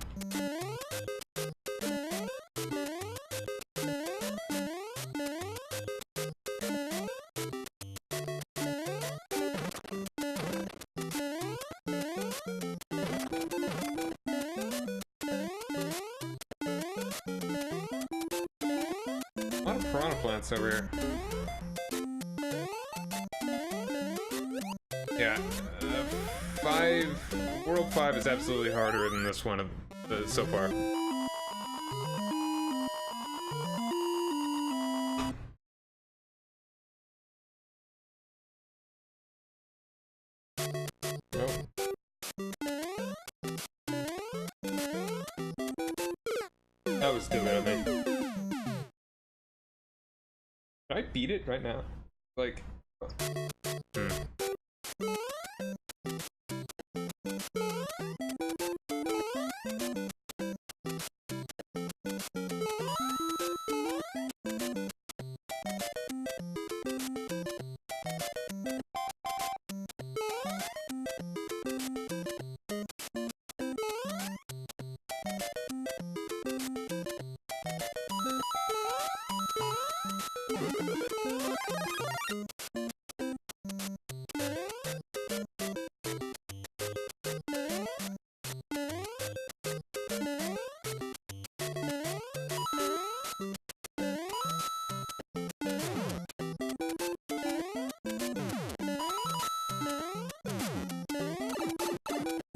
A lot of piranha plants over here. Yeah, World 5 is absolutely harder than this one so far. That was stupid of me. Can I beat it right now? Like...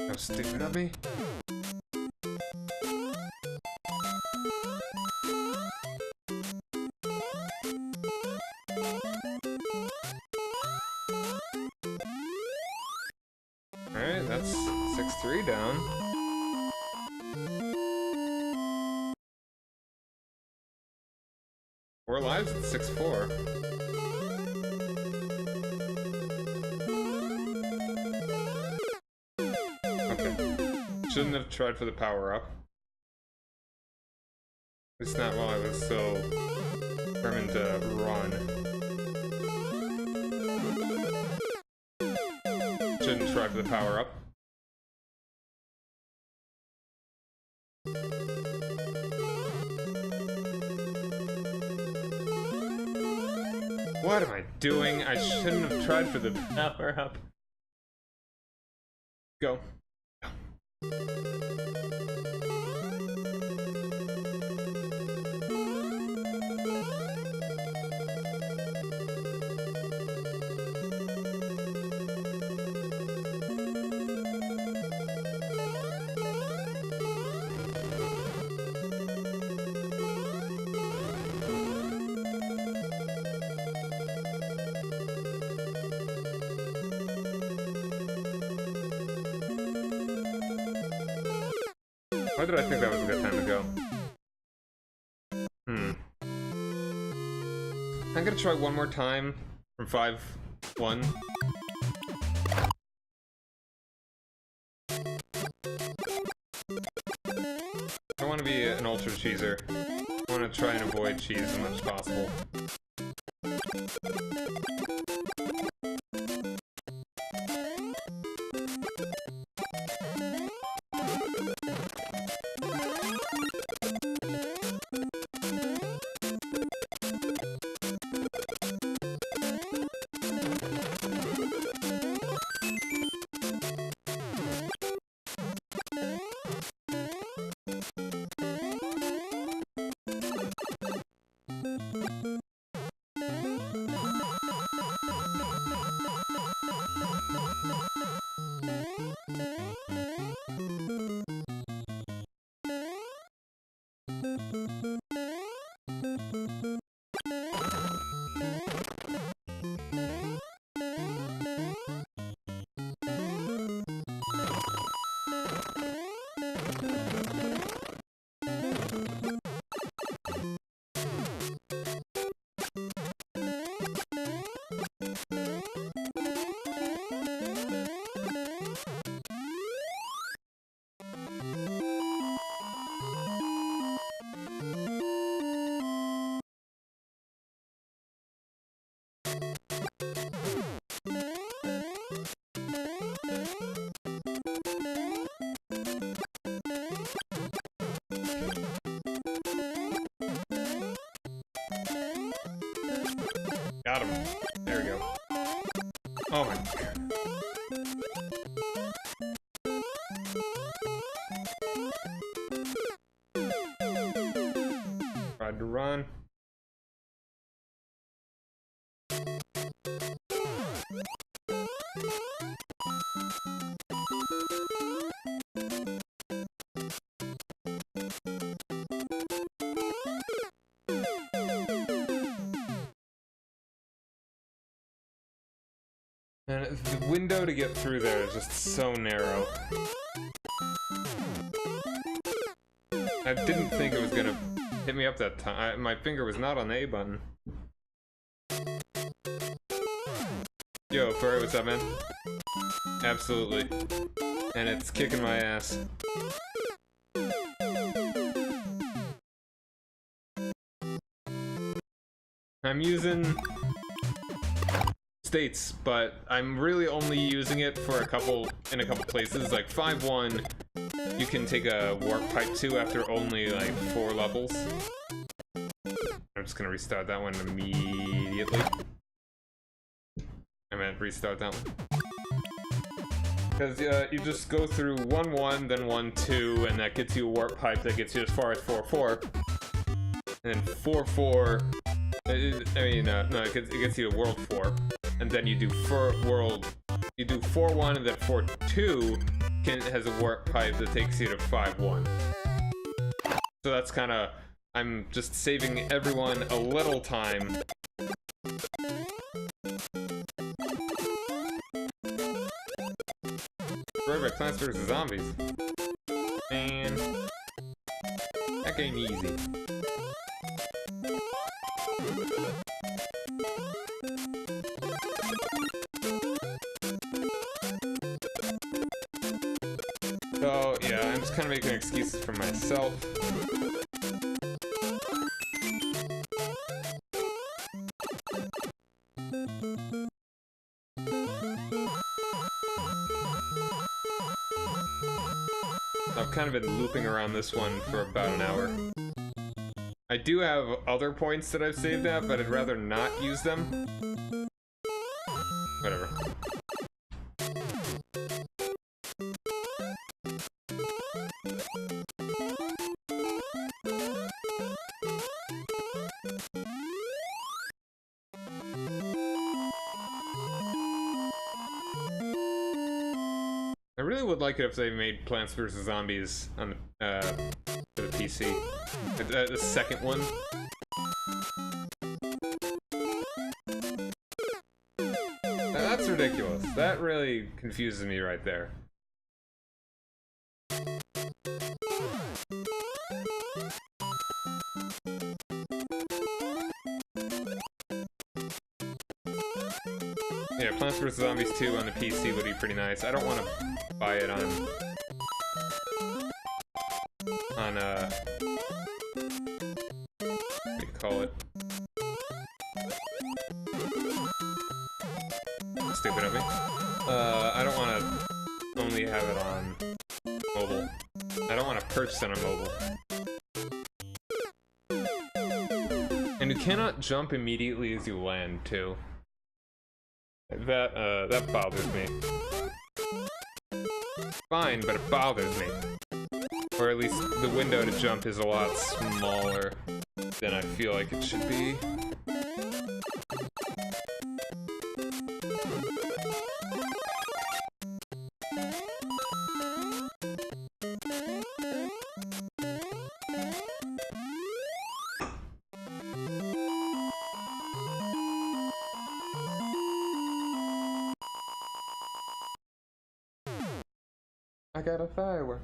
How stupid of me. Alright, that's 6-3 down. Four lives at 6-4. Shouldn't have tried for the power-up. At least not while I was so determined to run. shouldn't try for the power-up. What am I doing? I shouldn't have tried for the power-up. Go. Why did I think that was a good time to go? I'm gonna try one more time from 5-1. I want to be an ultra cheeser. I want to try and avoid cheese as much as possible. Got him. There we go. Oh my god. Tried to run. And the window to get through there is just so narrow. I didn't think it was gonna hit me up that time. My finger was not on the A button. Yo, Furry, what's up, man? Absolutely. And it's kicking my ass. I'm using states, but I'm really only using it for in a couple places. Like 5-1, you can take a warp pipe to after only like 4 levels. I'm just gonna restart that one immediately. I meant restart that one. Because you just go through 1-1, then 1-2, and that gets you a warp pipe that gets you as far as 4-4. And then 4-4, no, it gets you to World 4. And then you do 4-1, and then 4-2 has a warp pipe that takes you to 5-1. So that's kind of, I'm just saving everyone a little time. Destroyed by Plants vs. Zombies. Man, that game easy. So, yeah, I'm just kind of making excuses for myself. I've kind of been looping around this one for about an hour. I do have other points that I've saved at, but I'd rather not use them. Whatever. I really would like it if they made Plants vs. Zombies on the, for the PC. The second one. That's ridiculous. That really confuses me right there. Yeah, Plants vs. Zombies 2 on the PC would be pretty nice. I don't want to buy it on what do you call it? Stupid of me. I don't want to only have it on mobile. I don't want to purchase it on mobile. And you cannot jump immediately as you land, too. That bothers me. Fine, but it bothers me. Or at least the window to jump is a lot smaller than I feel like it should be. I got a firework.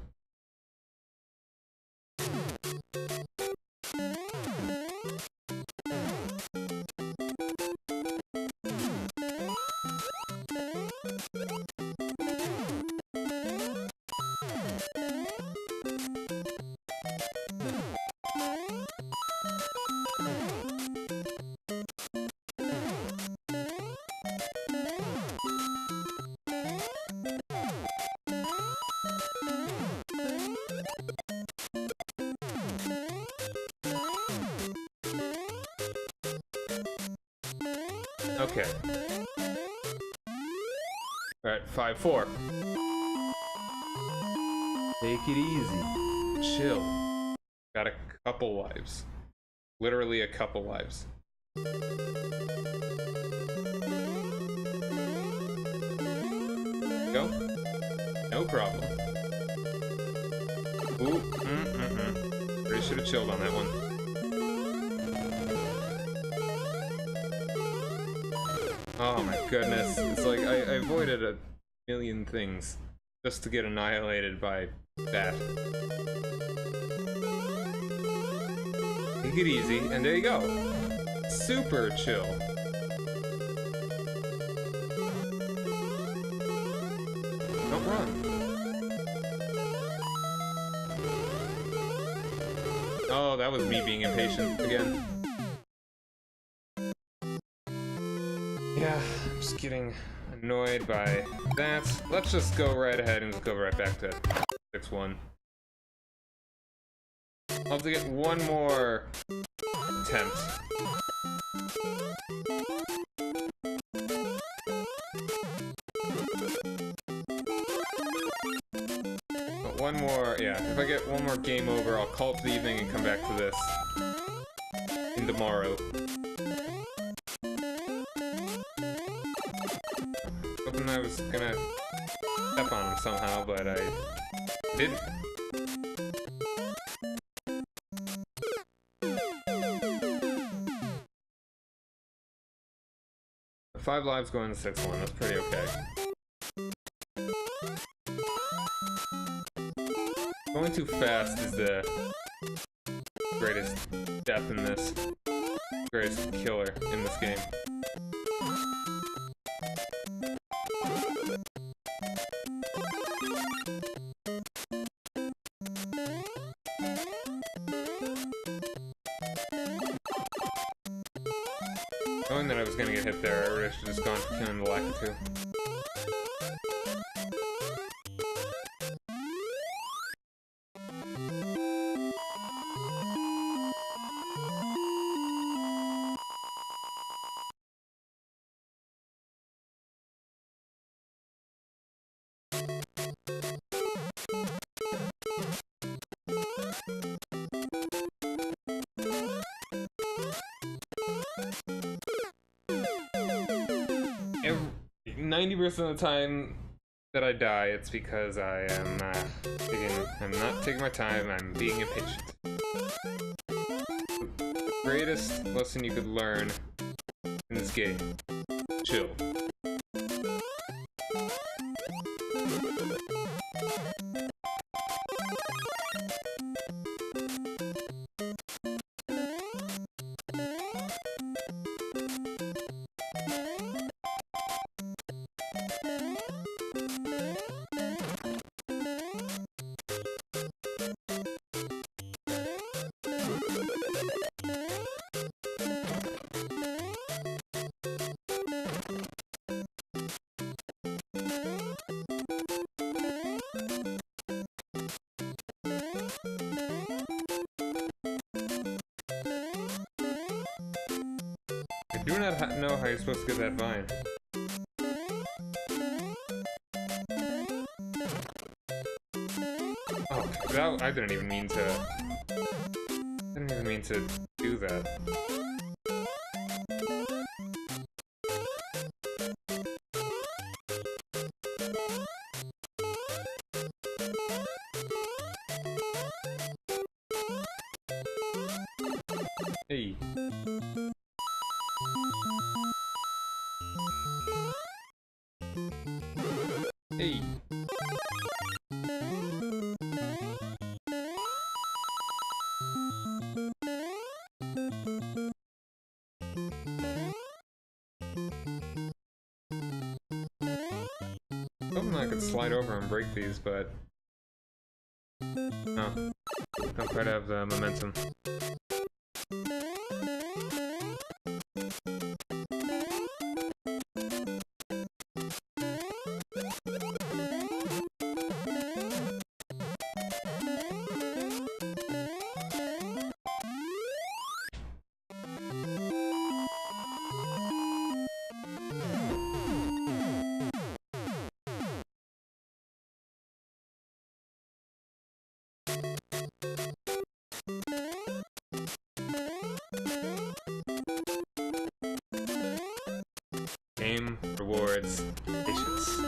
Okay. Alright, 5-4. Take it easy. Chill. Got a couple lives. Literally a couple lives. Go. No problem. Ooh, Pretty should have chilled on that one. Oh my goodness, it's like I avoided a million things just to get annihilated by that. Take it easy, and there you go. Super chill. Don't run. Oh, that was me being impatient again. Yeah, I'm just getting annoyed by that. Let's just go right ahead and just go right back to 6-1. I'll have to get one more attempt. But one more, yeah, if I get one more game over, I'll call it the evening and come back to this in tomorrow. Hoping I was gonna step on him somehow, but I didn't. Five lives going to 6-1, that's pretty okay. Going too fast is the greatest death in this. Greatest killer in this game. Knowing that I was gonna get hit there, I really should have just gone for killing the Lakitu. 90% of the time that I die, it's because I am I'm not taking my time, I'm being impatient. Greatest lesson you could learn in this game. Chill. I do not know how you're supposed to get that vine. Oh, that, I didn't even mean to... I didn't even mean to do that. Hey. Hey. Hoping I could slide over and break these, but no, don't quite have the momentum. Game rewards patience.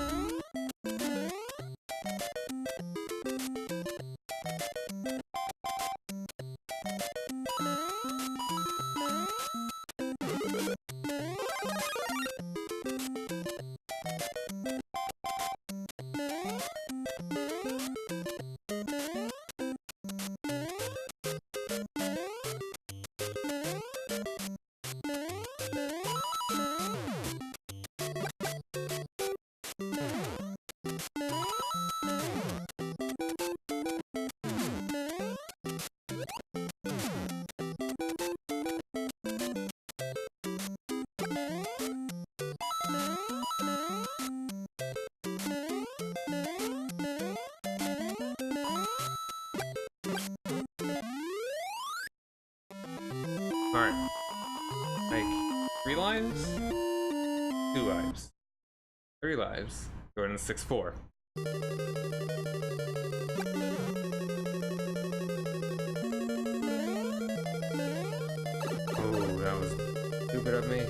Alright. Like, 3 lives? 2 lives. 3 lives. Going to 6-4. Oh, that was stupid of me.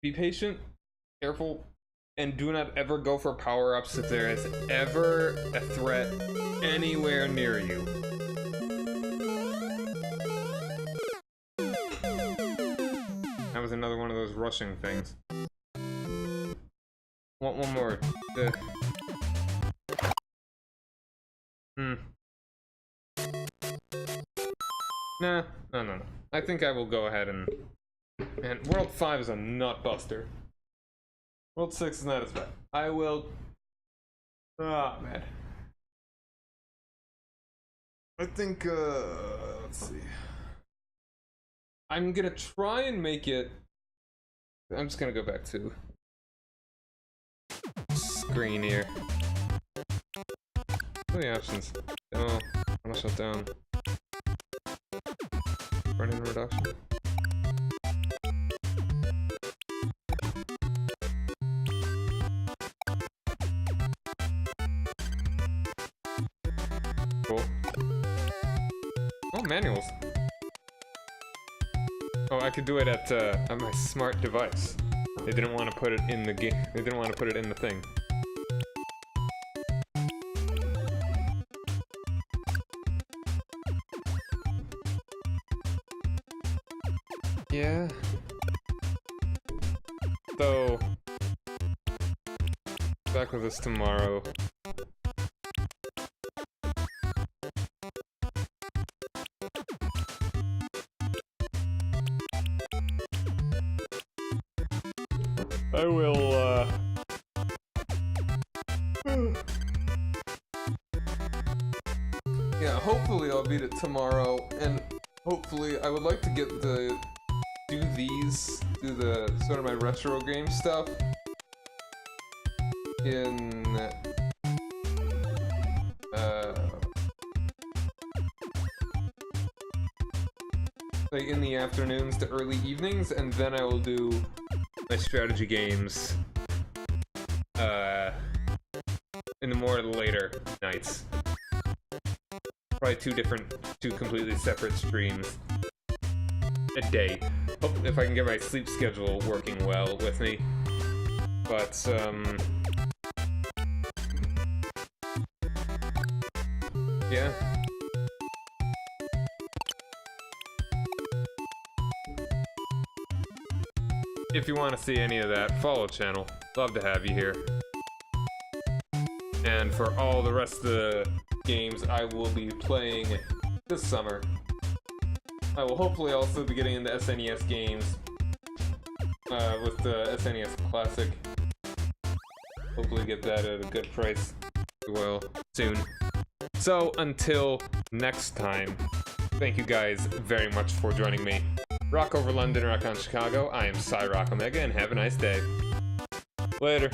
Be patient, careful, and do not ever go for power-ups if there is ever a threat anywhere near you. That was another one of those rushing things. Want one more. Nah, no. I think I will go ahead and World 5 is a nut buster. World 6 is not as bad. I will... Ah, man. I think, let's see. I'm gonna try and make it... I'm just gonna go back to... screen here. What are the options? Demo, auto shutdown, run-in reduction. Cool. Oh, manuals. Oh, I could do it at my smart device. They didn't want to put it in the game. They didn't want to put it in the thing. Yeah. So, back with us tomorrow. I will, yeah, hopefully I'll beat it tomorrow, and hopefully I would like to get do the sort of my retro game stuff in, like in the afternoons to early evenings, and then I will do my strategy games in the more later nights. Probably two completely separate streams a day. Hope if I can get my sleep schedule working well with me. But yeah. If you want to see any of that, follow the channel. Love to have you here. And for all the rest of the games I will be playing this summer, I will hopefully also be getting into SNES games with the SNES Classic. Hopefully get that at a good price as well soon. So until next time, thank you guys very much for joining me. Rock over London, rock on Chicago. I am Cyrock Omega, and have a nice day. Later.